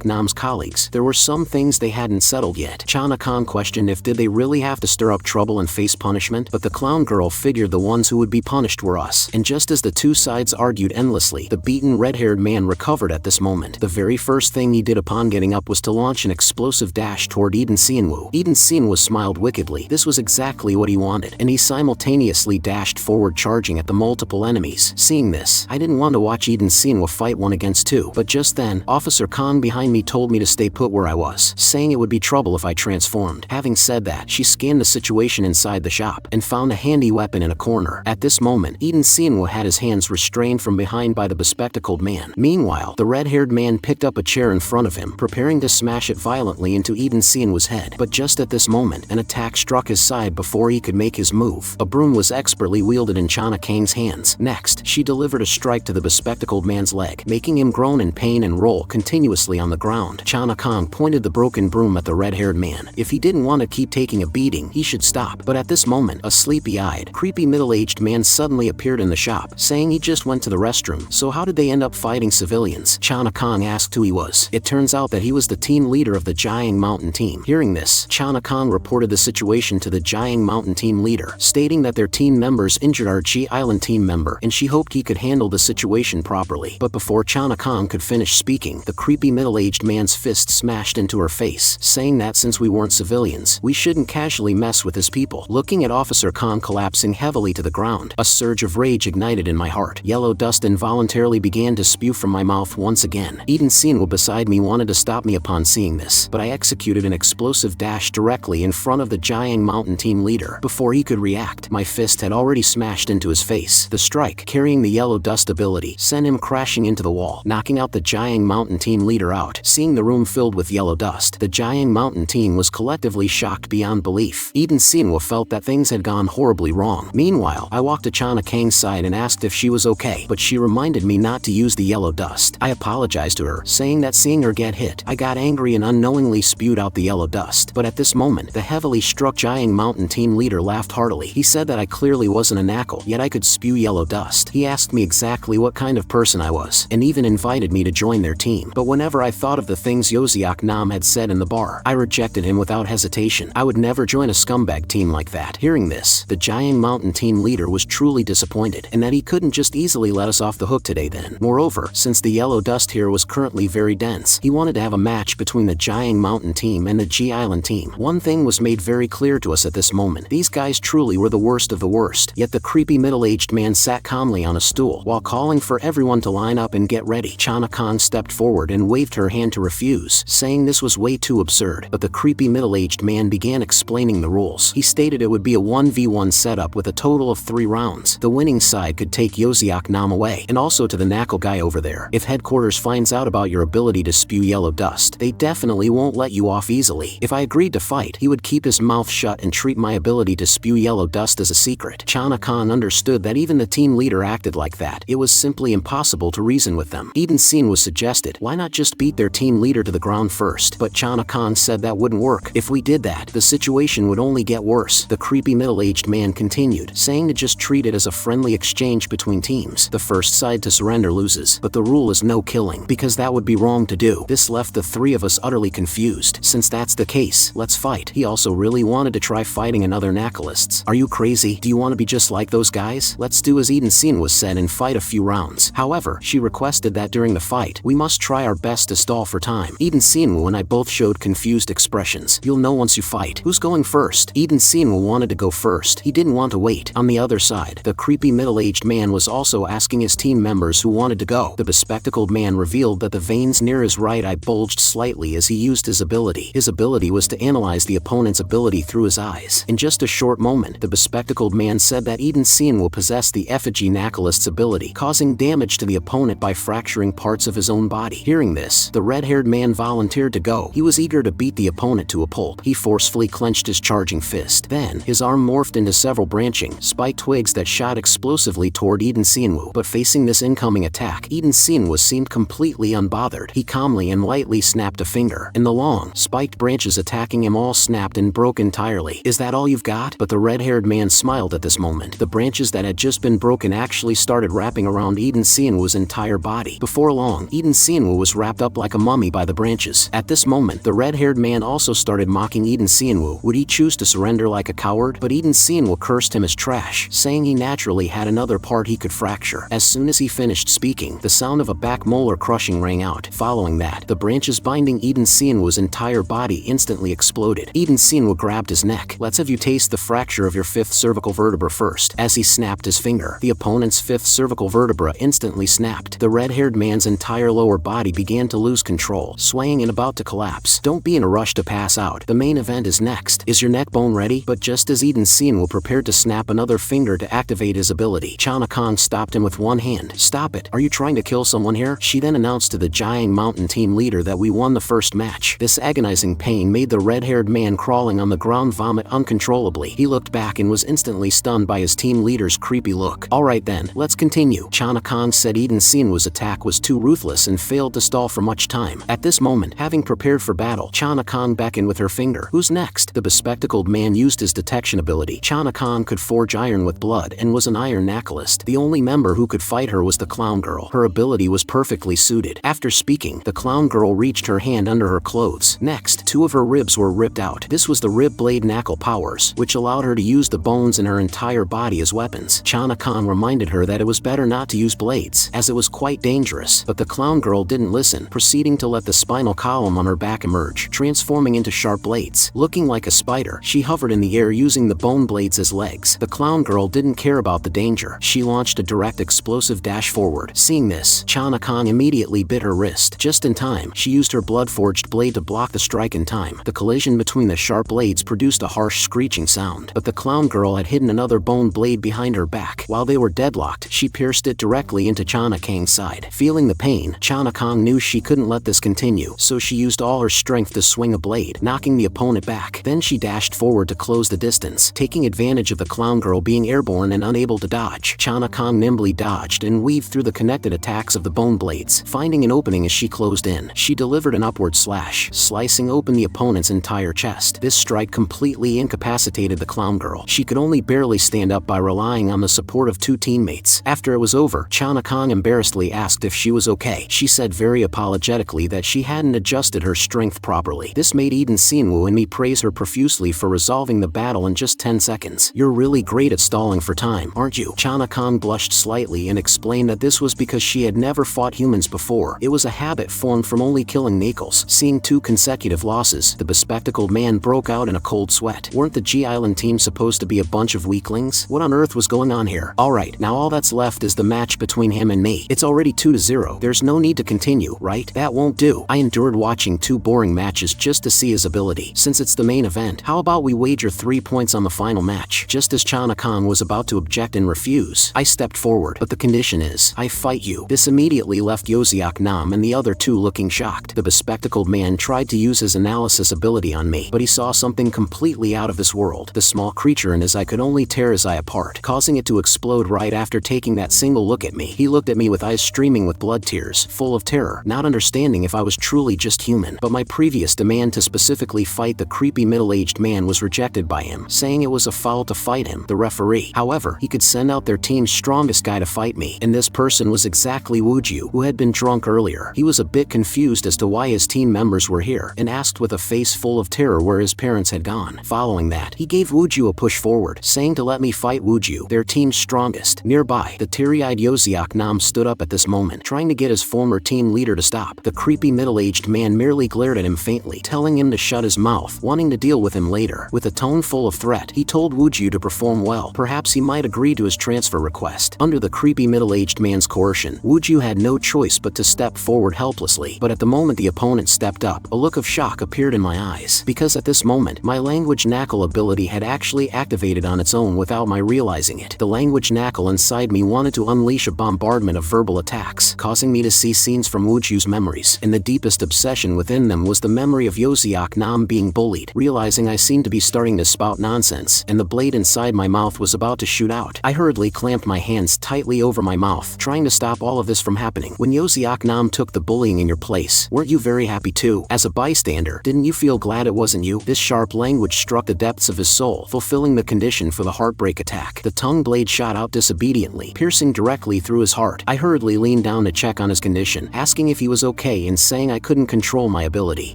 Nam's colleagues, there were some things they hadn't settled yet. Chana-kan questioned if did they really have to stir up trouble and face punishment, but the clown girl figured the ones who would be punished were us. And just as the two sides argued endlessly, the beaten red-haired man recovered at this moment. The very first thing he did upon getting up was to launch an explosive dash toward Idensianwu smiled wickedly. This was exactly what he wanted, and he simultaneously dashed forward, charging at the multiple enemies. Seeing this, I didn't want to watch Idensianwu fight 1 against 2, but just then, Officer Khan behind me told me to stay put where I was, saying it would be trouble if I transformed. Having said that, she scanned the situation inside the shop, and found a handy weapon in a corner. At this moment, Idensianwu had his hands restrained from behind by the bespectacled man. Meanwhile, the red-haired man picked up a chair in front of him, preparing to smash it violently into Idensianwu's head. But just at this moment, an attack struck his side before he could make his move. A broom was expertly wielded in Chana-kan's hands. Next, she delivered a strike to the bespectacled man's leg, making him groan in pain and roll continuously on the ground. Chana-kan pointed the broken broom at the red-haired man. If he didn't want to keep taking a beating, he should stop. But at this moment, a sleepy-eyed, creepy middle-aged man suddenly appeared in the shop, saying he just went to the restroom. So how did they end up fighting civilians? Chana-kan asked who he was. It turns out that he was the team leader of the Jang Mountain team. Hearing this, Chana-kan reported the situation to the Jang Mountain team leader, stating that their team members injured our G Island team member, and she hoped he could handle the situation properly. But before Chana-kan could finish speaking, the creepy middle-aged man's fist smashed into her face, saying that since we weren't civilians, we shouldn't casually mess with his people. Looking at Officer Khan collapsing heavily to the ground, a surge of rage ignited in my heart. Yellow dust involuntarily began to spew from my mouth once again. Idensianwu beside me wanted to stop me upon seeing this, but I executed an explosive dash directly in front of the Jang Mountain team leader. Before he could react, my fist had already smashed into his face. The strike, carrying the yellow dust ability, sent him crashing into the wall, knocking out the Jang Mountain team leader out. Seeing the room filled with yellow dust, the Jang Mountain Mountain team was collectively shocked beyond belief. Even Sinwa felt that things had gone horribly wrong. Meanwhile, I walked to Chana Kang's side and asked if she was okay, but she reminded me not to use the yellow dust. I apologized to her, saying that seeing her get hit, I got angry and unknowingly spewed out the yellow dust. But at this moment, the heavily struck Jiang Mountain team leader laughed heartily. He said that I clearly wasn't a knackal, yet I could spew yellow dust. He asked me exactly what kind of person I was, and even invited me to join their team. But whenever I thought of the things Yoziak Nam had said in the bar, I rejected him without hesitation. I would never join a scumbag team like that. Hearing this, the Jiang Mountain team leader was truly disappointed, and that he couldn't just easily let us off the hook today then. Moreover, since the yellow dust here was currently very dense, he wanted to have a match between the Jiang Mountain team and the G Island team. One thing was made very clear to us at this moment. These guys truly were the worst of the worst, yet the creepy middle-aged man sat calmly on a stool while calling for everyone to line up and get ready. Chana Khan stepped forward and waved her hand to refuse, saying this was way too absurd, but the creepy middle-aged man began explaining the rules. He stated it would be a 1v1 setup with a total of 3 rounds. The winning side could take Yoziak Nam away, and also to the knackal guy over there. If headquarters finds out about your ability to spew yellow dust, they definitely won't let you off easily. If I agreed to fight, he would keep his mouth shut and treat my ability to spew yellow dust as a secret. Chana Khan understood that even the team leader acted like that. It was simply impossible to reason with them. Even Sin was suggested, why not just beat their team leader to the ground first? But Chana Khan said that wouldn't work. If we did that, the situation would only get worse. The creepy middle-aged man continued, saying to just treat it as a friendly exchange between teams. The first side to surrender loses, but the rule is no killing, because that would be wrong to do. This left the 3 of us utterly confused. Since that's the case, let's fight. He also really wanted to try fighting another knackalists. Are you crazy? Do you want to be just like those guys? Let's do as Eden Sin was said and fight a few rounds. However, she requested that during the fight, we must try our best to stall for time. Eden Sinwu and I both showed confused expressions. You'll know once you fight. Who's going first? Eden Sinwu wanted to go first. He didn't want to wait. On the other side, the creepy middle-aged man was also asking his team members who wanted to go. The bespectacled man revealed that the veins near his right eye bulged slightly as he used his ability. His ability was to analyze the opponent's ability through his eyes. In just a short moment, the bespectacled man said that Eden Sinwu possessed the effigy knackалist's ability, causing damage to the opponent by fracturing parts of his own body. Hearing this, the red-haired man volunteered to go. He was eager to beat the opponent to a pulp. He forcefully clenched his charging fist. Then, his arm morphed into several branching, spiked twigs that shot explosively toward Eden Sinwu. But facing this incoming attack, Eden Sinwu seemed completely unbothered. He calmly and lightly snapped a finger, and the long, spiked branches attacking him all snapped and broke entirely. Is that all you've got? But the red-haired man smiled at this moment. The branches that had just been broken actually started wrapping around Eden Sinwu's entire body. Before long, Eden Sinwu was wrapped up like a mummy by the branches. At this moment, the red-haired man also started mocking Eden Sinwu. Would he choose to surrender like a coward? But Eden Sinwu cursed him as trash, saying he naturally had another part he could fracture. As soon as he finished speaking, the sound of a back molar crushing rang out. Following that, the branches binding Eden Sinwu's entire body instantly exploded. Eden Sinwu grabbed his neck. Let's have you taste the fracture of your 5th cervical vertebra first. As he snapped his finger, the opponent's 5th cervical vertebra instantly snapped. The red-haired man's entire lower body began to lose control, swaying and about to collapse. Don't be in a rush to pass out. The main event is next. Is your neck bone ready? But just as Eden Sinwu prepared to snap another finger to activate his ability, Chana Khan stopped him with one hand. Stop it. Are you trying to kill someone here? She then announced to the Jiang Mountain team leader that we won the first match. This agonizing pain made the red-haired man crawling on the ground vomit uncontrollably. He looked back and was instantly stunned by his team leader's creepy look. Alright then, let's continue. Chana Khan said Eden Sinwu's attack was too ruthless and failed to stall for much time. At this moment, having prepared for battle, Chana Khan beckoned with her finger. Who's next? The bespectacled man used his detection ability. Chana Khan could forge iron with blood and was an iron knackалist. The only member who could fight her was the clown girl. Her ability was perfectly suited. After speaking, the clown girl reached her hand under her clothes. Next, 2 of her ribs were ripped out. This was the rib blade knackal powers, which allowed her to use the bones in her entire body as weapons. Chana Khan reminded her that it was better not to use blades, as it was quite dangerous, but the clown girl didn't listen, proceeding to let the spinal column on her back emerge, transforming into sharp blades. Looking like a spider, she hovered in the air using the bone blades as legs. The clown girl didn't care about the danger. She launched a direct explosive dash forward. Seeing this, Chana Khan immediately bit her wrist. Just in time, she used her blood-forged blade to block the strike in time. The collision between the sharp blades produced a harsh screeching sound, but the clown girl had hidden another bone blade behind her back. While they were deadlocked, she pierced it directly into Chana Kang's side. Feeling the pain, Chana Kang knew she couldn't let this continue, so she used all her strength to swing swing a blade, knocking the opponent back. Then she dashed forward to close the distance, taking advantage of the clown girl being airborne and unable to dodge. Chana-Kong nimbly dodged and weaved through the connected attacks of the bone blades, finding an opening as she closed in. She delivered an upward slash, slicing open the opponent's entire chest. This strike completely incapacitated the clown girl. She could only barely stand up by relying on the support of 2 teammates. After it was over, Chana-Kong embarrassedly asked if she was okay. She said very apologetically that she hadn't adjusted her strength properly. This made Eden Sienwu and me praise her profusely for resolving the battle in just 10 seconds. "You're really great at stalling for time, aren't you?" Chana-Kong blushed slightly and explained that this was because she had never fought humans before. It was a habit formed from only killing knackals. Seeing 2 consecutive losses, the bespectacled man broke out in a cold sweat. Weren't the G Island team supposed to be a bunch of weaklings? What on earth was going on here? Alright, now all that's left is the match between him and me. It's already 2-0. There's no need to continue, right? That won't do. I endured watching 2 boring matches just to see his ability. Since it's the main event, how about we wager 3 points on the final match? Just as Chana-Kong was about to object and refuse, I stepped forward. But the condition is, I fight you. This immediately left Yoziak Nam and the other 2 looking shocked. The bespectacled man tried to use his analysis ability on me, but he saw something completely out of this world. The small creature in his eye could only tear his eye apart, causing it to explode right after taking that single look at me. He looked at me with eyes streaming with blood tears, full of terror, not understanding if I was truly just human. But my previous demand to specifically fight the creepy middle-aged man was rejected by him, saying it was a foul to fight him, the referee. However, he could send out their team's strongest guy to fight me, and this person was exactly Wooju, who had been drunk earlier. He was a bit confused as to why his team members were here, and asked with a face full of terror where his parents had gone. Following that, he gave Wooju a push forward, saying to let me fight Wooju, their team's strongest. Nearby, the teary-eyed Yoziak Nam stood up at this moment, trying to get his former team leader to stop. The creepy middle-aged man merely glared at him faintly, telling him to shut his mouth, wanting to deal with him later. With a tone full of threat, he told Wooju to perform well. Perhaps he might agree to his transfer request. Under the creepy middle-aged man's coercion, Wooju had no choice but to step forward helplessly. But at the moment the opponent stepped up, a look of shock appeared in my eyes, because at this moment, my language knackal ability had actually activated on its own without my realizing it. The language knackal inside me wanted to unleash a bombardment of verbal attacks, causing me to see scenes from Wooju's memories, and the deepest obsession within them was the memory of Yoziak Nam being bullied. Realizing I seemed to be starting to spout nonsense, and the blade inside my mouth was about to shoot out, I hurriedly clamped my hands tightly over my mouth, trying to stop all of this from happening. When Yoziak Nam took the bullying in your place, weren't you very happy too? As a bystander, didn't you feel glad it wasn't you? This sharp language struck the depths of his soul, fulfilling the condition for the heartbreak attack. The tongue blade shot out disobediently, piercing directly through his heart. I hurriedly leaned down to check on his condition, asking if he was okay and saying I couldn't control my ability.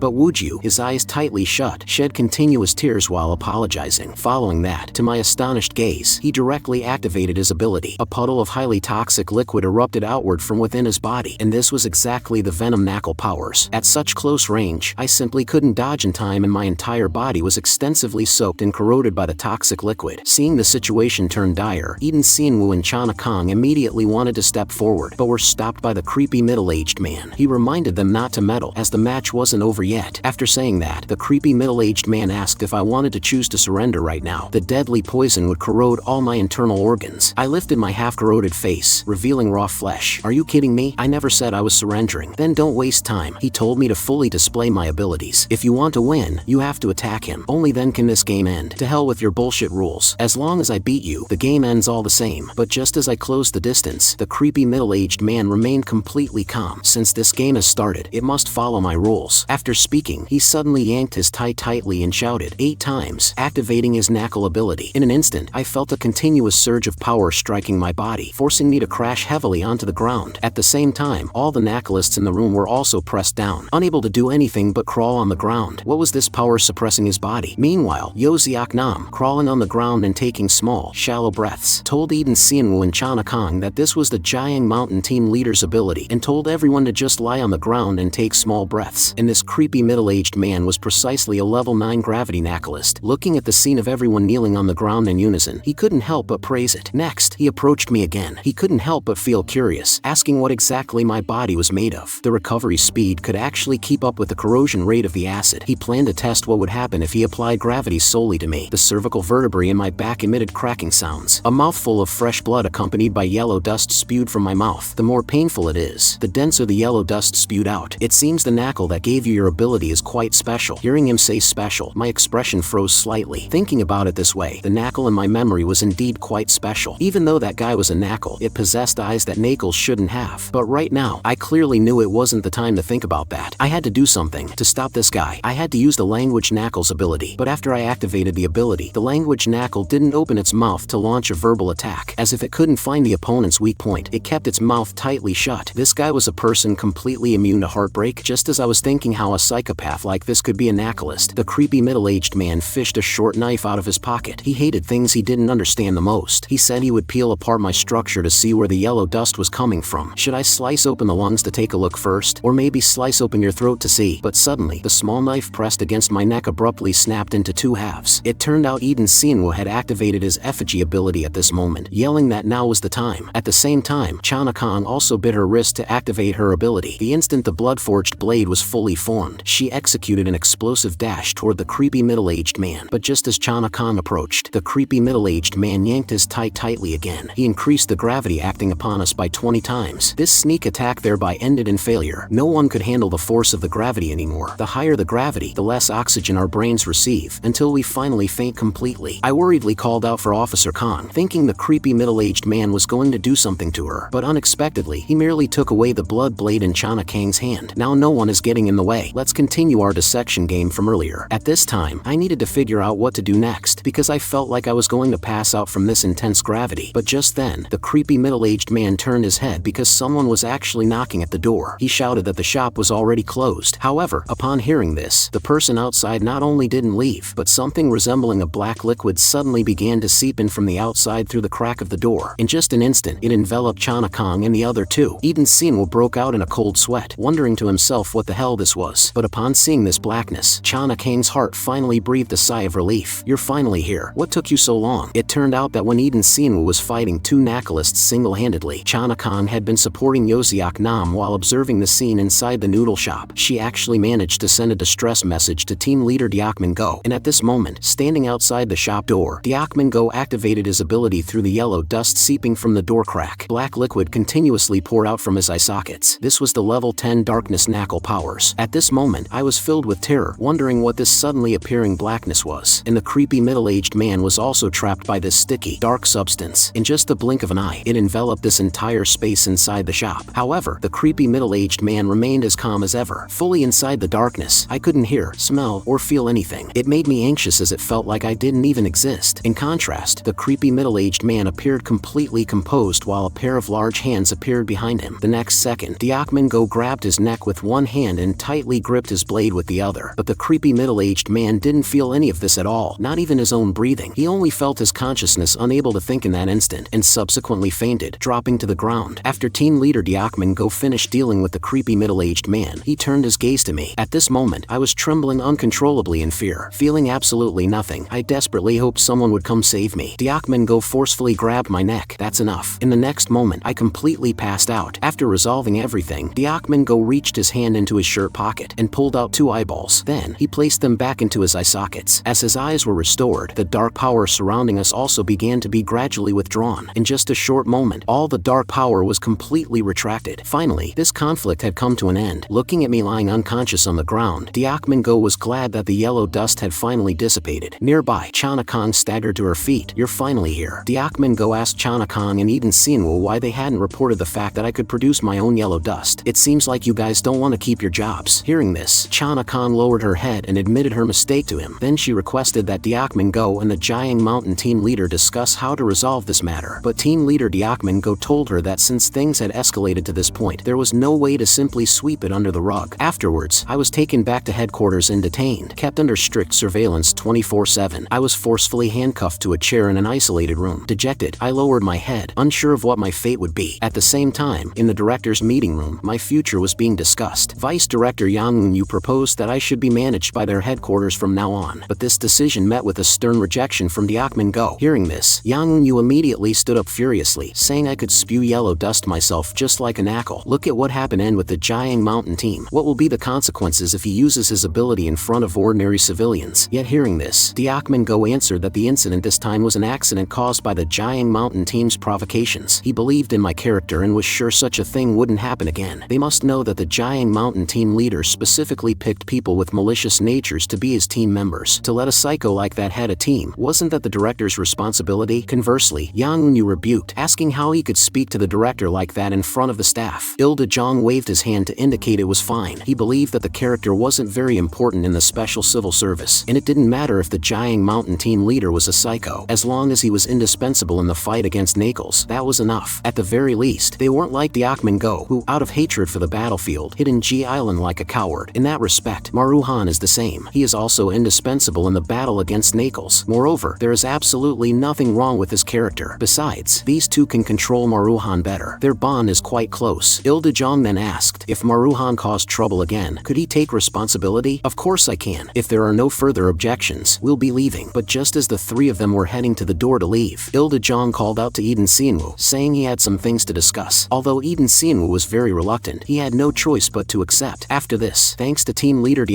But Wooju, his eyes tightly shut, shed continuous tears while apologizing. Following that, to my astonished gaze, he directly activated his ability. A puddle of highly toxic liquid erupted outward from within his body, and this was exactly the venom knackal powers. At such close range, I simply couldn't dodge in time and my entire body was extensively soaked and corroded by the toxic liquid. Seeing the situation turn dire, Eden Sienwu and Chana-Kong immediately wanted to step forward, but were stopped by the creepy middle-aged man. He reminded them not to meddle, as the match wasn't over yet. After saying that, the creepy middle-aged man asked if I wanted to choose to surrender right now. The deadly poison would corrode all my internal organs. I lifted my half-corroded face, revealing raw flesh. Are you kidding me? I never said I was surrendering. Then don't waste time. He told me to fully display my abilities. If you want to win, you have to attack him. Only then can this game end. To hell with your bullshit rules. As long as I beat you, the game ends all the same. But just as I closed the distance, the creepy middle-aged man remained completely calm. Since this game has started, it must follow my rules. After speaking, he suddenly yanked his tie tightly and shouted 8 times, activating his knackal ability. In an instant, I felt a continuous surge of power striking my body, forcing me to crash heavily onto the ground. At the same time, all the knackalists in the room were also pressed down, unable to do anything but crawl on the ground. What was this power suppressing his body? Meanwhile, Yoziak Nam, crawling on the ground and taking small, shallow breaths, told Eden Sienwu and Chana-Kong that this was the Jiang Mountain team leader's ability, and told everyone to just lie on the ground and take small breaths. And this creepy middle-aged man was precisely a level 9 gravity knackalist. Looking at the scene of everyone kneeling on the ground in unison, he couldn't help but praise it. Next, he approached me again. He couldn't help but feel curious, asking what exactly my body was made of. The recovery speed could actually keep up with the corrosion rate of the acid. He planned to test what would happen if he applied gravity solely to me. The cervical vertebrae in my back emitted cracking sounds. A mouthful of fresh blood accompanied by yellow dust spewed from my mouth. The more painful it is, the denser the yellow dust spewed out. It seems the knackal that gave you your ability is quite special. Hearing him say special, my expression froze slightly. Thinking about it this way, the knackal in my memory was indeed quite special. Even though that guy was a knackal, it possessed eyes that knackals shouldn't have. But right now, I clearly knew it wasn't the time to think about that. I had to do something to stop this guy. I had to use the language knackal's ability. But after I activated the ability, the language knackal didn't open its mouth to launch a verbal attack. As if it couldn't find the opponent's weak point, it kept its mouth tightly shut. This guy was a person completely immune to heartbreak. Just as I was thinking how a psychopath like this could be a knackalist, the creepy middle-aged man fished a short knife out of his pocket. He hated things he didn't understand the most. He said he would peel apart my structure to see where the yellow dust was coming from. Should I slice open the lungs to take a look first? Or maybe slice open your throat to see? But suddenly, the small knife pressed against my neck abruptly snapped into two halves. It turned out Sinwo had activated his effigy ability at this moment, yelling that now was the time. At the same time, Chana-kan also bit her wrist to activate her ability. The instant the blood-forged blade was fully formed, she executed an explosive dash toward the creepy middle-aged man. But just as Chana-kan approached, the creepy middle-aged man yanked his tie tightly again. He increased the gravity acting upon us by 20 times. This sneak attack thereby ended in failure. No one could handle the force of the gravity anymore. The higher the gravity, the less oxygen our brains receive, until we finally faint completely. I worriedly called out for Officer Khan, thinking the creepy middle-aged man was going to do something to her. But unexpectedly, he merely took away the blood blade in Chana Kang's hand. Now no one is getting in the way. Let's continue our dissection game from earlier. At this time, I needed to figure out what to do next, because I felt like I was going to pass out from this intense gravity. But just then, the creepy middle-aged man turned his head because someone was actually knocking at the door. He shouted that the shop was already closed. However, upon hearing this, the person outside not only didn't leave, but something resembling a black liquid suddenly began to seep in from the outside through the crack of the door. In just an instant, it enveloped Chana Kang and the other two. Sinwo broke out in a cold sweat, wondering to himself what the hell this was. But upon seeing this blackness, Chana Kang's heart finally breathed a sigh of relief. You're finally here. What took you so long? It turned out that when Sinwo was fighting two knackalists single-handedly, Chana Kang had been supporting Yoseok Nam while observing the scene inside the noodle shop. She actually managed to send a distress message to team leader Deokman Go, and at this moment, standing outside the shop door, Deokman Go activated his ability through the yellow dust seeping from the door crack. Black liquid continuously poured out from his eye sockets. This was the level 10 darkness knackal powers. At this moment, I was filled with terror, wondering what this suddenly appearing blackness was. And the creepy middle-aged man was also trapped by this sticky, dark substance. In just the blink of an eye, it enveloped this entire space inside the shop. However, the creepy middle-aged man remained as calm as ever. Fully inside the darkness, I couldn't hear, smell, or feel anything. It made me anxious as it felt like I didn't even exist. In contrast, the creepy middle-aged man appeared completely composed while a pair of large hands appeared behind him. The next second, Deokman Go grabbed his neck with one hand and tightly gripped his blade with the other. But the creepy middle-aged man didn't feel any of this at all, not even his own breathing. He only felt his consciousness, unable to think in that instant, and subsequently fainted, dropping to the ground. After team leader Deokman Go finished dealing with the creepy middle-aged man, he turned his gaze to me. At this moment, I was trembling uncontrollably in fear, feeling absolutely nothing. I desperately hoped someone would come save me. Deokman Go forcefully grabbed my neck. That's enough. In the next moment, I completely passed out. After resolving everything, Deokman Go reached his hand into his shirt pocket and pulled out two eyeballs. Then, he placed them back into his eye sockets. As his eyes were restored, the dark power surrounding us also began to be gradually withdrawn. In just a short moment, all the dark power was completely retracted. Finally, this conflict had come to an end. Looking at me lying unconscious on the ground, Deokman Go was glad that the yellow dust had finally dissipated. Nearby, Chana Kang staggered to her feet. You're finally here. Deokman Go asked Chana Kang and Sinwo why they hadn't reported the fact that I could produce my own yellow dust. It seems like you guys don't want to keep your jobs. Hearing this, Chana Kang lowered her head and admitted her mistake to him. Then she requested that Deokman Go and the Jiang Mountain team leader discuss how to resolve this matter. But team leader Deokman Go told her that since things had escalated to this point, there was no way to simply sweep it under the rug. Afterwards, I was taken back to headquarters and detained, kept under strict surveillance 24/7. I was forcefully handcuffed to a chair in an isolated room. Dejected, I lowered my head, unsure of what my fate would be. At the same time, in the director's meeting room, my future was being discussed. Vice Director Yang Eun-yu proposed that I should be managed by their headquarters from now on, but this decision met with a stern rejection from Deokman Go. Hearing this, Yang Eun-yu immediately stood up furiously, saying I could spew yellow dust myself just like a knackal. Look at what happened with the Jiang Mountain team. What will be the consequences if he uses his ability in front of ordinary civilians? Yet hearing this, Deokman Go answered that the incident this time was an accident caused by the Jiang Mountain team's provocations. He believed in my character and was sure such a thing wouldn't happen again. They must know that the Jiang Mountain team leader specifically specifically picked people with malicious natures to be his team members. To let a psycho like that head a team, wasn't that the director's responsibility? Conversely, Yang Eun-yu rebuked, asking how he could speak to the director like that in front of the staff. Ila Jang waved his hand to indicate it was fine. He believed that the character wasn't very important in the special civil service, and it didn't matter if the Jiang Mountain team leader was a psycho. As long as he was indispensable in the fight against knackals, that was enough. At the very least, they weren't like the Go, who, out of hatred for the battlefield, hid in G Island like a coward. In that respect, Maruhan is the same. He is also indispensable in the battle against knackals. Moreover, there is absolutely nothing wrong with his character. Besides, these two can control Maruhan better. Their bond is quite close. Ila Jang then asked, if Maruhan caused trouble again, could he take responsibility? Of course I can. If there are no further objections, we'll be leaving. But just as the three of them were heading to the door to leave, Ila Jang called out to Eden Sienwu, saying he had some things to discuss. Although Eden Sienwu was very reluctant, he had no choice but to accept. After this, thanks to team leader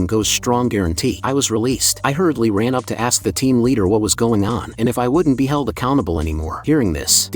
Go's strong guarantee, I was released. I hurriedly ran up to ask the team leader what was going on, and if I wouldn't be held accountable anymore. Hearing this,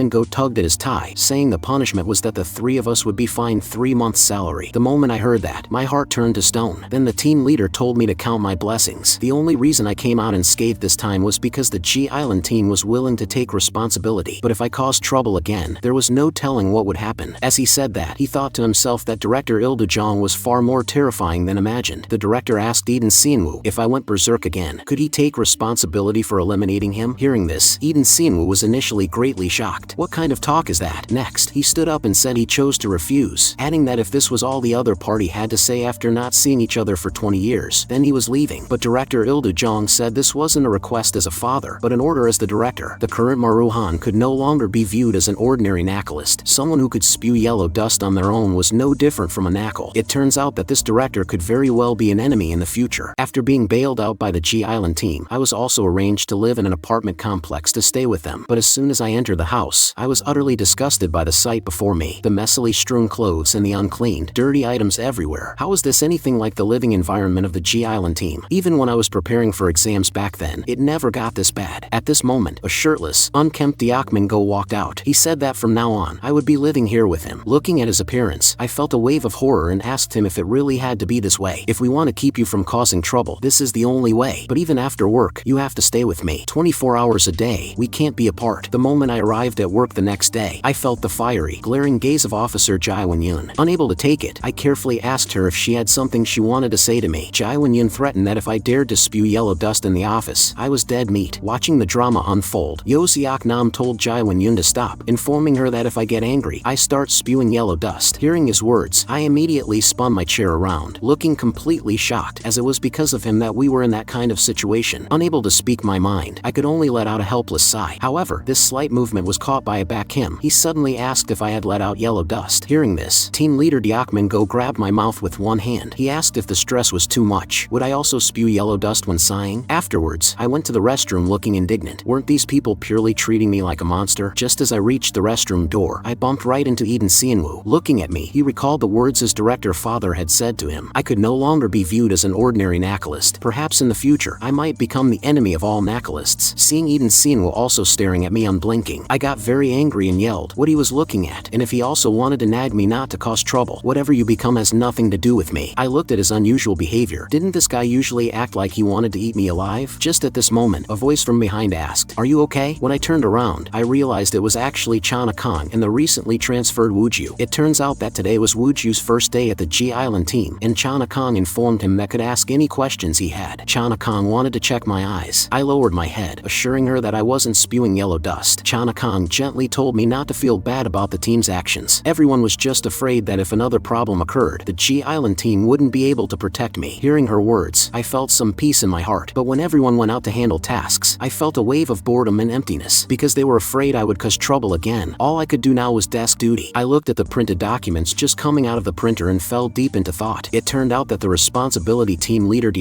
Go tugged at his tie, saying the punishment was that the three of us would be fined 3 months' salary. The moment I heard that, my heart turned to stone. Then the team leader told me to count my blessings. The only reason I came out unscathed this time was because the G Island team was willing to take responsibility. But if I caused trouble again, there was no telling what would happen. As he said that, he thought to himself that director Ila Jang was far more terrifying than imagined. The director asked Eden Sienwu, if I went berserk again, could he take responsibility for eliminating him? Hearing this, Eden Sienwu was initially greatly shocked. What kind of talk is that? Next, he stood up and said he chose to refuse, adding that if this was all the other party had to say after not seeing each other for 20 years, then he was leaving. But director Ila Jang said this wasn't a request as a father, but an order as the director. The current Maruhan could no longer be viewed as an ordinary knackalist. Someone who could spew yellow dust on their own was no different from a knackal. It turns out that this director could very well be an enemy in the future. After being bailed out by the G Island team, I was also arranged to live in an apartment complex to stay with them. But as soon as I entered the house, I was utterly disgusted by the sight before me. The messily strewn clothes and the uncleaned, dirty items everywhere. How is this anything like the living environment of the G Island team? Even when I was preparing for exams back then, it never got this bad. At this moment, a shirtless, unkempt Go walked out. He said that from now on, I would be living here with him. Looking at his appearance, I felt a wave of horror and asked him if it really had to be this way. If we want to keep you from causing trouble, this is the only way. But even after work, you have to stay with me. 24 hours a day, we can't be apart. The moment I arrived at work the next day, I felt the fiery, glaring gaze of Officer Jai Wen-yun. Unable to take it, I carefully asked her if she had something she wanted to say to me. Jai Wen-yun threatened that if I dared to spew yellow dust in the office, I was dead meat. Watching the drama unfold, Yo Seok Nam told Jai Wen-yun to stop, informing her that if I get angry, I start spewing yellow dust. Hearing his words, I immediately spun my chair around, looking completely shocked, as it was because of him that we were in that kind of situation. Unable to speak my mind, I could only let out a helpless sigh. However, this slight movement was caught by a back him. He suddenly asked if I had let out yellow dust. Hearing this, team leader Go grabbed my mouth with one hand. He asked if the stress was too much. Would I also spew yellow dust when sighing? Afterwards, I went to the restroom looking indignant. Weren't these people purely treating me like a monster? Just as I reached the restroom door, I bumped right into Eden Sienwu. Looking at me, he recalled the words his director father had said to him. I could no longer be viewed as an ordinary knackalist. Perhaps in the future, I might become the enemy of all knackalists. Seeing Eden Sienwu also staring at me unblinking, I got very angry and yelled what he was looking at, and if he also wanted to nag me not to cause trouble. Whatever you become has nothing to do with me. I looked at his unusual behavior. Didn't this guy usually act like he wanted to eat me alive? Just at this moment, a voice from behind asked, "Are you okay?" When I turned around, I realized it was actually Chana Kong and the recently transferred Wooju. It turns out that today was Wooju's first day at the G Island team, and Chana Kong informed him that could ask any questions he had. Chana Kong wanted to check my eyes. I lowered my head, assuring her that I wasn't spewing yellow dust. Chana Kong gently told me not to feel bad about the team's actions. Everyone was just afraid that if another problem occurred, the G Island team wouldn't be able to protect me. Hearing her words, I felt some peace in my heart. But when everyone went out to handle tasks, I felt a wave of boredom and emptiness, because they were afraid I would cause trouble again. All I could do now was desk duty. I looked at the printed documents just coming out of the printer and fell deep into thought. It turned out that the responsibility team leader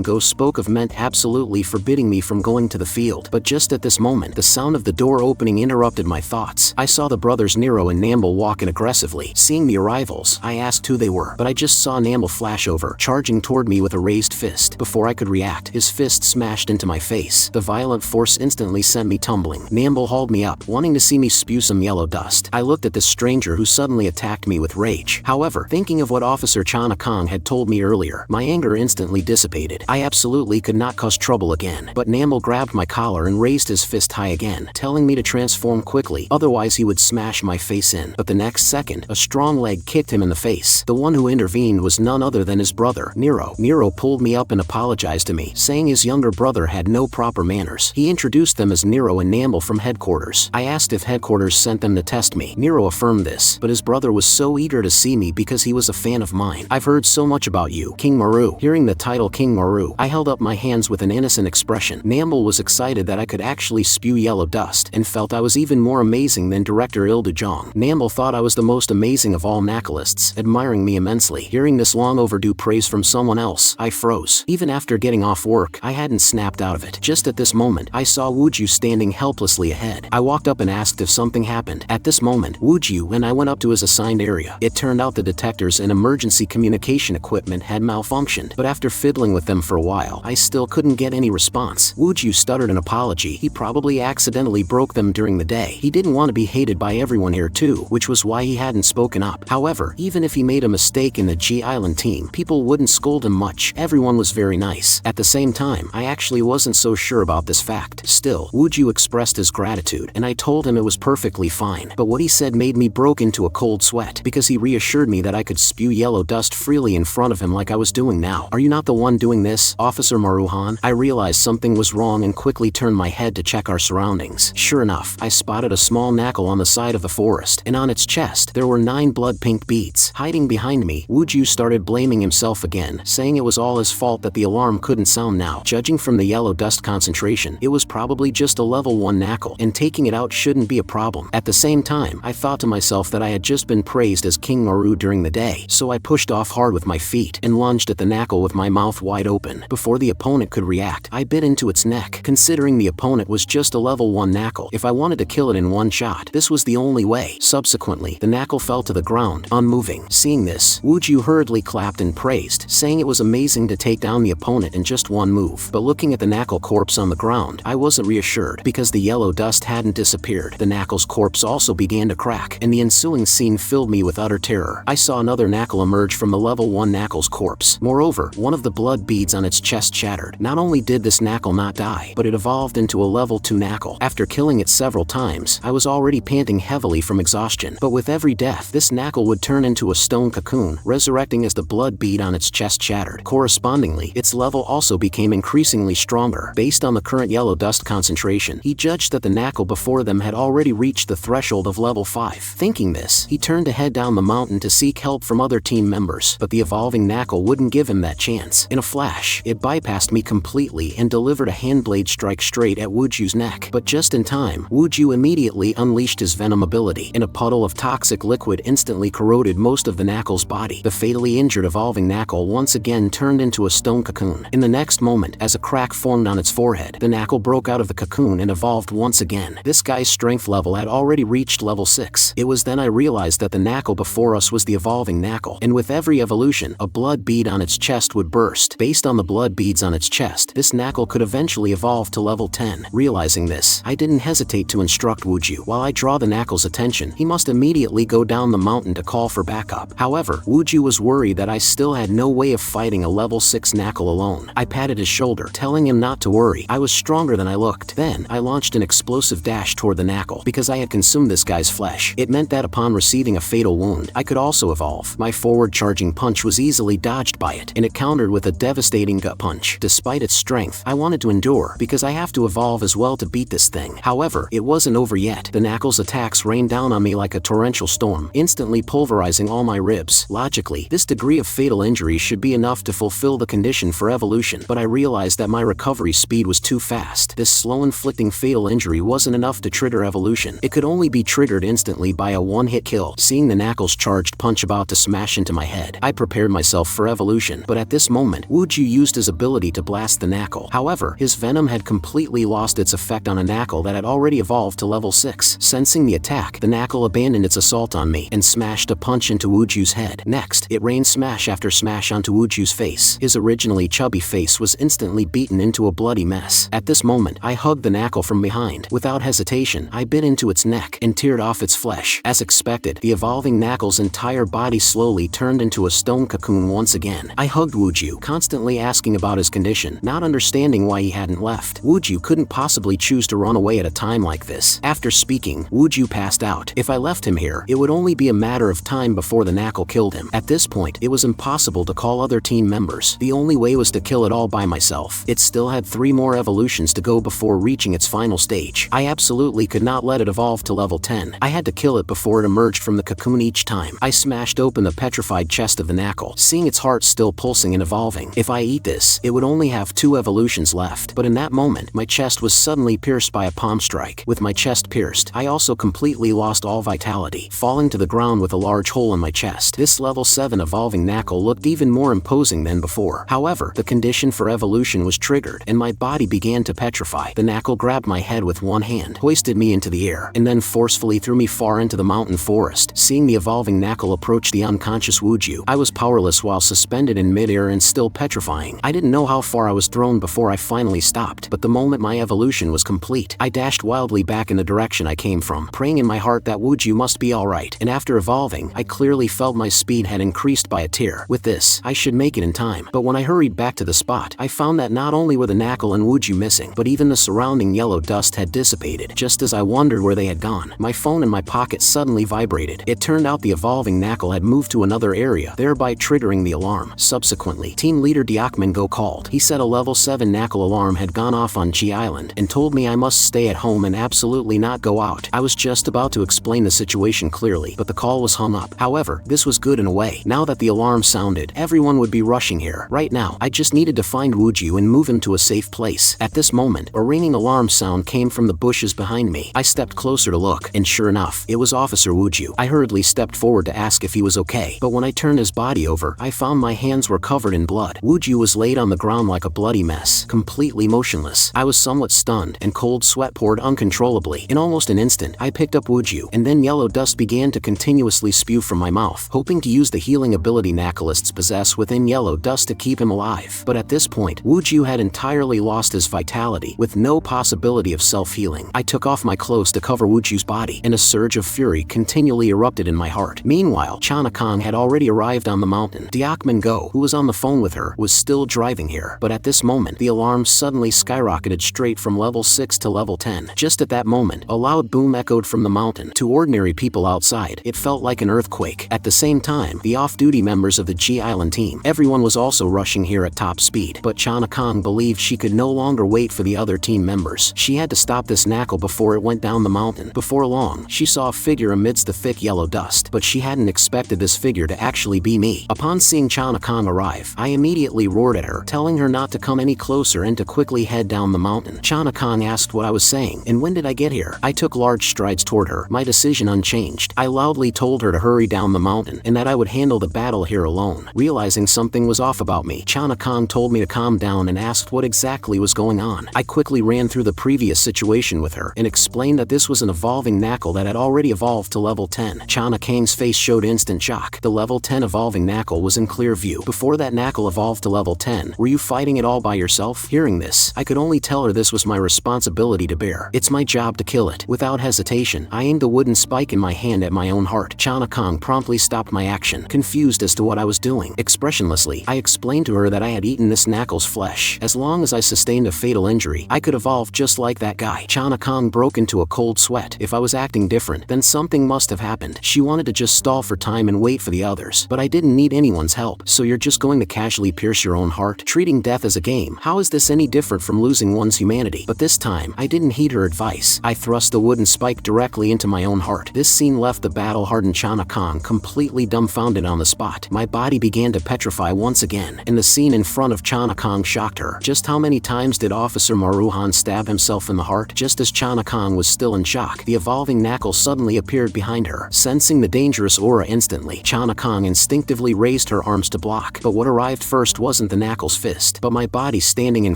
Go spoke of meant absolutely forbidding me from going to the field. But just at this moment, the sound of the door opening interrupted my thoughts. I saw the brothers Nero and Namble walk in aggressively. Seeing the arrivals, I asked who they were, but I just saw Namble flash over, charging toward me with a raised fist. Before I could react, his fist smashed into my face. The violent force instantly sent me tumbling. Namble hauled me up, wanting to see me spew some yellow dust. I looked at this stranger who suddenly attacked me with rage. However, thinking of what Officer Chana Khan Jang had told me earlier. My anger instantly dissipated. I absolutely could not cause trouble again. But Namel grabbed my collar and raised his fist high again, telling me to transform quickly, otherwise he would smash my face in. But the next second, a strong leg kicked him in the face. The one who intervened was none other than his brother, Nero. Nero pulled me up and apologized to me, saying his younger brother had no proper manners. He introduced them as Nero and Namel from headquarters. I asked if headquarters sent them to test me. Nero affirmed this, but his brother was so eager to see me because he was a fan of mine. I've heard so much about you, King Maru. Hearing the title King Maru, I held up my hands with an innocent expression. Namel was excited that I could actually spew yellow dust, and felt I was even more amazing than director Ila Jang. Namel thought I was the most amazing of all knackalists, admiring me immensely. Hearing this long overdue praise from someone else, I froze. Even after getting off work, I hadn't snapped out of it. Just at this moment, I saw Wooju standing helplessly ahead. I walked up and asked if something happened. At this moment, Wooju and I went up to his assigned area. It turned out the detectors and emergency communication equipment had malfunctioned, but after fiddling with them for a while, I still couldn't get any response. Wooju stuttered an apology. He probably accidentally broke them during the day. He didn't want to be hated by everyone here too, which was why he hadn't spoken up. However, even if he made a mistake in the G Island team, people wouldn't scold him much. Everyone was very nice. At the same time, I actually wasn't so sure about this fact. Still, Wooju expressed his gratitude, and I told him it was perfectly fine. But what he said made me broke into a cold sweat, because he reassured me that I could spew yellow dust freely in front of him like I was doing now. Are you not the one doing this, Officer Maruhan? I realized something was wrong and quickly turned my head to check our surroundings. Sure enough, I spotted a small knackal on the side of the forest, and on its chest, there were 9 blood-pink beads. Hiding behind me, Wooju started blaming himself again, saying it was all his fault that the alarm couldn't sound now. Judging from the yellow dust concentration, it was probably just a level 1 knackal, and taking it out shouldn't be a problem. At the same time, I thought to myself that I had just been praised as King Maru during the day, so I pushed off hard with my feet and lunged at the knackal with my mouth wide open. Before the opponent could react, I bit into its neck. Considering the opponent was just a level 1 knackal, if I wanted to kill it in one shot, this was the only way. Subsequently, the knackal fell to the ground, unmoving. Seeing this, Wooju hurriedly clapped and praised, saying it was amazing to take down the opponent in just one move. But looking at the knackal corpse on the ground, I wasn't reassured, because the yellow dust hadn't disappeared. The knackal's corpse also began to crack, and the ensuing scene filled me with utter terror. I saw another knackal emerge from the level 1 knackal's corpse. Moreover, one of the blood beads on its chest shattered. Not only did this knackal not die, but it evolved into a level 2 knackal. After killing it several times, I was already panting heavily from exhaustion. But with every death, this knackal would turn into a stone cocoon, resurrecting as the blood bead on its chest shattered. Correspondingly, its level also became increasingly stronger. Based on the current yellow dust concentration, he judged that the knackal before them had already reached the threshold of level 5. Thinking this, he turned to head down the mountain to seek help from other team members, but the evolving knackal wouldn't give him that chance. In a flash, it bypassed me completely and delivered a handblade strike straight at Wooju's neck. But just in time, Wooju immediately unleashed his venom ability, and a puddle of toxic liquid instantly corroded most of the knackal's body. The fatally injured evolving knackal once again turned into a stone cocoon. In the next moment, as a crack formed on its forehead, the knackal broke out of the cocoon and evolved once again. This guy's strength level had already reached level 6. It was then I realized that the knackal before us was the evolving knackal, and with every evolution, a blood bead on its chest would burst. Based on the blood beads on its chest, this knackal could eventually evolve to level 10. Realizing this, I didn't hesitate to instruct Wooju. While I draw the knackal's attention, he must immediately go down the mountain to call for backup. However, Wooju was worried that I still had no way of fighting a level 6 knackal alone. I patted his shoulder, telling him not to worry. I was stronger than I looked. Then, I launched an explosive dash toward the knackal. Because I had consumed this guy's flesh, it meant that upon receiving a fatal wound, I could also evolve. My forward charging punch was easily dodged by it, and it countered with a devastating gut punch. Despite its strength, I wanted to endure, because I have to evolve as well to beat this thing. However, it wasn't over yet. The knackal's attacks rained down on me like a torrential storm, instantly pulverizing all my ribs. Logically, this degree of fatal injury should be enough to fulfill the condition for evolution, but I realized that my recovery speed was too fast. This slow inflicting fatal injury wasn't enough to trigger evolution. It could only be triggered instantly by a one-hit kill. Seeing the knackal's charged punch about to smash into my head, I prepared myself for evolution, but at this moment, Wooju used his ability to blast the knackal. However, his venom had completely lost its effect on a knackal that had already evolved to level 6. Sensing the attack, the knackal abandoned its assault on me and smashed a punch into Wooju's head. Next, it rained smash after smash onto Wooju's face. His originally chubby face was instantly beaten into a bloody mess. At this moment, I hugged the knackal from behind. Without hesitation, I bit into its neck and teared off its flesh. As expected, the evolving knackal's entire body slowly turned into a stone cocoon once again. I hugged Wooju, constantly asking about his condition, not understanding why he hadn't left. Wooju couldn't possibly choose to run away at a time like this. After speaking, Wooju passed out. If I left him here, it would only be a matter of time before the knackal killed him. At this point, it was impossible to call other team members. The only way was to kill it all by myself. It still had 3 more evolutions to go before reaching its final stage. I absolutely could not let it evolve to level 10. I had to kill it before it emerged from the cocoon each time. I smashed open the petrified chest of the knackal, seeing its heart still pulsing and evolving. If I eat this, it would only have 2 evolutions left. But in that moment, my chest was suddenly pierced by a palm strike. With my chest pierced, I also completely lost all vitality, falling to the ground with a large hole in my chest. This level 7 evolving knackal looked even more imposing than before. However, the condition for evolution was triggered, and my body began to petrify. The knackal grabbed my head with one hand, hoisted me into the air, and then forcefully threw me far into the mountain forest. Seeing the evolving knackal approach the unconscious Wooju, I was powerless while suspended in midair and still petrifying. I didn't know how far I was thrown before I finally stopped, but the moment my evolution was complete, I dashed wildly back in the direction I came from, praying in my heart that Wooju must be alright. And after evolving, I clearly felt my speed had increased by a tier. With this, I should make it in time. But when I hurried back to the spot, I found that not only were the knackal and Wooju missing, but even the surrounding yellow dust had dissipated. Just as I wondered where they had gone, my phone in my pocket suddenly vibrated. It turned out the evolving knackal had moved to another area, thereby triggering the alarm. Subsequently, team leader Devour called. He said a level 7 knackal alarm had gone off on Chi Island and told me I must stay at home and absolutely not go out. I was just about to explain the situation clearly, but the call was hung up. However, this was good in a way. Now that the alarm sounded, everyone would be rushing here. Right now, I just needed to find Wooju and move him to a safe place. At this moment, a ringing alarm sound came from the bushes behind me. I stepped closer to look, and sure enough, it was Officer Wooju. I hurriedly stepped forward to ask if he was okay, but when I turned his body over, I found my hands were covered in blood. Wooju was laid on the ground like a bloody mess, completely motionless. I was somewhat stunned, and cold sweat poured uncontrollably. In almost an instant, I picked up Wooju, and then yellow dust began to continuously spew from my mouth, hoping to use the healing ability knackalists possess within yellow dust to keep him alive. But at this point, Wooju had entirely lost his vitality, with no possibility of self-healing. I took off my clothes to cover Wooju's body, and a surge of fury continually erupted in my heart. Meanwhile, Chanakong had already arrived on the mountain. Devour, who was on the phone with her, was still driving here. But at this moment, the alarm suddenly skyrocketed straight from level 6 to level 10. Just at that moment, a loud boom echoed from the mountain. To ordinary people outside, it felt like an earthquake. At the same time, the off-duty members of the Chi Island team, everyone was also rushing here at top speed. But Chanakong believed she could no longer wait for the other team members. She had to stop this knackal before it went down the mountain. Before long, she saw a figure amidst the thick yellow dust, but she hadn't expected this figure to actually be me. Upon seeing Chanakong arrive, I immediately roared at her, telling her not to come any closer and to quickly head down the mountain. Chanakong asked what I was saying, and when did I get here? I took large strides toward her, my decision unchanged. I loudly told her to hurry down the mountain, and that I would handle the battle here alone. Realizing something was off about me, Chanakong told me to calm down and asked what exactly was going on. I quickly ran through the previous situation with her, and explained that this was an evolving knackal that had already evolved to level 10. Chanakong's face showed instant shock. The level 10 evolving knackal was in clear view. Before that knackal evolved to level 10, were you fighting it all by yourself? Hearing this, I could only tell her this was my responsibility to bear. It's my job to kill it. Without hesitation, I aimed the wooden spike in my hand at my own heart. Chanakong promptly stopped my action, confused as to what I was doing. Expressionlessly, I explained to her that I had eaten this knackal's flesh. As long as I sustained a fatal injury, I could evolve just like that guy. Chanakong broke into a cold sweat. If I was acting different, then something must have happened. She wanted to just stall for time and wait for the others, but I didn't need anyone's help. So you're just going to casually pierce your own heart, treating death as a game? How is this any different from losing one's humanity? But this time, I didn't heed her advice. I thrust the wooden spike directly into my own heart. This scene left the battle-hardened Chanakong completely dumbfounded on the spot. My body began to petrify once again, and the scene in front of Chanakong shocked her. Just how many times did Officer Maruhan stab himself in the heart? Just as Chanakong was still in shock, the evolving knackal suddenly appeared behind her. Sensing the dangerous aura instantly, Chanakong instinctively raised her arms to block. But what arrived first wasn't the knackal's fist, but my body standing in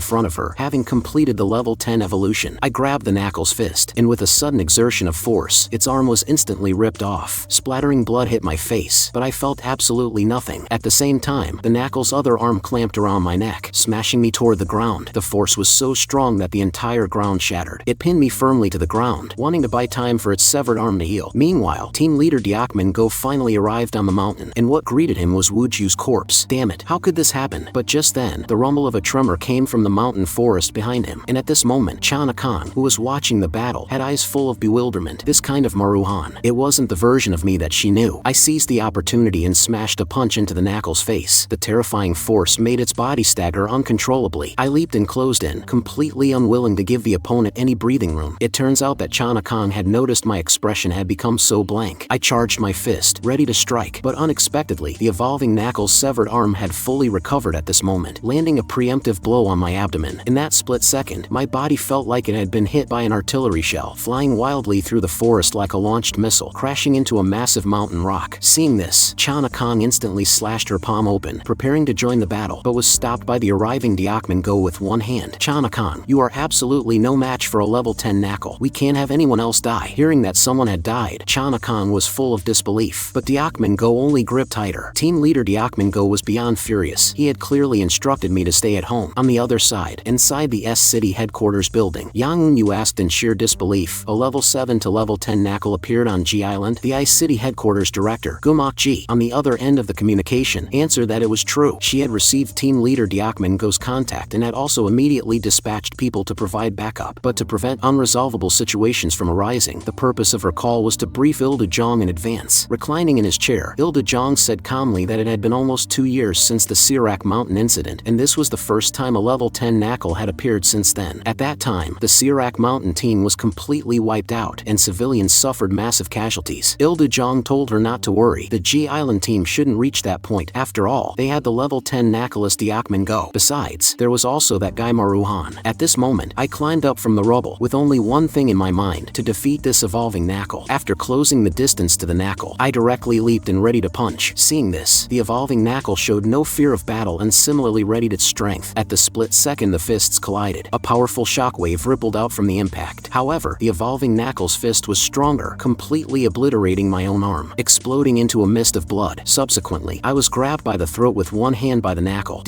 front of her, having completed the level 10 evolution. I grabbed the knackal's fist, and with a sudden exertion of force, its arm was instantly ripped off. Splattering blood hit my face, but I felt absolutely nothing. At the same time, the knackal's other arm clamped around my neck, smashing me toward the ground. The force was so strong that the entire ground shattered. It pinned me firmly to the ground, wanting to buy time for its severed arm to heal. Meanwhile, team leader Devour finally arrived on the mountain, and what grew greeted him was Wuju's corpse. Damn it, how could this happen? But just then, the rumble of a tremor came from the mountain forest behind him, and at this moment, Chana-kan, who was watching the battle, had eyes full of bewilderment. This kind of Maruhan. It wasn't the version of me that she knew. I seized the opportunity and smashed a punch into the knackal's face. The terrifying force made its body stagger uncontrollably. I leaped and closed in, completely unwilling to give the opponent any breathing room. It turns out that Chana-kan had noticed my expression had become so blank. I charged my fist, ready to strike, but unexpectedly, the evolving knackal's severed arm had fully recovered at this moment, landing a preemptive blow on my abdomen. In that split second, my body felt like it had been hit by an artillery shell, flying wildly through the forest like a launched missile, crashing into a massive mountain rock. Seeing this, Chana-kan instantly slashed her palm open, preparing to join the battle, but was stopped by the arriving Go with one hand. Chana-kan, you are absolutely no match for a level 10 knackal. We can't have anyone else die. Hearing that someone had died, Chana-kan was full of disbelief, but Go only gripped tighter. Team leader Go was beyond furious. He had clearly instructed me to stay at home. On the other side, inside the S-City headquarters building, Yang Eun-yu asked in sheer disbelief. A level 7 to level 10 knackal appeared on G Island. The Ice City headquarters director, Gumak-ji, on the other end of the communication, answered that it was true. She had received team leader Go's contact and had also immediately dispatched people to provide backup. But to prevent unresolvable situations from arising, the purpose of her call was to brief Ila Jang in advance. Reclining in his chair, Ila Jang said calmly that it had been almost 2 years since the Sirak Mountain incident, and this was the first time a level 10 knackal had appeared since then. At that time, the Sirak Mountain team was completely wiped out, and civilians suffered massive casualties. Ila Jang told her not to worry. The G Island team shouldn't reach that point. After all, they had the level 10 knackalist Go. Besides, there was also that guy Maruhan. At this moment, I climbed up from the rubble, with only one thing in my mind: to defeat this evolving knackal. After closing the distance to the knackal, I directly leaped and ready to punch. Seeing this, the evolving knackal showed no fear of battle and similarly readied its strength. At the split second the fists collided. A powerful shockwave rippled out from the impact. However, the evolving knackal's fist was stronger, completely obliterating my own arm, exploding into a mist of blood. Subsequently, I was grabbed by the throat with one hand by the knackal.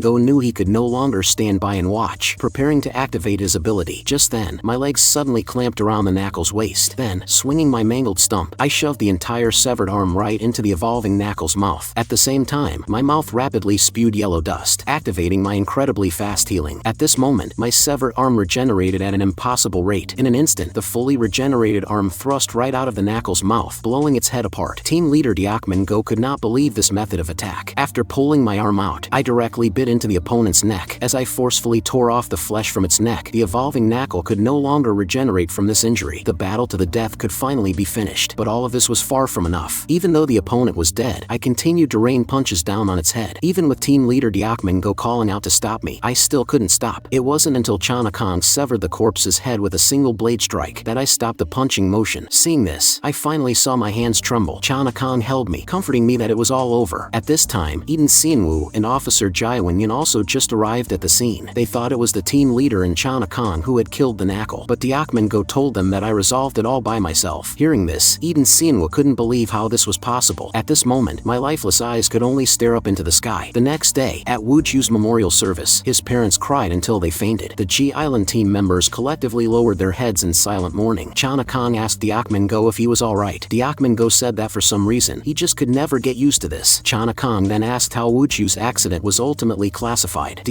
Go knew he could no longer stand by and watch, preparing to activate his ability. Just then, my legs suddenly clamped around the knackal's waist. Then, swinging my mangled stump, I shoved the entire severed arm right into the evolving knackal's mouth. At the same time, my mouth rapidly spewed yellow dust, activating my incredibly fast healing. At this moment, my severed arm regenerated at an impossible rate. In an instant, the fully regenerated arm thrust right out of the knackal's mouth, blowing its head apart. Team leader Go could not believe this method of attack. After pulling my arm out, I directly bit into the opponent's neck. As I forcefully tore off the flesh from its neck, the evolving knackal could no longer regenerate from this injury. The battle to the death could finally be finished. But all of this was far from enough. Even though the opponent was dead, I continued to rain punches down on its head. Even with team leader Go calling out to stop me, I still couldn't stop. It wasn't until Chana-kan severed the corpse's head with a single blade strike that I stopped the punching motion. Seeing this, I finally saw my hands tremble. Chana-kan held me, comforting me that it was all over. At this time, Eden Sienwoo and Officer Jaiwan-yin also just arrived at the scene. They thought it was the team leader and Chana-kan who had killed the knackal, but Go told them that I resolved it all by myself. Hearing this, Eden Sienwoo couldn't believe how this was possible. At this moment, my lifeless eyes could only stare up into the sky. The next day, at Wuju's memorial service, his parents cried until they fainted. The G Island team members collectively lowered their heads in silent mourning. Chana-kan asked Go if he was alright. Go said that for some reason, he just could never get used to this. Chana-kan then asked how Wuju's accident was ultimately classified.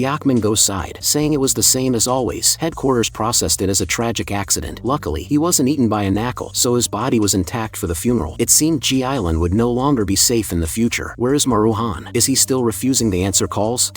Go sighed, saying it was the same as always. Headquarters processed it as a tragic accident. Luckily, he wasn't eaten by a knackal, so his body was intact for the funeral. It seemed G Island would no longer be safe in the future. Where is Maruhan? Is he still refusing to answer calls?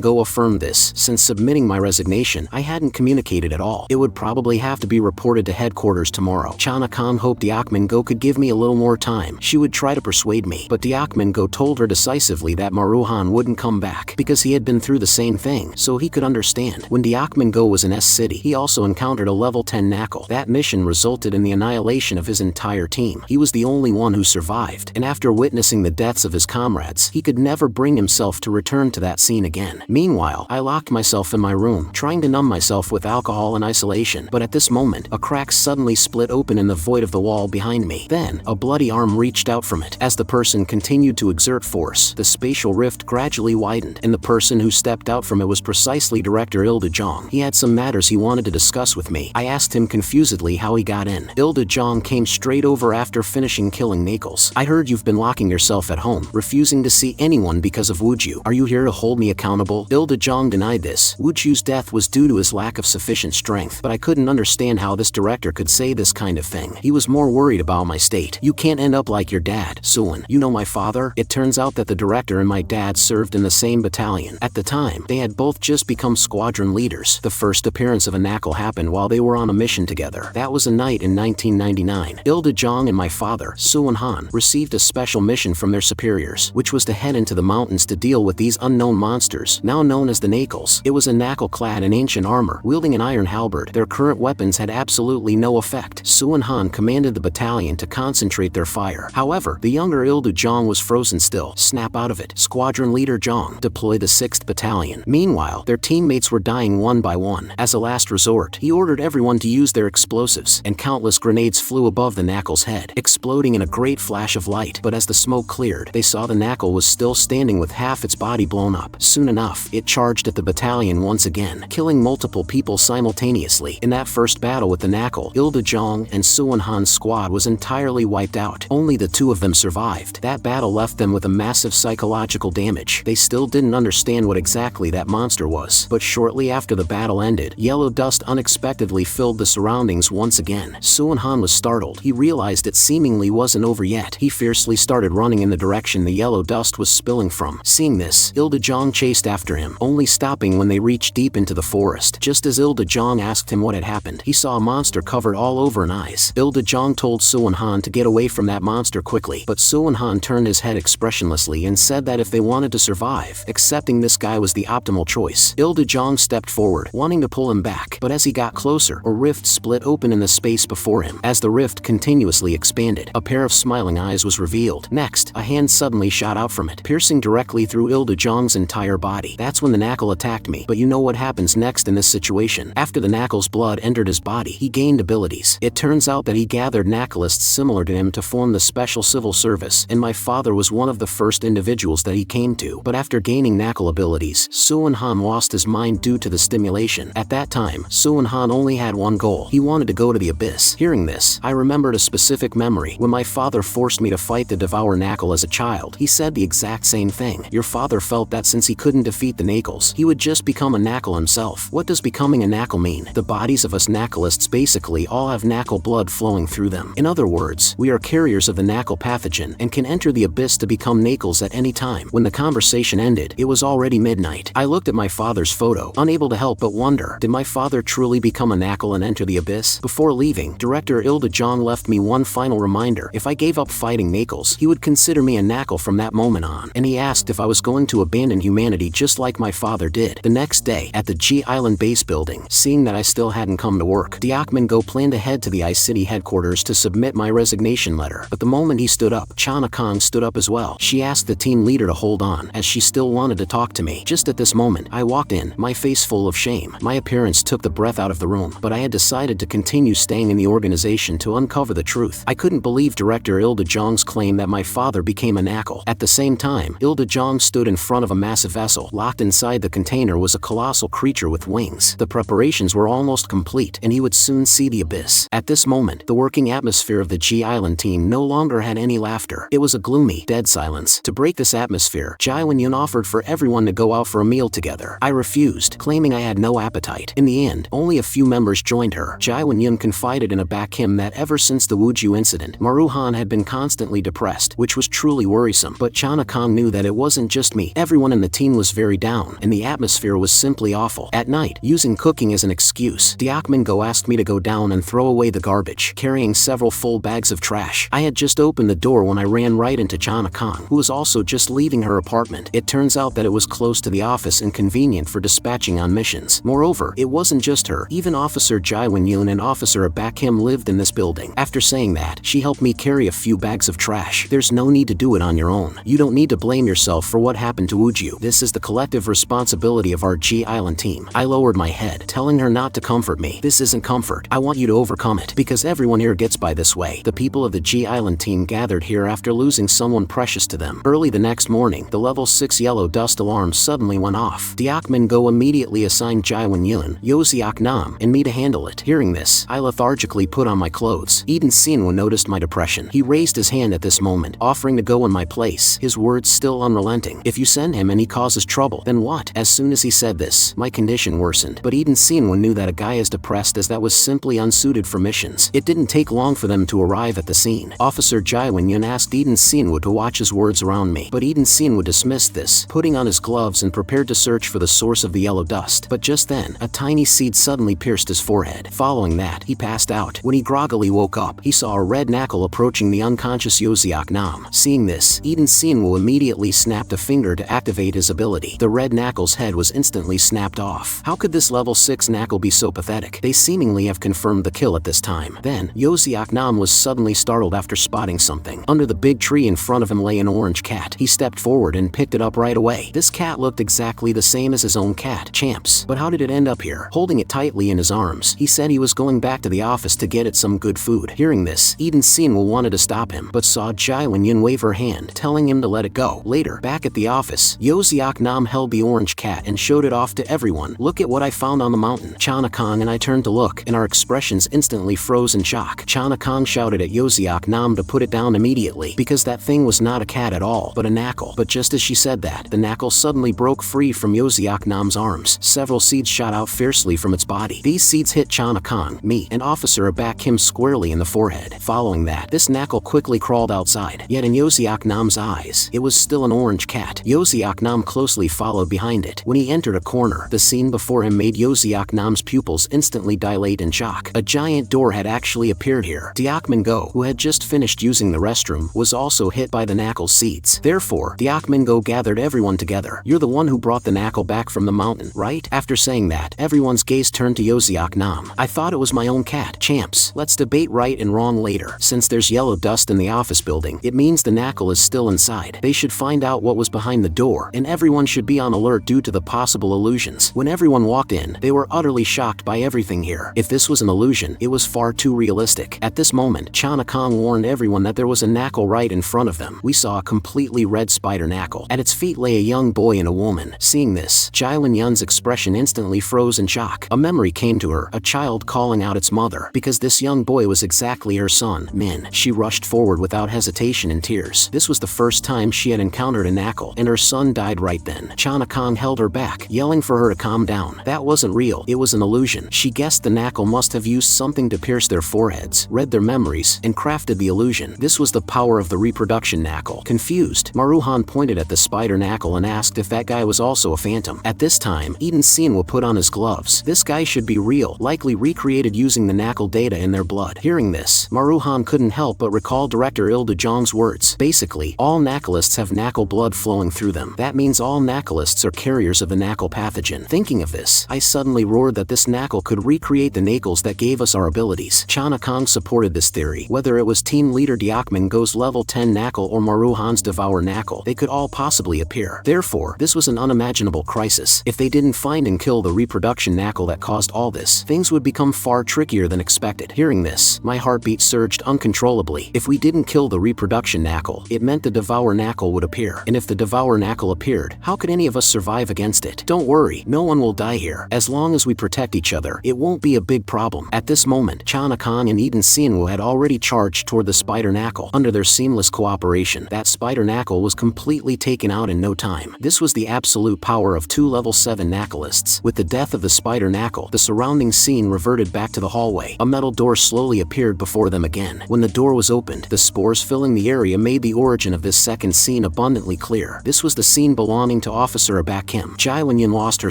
Go affirmed this. Since submitting my resignation, I hadn't communicated at all. It would probably have to be reported to headquarters tomorrow. Chana-kan hoped Go could give me a little more time. She would try to persuade me, but Go told her decisively that Maruhan wouldn't come back because he had been through the same thing, so he could understand. When Go was in S-City, he also encountered a level 10 knackal. That mission resulted in the annihilation of his entire team. He was the only one who survived, and after witnessing the deaths of his comrades, he could never bring himself to return to that scene again. Meanwhile, I locked myself in my room, trying to numb myself with alcohol and isolation, but at this moment, a crack suddenly split open in the void of the wall behind me. Then, a bloody arm reached out from it. As the person continued to exert force, the spatial rift gradually widened, and the person who stepped out from it was precisely Director Ila Jang. He had some matters he wanted to discuss with me. I asked him confusedly how he got in. Ila Jang came straight over after finishing killing knackals. I heard you've been locking yourself at home, refusing to see anyone because of Wooju. Are you here to hold me accountable? Ila Jang denied this. Wooju's death was due to his lack of sufficient strength, but I couldn't understand how this director could say this kind of thing. He was more worried about my state. You can't end up like your dad, Suwon. You know my father? It turns out that the director and my dad served in the same battalion. At the time, they had both just become squadron leaders. The first appearance of a knackal happened while they were on a mission together. That was a night in 1999. Ila Jang and my father, Suwon Han, received a special mission from their superiors, which was to head into the mountains to deal with these unknown monsters, now known as the knackals. It was a knackal clad in ancient armor, wielding an iron halberd. Their current weapons had absolutely no effect. Suwon Han commanded the battalion to concentrate their fire. However, the younger Ila Jang was frozen still. Snap out of it. Squadron leader Jang, deploy the 6th Battalion. Meanwhile, their teammates were dying one by one. As a last resort, he ordered everyone to use their explosives, and countless grenades flew above the knackal's head, exploding in a great flash of light. But as the smoke cleared, they saw the knackal was still standing with half its body blown up. Soon enough, it charged at the battalion once again, killing multiple people simultaneously. In that first battle with the knackal, Ila Jang and Suwon Han's squad was entirely wiped out. Only the two of them survived. That battle left them with a massive psychological damage. They still didn't understand what exactly that monster was. But shortly after the battle ended, yellow dust unexpectedly filled the surroundings once again. Suwon Han was startled. He realized it seemingly wasn't over yet. He fiercely started running in the direction the yellow dust was spilling from. Seeing this, Ila Jang chased after him, only stopping when they reached deep into the forest. Just as Ila Jang asked him what had happened, he saw a monster covered all over in eyes. Ila Jang told Suwon Han to get away from that monster quickly, but Suwon Han turned his head expressionlessly and said that if they wanted to survive, accepting this guy was the optimal choice. Ila Jang stepped forward, wanting to pull him back, but as he got closer, a rift split open in the space before him. As the rift continuously expanded, a pair of smiling eyes was revealed. Next, a hand suddenly shot out from it, piercing directly through Ila Jang's entire body. That's when the knackal attacked me, but you know what happens next in this situation. After the knackal's blood entered his body, he gained abilities. It turns out that he gathered knackalists similar to him to form the Special Civil Service, and my father was one of the first individuals that he came to. But after gaining knackal abilities, Suwon Han lost his mind due to the stimulation. At that time, Suwon Han only had one goal. He wanted to go to the abyss. Hearing this, I remembered a specific memory. When my father forced me to fight the Devour knackal as a child, he said the exact same thing. Your father felt that since he couldn't defeat the knackals, he would just become a knackal himself. What does becoming a knackal mean? The bodies of us knackalists basically all have knackal blood flowing through them. In other words, we are carriers of the knackal pathogen and can enter the abyss to become knackals at any time. When the conversation ended, it was already midnight. I looked at my father's photo, unable to help but wonder, did my father truly become a knackal and enter the abyss? Before leaving, director Ila Jang left me one final reminder. If I gave up fighting knackals, he would consider me a knackal from that moment on, and he asked if I was going to abandon humanity just like my father did. The next day, at the G Island base building, seeing that I still hadn't come to work, Deokman-go planned to head to the I-City headquarters to submit my resignation letter. But the moment he stood up, Chana-Kong stood up as well. She asked the team leader to hold on, as she still wanted to talk to me. Just at this moment, I walked in, my face full of shame. My appearance took the breath out of the room, but I had decided to continue staying in the organization to uncover the truth. I couldn't believe director Ila Jang's claim that my father became a knackal. At the same time, Ila Jang stood in front of a massive vessel. Locked inside the container was a colossal creature with wings. The preparations were almost complete, and he would soon see the abyss. At this moment, the working atmosphere of the G Island team no longer had any laughter. It was a gloomy, dead silence. To break this atmosphere, Jai Wen-yun offered for everyone to go out for a meal together. I refused, claiming I had no appetite. In the end, only a few members joined her. Jai Wen-yun confided in a back him that ever since the Wooju incident, Maruhan had been constantly depressed, which was truly worrisome. But Chana-Kong knew that it wasn't just me. Everyone in the team was very down, and the atmosphere was simply awful. At night, using cooking as an excuse, Deokman-go asked me to go down and throw away the garbage, carrying several full bags of trash. I had just opened the door when I ran right into Chana-Kong, who was also just leaving her apartment. It turns out that it was close to the office and convenient for dispatching on missions. Moreover, it wasn't just her. Even Officer Jai Wen-yun and Officer Abakim lived in this building. After saying that, she helped me carry a few bags of trash. There's no need to do it on your own. You don't need to blame yourself for what happened to Wooju. This is the collective responsibility of our G Island team. I lowered my head, telling her not to comfort me. This isn't comfort. I want you to overcome it, because everyone here gets by this way. The people of the G Island team gathered here after losing someone precious to them. Early the next morning, the level 6 yellow dust alarm suddenly went off. Deokman-go immediately assigned Jai Wen-yun, Yoseok Nam, and me to handle it. Hearing this, I lethargically put on my clothes. Eden Sinwon noticed my depression. He raised his hand at this moment, offering to go in my place, his words still unrelenting. If you send him and he causes trouble, then what? As soon as he said this, my condition worsened. But Eden Sinwoo knew that a guy as depressed as that was simply unsuited for missions. It didn't take long for them to arrive at the scene. Officer Jaiwan-yun asked Eden Sinwoo to watch his words around me, but Eden Sinwoo dismissed this, putting on his gloves and prepared to search for the source of the yellow dust. But just then, a tiny seed suddenly pierced his forehead. Following that, he passed out. When he groggily woke up, he saw a red knackal approaching the unconscious Yoseok Nam. Seeing this, Eden Sinwoo immediately snapped a finger to activate his ability. The red knackal's head was instantly snapped off. How could this level 6 knackal be so pathetic? They seemingly have confirmed the kill at this time. Then, Yoseok Nam was suddenly startled after spotting something. Under the big tree in front of him lay an orange cat. He stepped forward and picked it up right away. This cat looked exactly the same as his own cat, Champs. But how did it end up here? Holding it tightly in his arms, he said he was going back to the office to get it some good food. Hearing this, Eden Sinwoo wanted to stop him, but saw Jaiwan-yun wave her hand, telling him to let it go. Later, back at the office, Yoseok Nam held the orange cat and showed it off to everyone. Look at what I found on the mountain. Chana-kong and I turned to look, and our expressions instantly froze in shock. Chana-kong shouted at Yoseok Nam to put it down immediately, because that thing was not a cat at all, but a knackal. But just as she said that, the knackal suddenly broke free from Yoseok Nam's arms. Several seeds shot out fiercely from its body. These seeds hit Chana-kong, me, and Officer Abak him squarely in the forehead. Following that, this knackal quickly crawled outside. Yet in Yoseok Nam's eyes, it was still an orange cat. Yoseok Nam closely followed behind it. When he entered a corner, the scene before him made Yoseok Nam's pupils instantly dilate in shock. A giant door had actually appeared here. Deokmin-go, who had just finished using the restroom, was also hit by the knackal's seeds. Therefore, Deokmin-go gathered everyone together. You're the one who brought the knackal back from the mountain, right? After saying that, everyone's gaze turned to Yoseok Nam. I thought it was my own cat. Champs, let's debate right and wrong later. Since there's yellow dust in the office building, it means the knackal is still inside. They should find out what was behind the door, and everyone should be on alert due to the possible illusions. When everyone walked in, they were utterly shocked by everything here. If this was an illusion, it was far too realistic. At this moment, Chana-kong warned everyone that there was a knackal right in front of them. We saw a completely red spider knackal. At its feet lay a young boy and a woman. Seeing this, Jaiwan-yun's expression instantly froze in shock. A memory came to her, a child calling out its mother, because this young boy was exactly her son, Min. She rushed forward without hesitation and tears. This was the first time she had encountered a knackal, and her son died right then. Chana-kong held her back, yelling for her to calm down. That wasn't real, it was an illusion. She guessed the knackal must have used something to pierce their foreheads, read their memories, and crafted the illusion. This was the power of the reproduction knackal. Confused, Maruhan pointed at the spider knackal and asked if that guy was also a phantom. At this time, Eden Sinwoo put on his gloves. This guy should be real, likely recreated using the knackal data in their blood. Hearing this, Maruhan couldn't help but recall director Ila Jang's words. Basically, all knackalists have knackal blood flowing through them. That means all knackalists are carriers of the knackal pathogen. Thinking of this, I suddenly roared that this knackal could recreate the knackals that gave us our abilities. Chana-kong supported this theory. Whether it was team leader Deokmin-go's level 10 knackal or Maruhan's Devour knackal, they could all possibly appear. Therefore, this was an unimaginable crisis. If they didn't find and kill the reproduction knackal that caused all this, things would become far trickier than expected. Hearing this, my heartbeat surged uncontrollably. If we didn't kill the reproduction knackal, it meant the Devour knackal would appear. And if the Devour knackal appeared, how could any of us survive against it? Don't worry, no one will die here. As long as we protect each other, it won't be a big problem. At this moment, Chana-kong and Eden Sinwoo had already charged toward the spider knackal. Under their seamless cooperation, that spider knackal was completely taken out in no time. This was the absolute power of two level 7 knackalists. With the death of the spider knackal, the surrounding scene reverted back to the hallway. A metal door slowly appeared before them again. When the door was opened, the spores filling the area made the origin of this second scene abundantly clear. This was the scene belonging to Officer Abak Kim. Jaiwan-yun lost her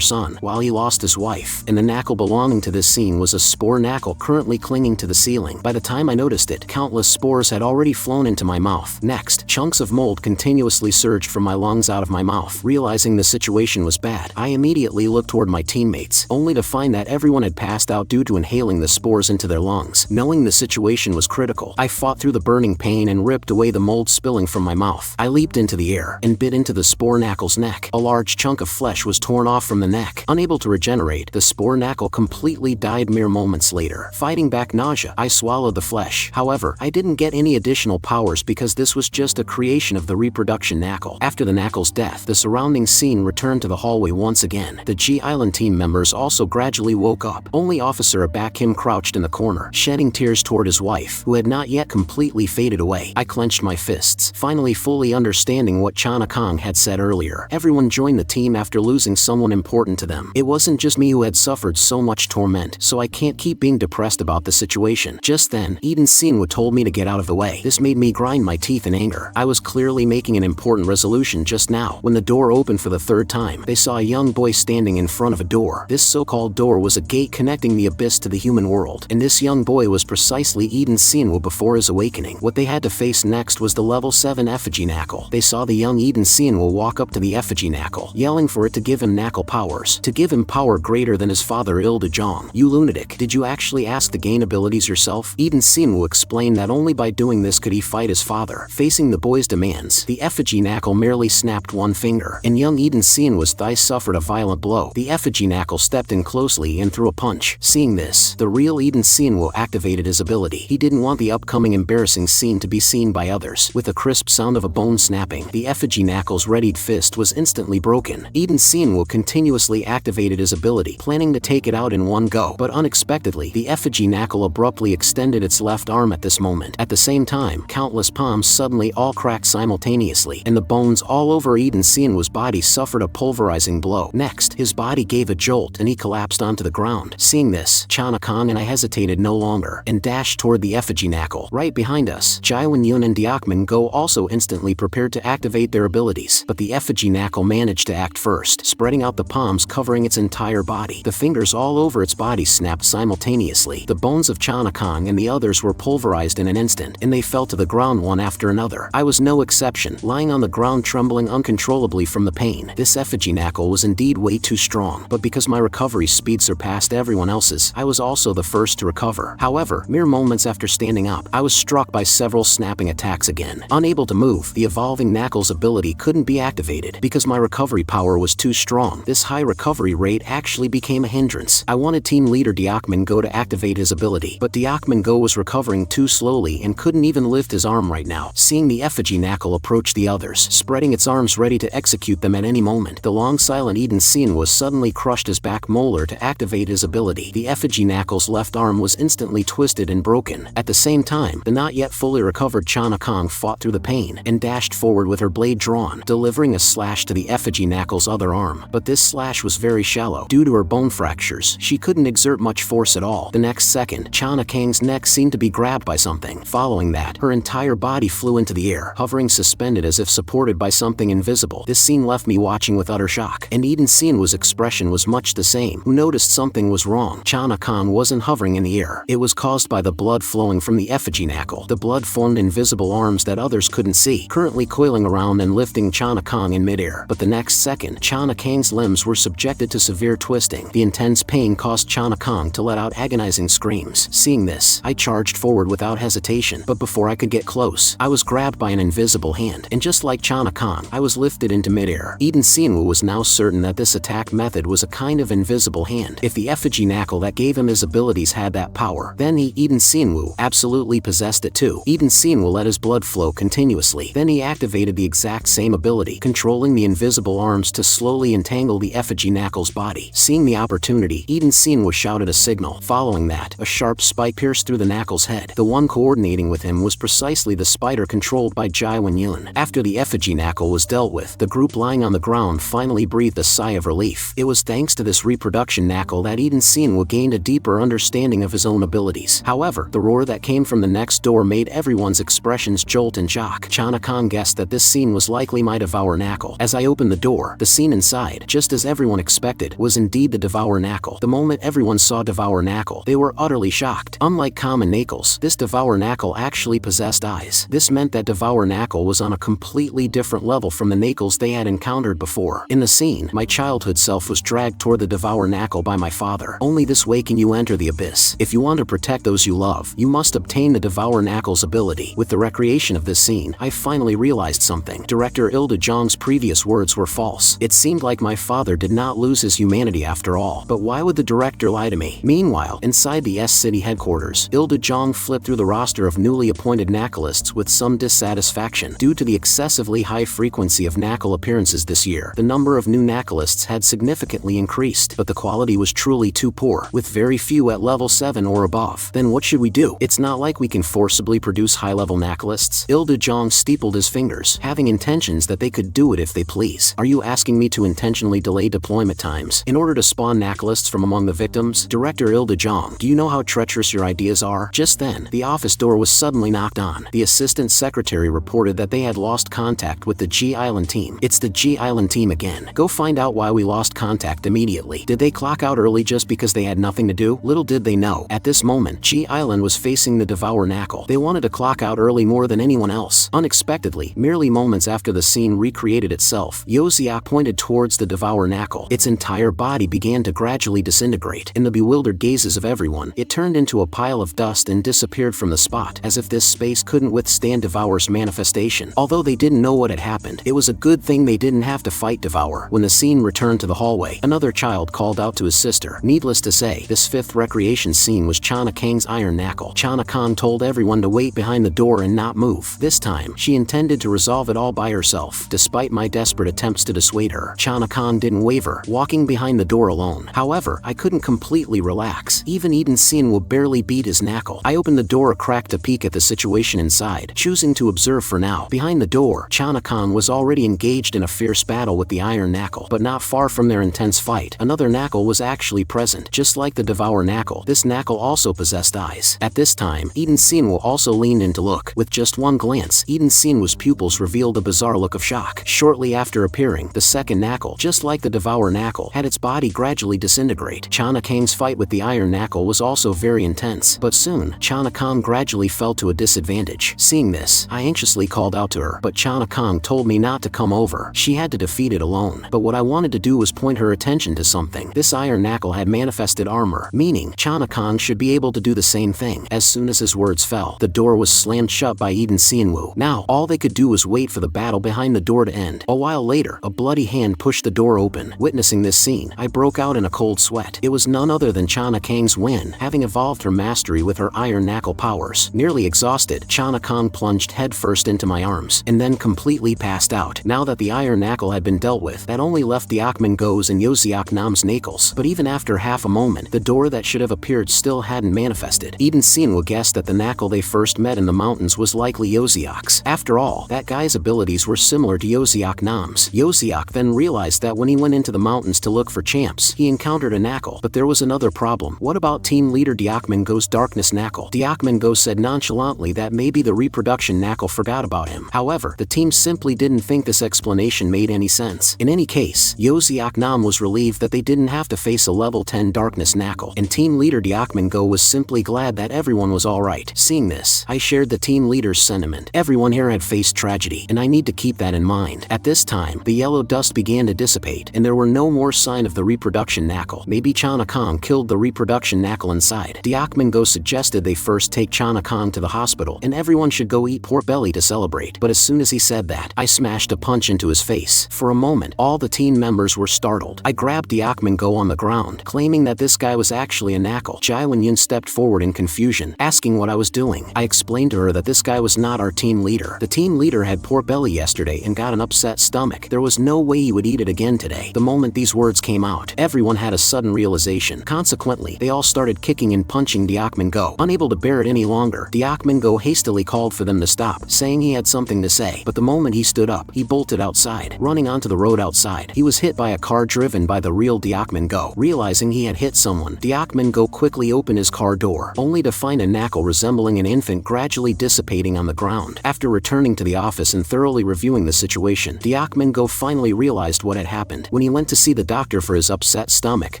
son, while he lost his wife, and the knackal belonging to this scene was a spore knackal currently clinging to the ceiling. By the time I noticed it, countless spores had already flown into my mouth. Next, chunks of mold continuously surged from my lungs out of my mouth. Realizing the situation was bad, I immediately looked toward my teammates, only to find that everyone had passed out due to inhaling the spores into their lungs. Knowing the situation was critical, I fought through the burning pain and ripped away the mold spilling from my mouth. I leaped into the air and bit into the spore knackal's neck. A large chunk of flesh was torn off from the neck. Unable to regenerate, the spore knackal completely died mere moments later. Fighting back nausea, I swallowed the flesh. However, I didn't get any additional powers because this was just a creation of the reproduction knackal. After the knackal's death, the surrounding scene returned to the hallway once again. The G Island team members also gradually woke up. Only Officer Abak Kim crouched in the corner, shedding tears toward his wife, who had not yet completely faded away. I clenched my fist. analysts, finally fully understanding what Chanakong had said earlier. Everyone joined the team after losing someone important to them. It wasn't just me who had suffered so much torment, so I can't keep being depressed about the situation. Just then, Eden Sinwoo told me to get out of the way. This made me grind my teeth in anger. I was clearly making an important resolution just now. When the door opened for the third time, they saw a young boy standing in front of a door. This so-called door was a gate connecting the abyss to the human world, and this young boy was precisely Eden Sinwoo before his awakening. What they had to face next was the level 7 effigy knackal. They saw the young Eden Sinwoo walk up to the effigy knackal, yelling for it to give him knackal powers, to give him power greater than his father Ila Jang. You lunatic, did you actually ask to gain abilities yourself? Eden Sinwoo explained that only by doing this could he fight his father. Facing the boy's demands, the effigy knackal merely snapped one finger, and young Eden Sinwoo's thigh suffered a violent blow. The effigy knackal stepped in closely and threw a punch. Seeing this, the real Eden Sinwoo activated his ability. He didn't want the upcoming embarrassing scene to be seen by others. With a crisp sound of a bone snapping, the effigy knackal's readied fist was instantly broken. Eden Sinwoo continuously activated his ability, planning to take it out in one go, but unexpectedly, the effigy knackal abruptly extended its left arm at this moment. At the same time, countless palms suddenly all cracked simultaneously, and the bones all over Eden Sinwoo's body suffered a pulverizing blow. Next, his body gave a jolt and he collapsed onto the ground. Seeing this, Chanakong and I hesitated no longer, and dashed toward the effigy knackal. Right behind us, Jaiwan Yun and Deokman Go also instantly prepared to activate their abilities, but the effigy knackal managed to act first, spreading out the palms covering its entire body. The fingers all over its body snapped simultaneously. The bones of Chanakong and the others were pulverized in an instant, and they fell to the ground one after another. I was no exception, lying on the ground trembling uncontrollably from the pain. This effigy knackal was indeed way too strong, but because my recovery speed surpassed everyone else's, I was also the first to recover. However, mere moments after standing up, I was struck by several snapping attacks again. Unable to move, the evolving knackal's ability couldn't be activated because my recovery power was too strong. This high recovery rate actually became a hindrance. I wanted team leader Deokman Go to activate his ability, but Deokman Go was recovering too slowly and couldn't even lift his arm right now. Seeing the effigy knackal approach the others, spreading its arms ready to execute them at any moment, the long silent Eden Sinwoo suddenly crushed his back molar to activate his ability. The effigy knackal's left arm was instantly twisted and broken. At the same time, the not yet fully recovered Chanakong fought through the pain and dashed forward with her blade drawn, delivering a slash to the effigy knackal's other arm. But this slash was very shallow. Due to her bone fractures, she couldn't exert much force at all. The next second, Chanakong's neck seemed to be grabbed by something. Following that, her entire body flew into the air, hovering suspended as if supported by something invisible. This scene left me watching with utter shock, and Eden Sinwoo's expression was much the same. Who noticed something was wrong? Chanakong wasn't hovering in the air. It was caused by the blood flowing from the effigy knackal. The blood formed invisible arms that others couldn't see, currently coiling around and lifting Chanakong in midair. But the next second, Chanakong's limbs were subjected to severe twisting. The intense pain caused Chanakong to let out agonizing screams. Seeing this, I charged forward without hesitation, but before I could get close, I was grabbed by an invisible hand, and just like Chanakong, I was lifted into midair. Eden Sinwoo was now certain that this attack method was a kind of invisible hand. If the effigy knackal that gave him his abilities had that power, then he, Eden Sinwoo, absolutely possessed it too. Eden Sinwoo let his blood flow continuously. Then he activated the exact same ability, controlling the invisible arms to slowly entangle the effigy knackal's body. Seeing the opportunity, Eden Sinwoo shouted a signal. Following that, a sharp spike pierced through the knackal's head. The one coordinating with him was precisely the spider controlled by Jaiwan Yun. After the effigy knackal was dealt with, the group lying on the ground finally breathed a sigh of relief. It was thanks to this reproduction knackal that Eden Sinwoo gained a deeper understanding of his own abilities. However, the roar that came from the next door made everyone's expressions jolt and shock. Chanakong guessed that this scene was likely my Devour knackal. As I opened the door, the scene inside, just as everyone expected, was indeed the Devour knackal. The moment everyone saw Devour knackal, they were utterly shocked. Unlike common knackals, this Devour knackal actually possessed eyes. This meant that Devour knackal was on a completely different level from the knackals they had encountered before. In the scene, my childhood self was dragged toward the Devour knackal by my father. Only this way can you enter the abyss. If you want to protect those you love, you must obtain the Devour knackal's ability. With the recreation of this scene, I finally realized something. Director Ila Jang's previous words were false. It seemed like my father did not lose his humanity after all. But why would the director lie to me? Meanwhile, inside the S-City headquarters, Ila Jang flipped through the roster of newly appointed knackalists with some dissatisfaction. Due to the excessively high frequency of knackal appearances this year, the number of new knackalists had significantly increased, but the quality was truly too poor, with very few at level 7 or above. Then what should we do? It's not like we can forcibly produce high-level knackalists. Ila Jang steepled his fingers, having intentions that they could do it if they please. Are you asking me to intentionally delay deployment times in order to spawn knackalists from among the victims? Director Ila Jang, do you know how treacherous your ideas are? Just then, the office door was suddenly knocked on. The assistant secretary reported that they had lost contact with the G Island team. It's the G Island team again. Go find out why we lost contact immediately. Did they clock out early just because they had nothing to do? Little did they know, at this moment, G Island was facing the Devour knackal. They wanted to clock out early more than anyone else. Unexpectedly, merely moments after the scene recreated itself, Yoziak pointed towards the Devour knackal. Its entire body began to gradually disintegrate. In the bewildered gazes of everyone, it turned into a pile of dust and disappeared from the spot, as if this space couldn't withstand Devour's manifestation. Although they didn't know what had happened, it was a good thing they didn't have to fight Devour. When the scene returned to the hallway, another child called out to his sister. Needless to say, this fifth recreation scene was Chana Kang's iron knackal. Chana Kang told everyone to wait behind the door and not move. This time, she intended to resolve it all by herself. Despite my desperate attempts to dissuade her, Chana Kang didn't waver, walking behind the door alone. However, I couldn't completely relax. Even Eden Sinwo barely beat his knackal. I opened the door a crack to peek at the situation inside, choosing to observe for now. Behind the door, Chana Kang was already engaged in a fierce battle with the iron knackal, but not far from their intense fight, another knackal was actually present. Just like the Devour knackal, this knackal also possessed eyes. At this time, Eden Sinwo also leaned in to look. With just one glance, Eden Sinwo's pupils revealed a bizarre look of shock. Shortly after appearing, the second knackal, just like the Devour knackal, had its body gradually disintegrate. Chana Kang's fight with the iron knackal was also very intense, but soon, Chana Kang gradually fell to a disadvantage. Seeing this, I anxiously called out to her, but Chana Kang told me not to come over. She had to defeat it alone. But what I wanted to do was point her attention to something. This iron knackal had manifested armor, meaning Chana Kang should be able to do the same thing. As soon as his words fell, the door was slammed shut by Eden Sinwo. Now, all they could do was wait for the battle behind the door to end. A while later, a bloody hand pushed the door open. Witnessing this scene, I broke out in a cold sweat. It was none other than Chana Kang's Wen, having evolved her mastery with her iron knackal powers. Nearly exhausted, Chana Kang plunged headfirst into my arms, and then completely passed out. Now that the iron knackal had been dealt with, that only left the Akmengos and Yoziak Nam's knackals. But even after half a moment, the door that should have appeared still hadn't manifested. Eden Sinwo guessed that the knackal they first met in the mountains was likely Yoziak's. After all, that guy's abilities were similar to Yoziak Nam's. Yoziak then realized that when he went into the mountains to look for champs, he encountered a knackal. But there was another problem. What about team leader Diakmengo's darkness knackal? Diakmengo said nonchalantly that maybe the reproduction knackal forgot about him. However, the team simply didn't think this explanation made any sense. In any case, Yoziak Nam was relieved that they didn't have to face a level 10 darkness knackal, and team leader Diakmengo was simply glad that everyone was alright. Seeing this, I shared the team leader's sentiment. Everyone here had faced tragedy, and I need to keep that in mind. At this time, the yellow dust began to dissipate, and there were no more sign of the reproduction knackal. Maybe Chana Kang killed the reproduction knackal inside. Diakmengo suggested they first take Chana Kang to the hospital, and everyone should go eat pork belly to celebrate. But as soon as he said that, I smashed a punch into his face. For a moment, all the team members were startled. I grabbed Diakmengo on the ground, claiming that this guy was actually a knackal. Jai Wen-yun stepped forward in confusion, asking what I was doing. I explained to her that this guy was not our team leader. The team leader had pork belly yesterday and got an upset stomach. There was no way he would eat it again today. The moment these words came out, everyone had a sudden realization. Consequently, they all started kicking and punching Diakmengo. Unable to bear it any longer, Diakmengo hastily called for them to stop, saying he had something to say. But the moment he stood up, he bolted outside. Running onto the road outside, he was hit by a car driven by the real Diakmengo. Realizing he had hit someone, Diakmengo quickly opened his car door, only to find a knackal resembling an infant gradually dissipating on the ground. After returning to the office and thoroughly reviewing the situation, Diakmengo finally realized what had happened. When he went to see the doctor for his upset stomach,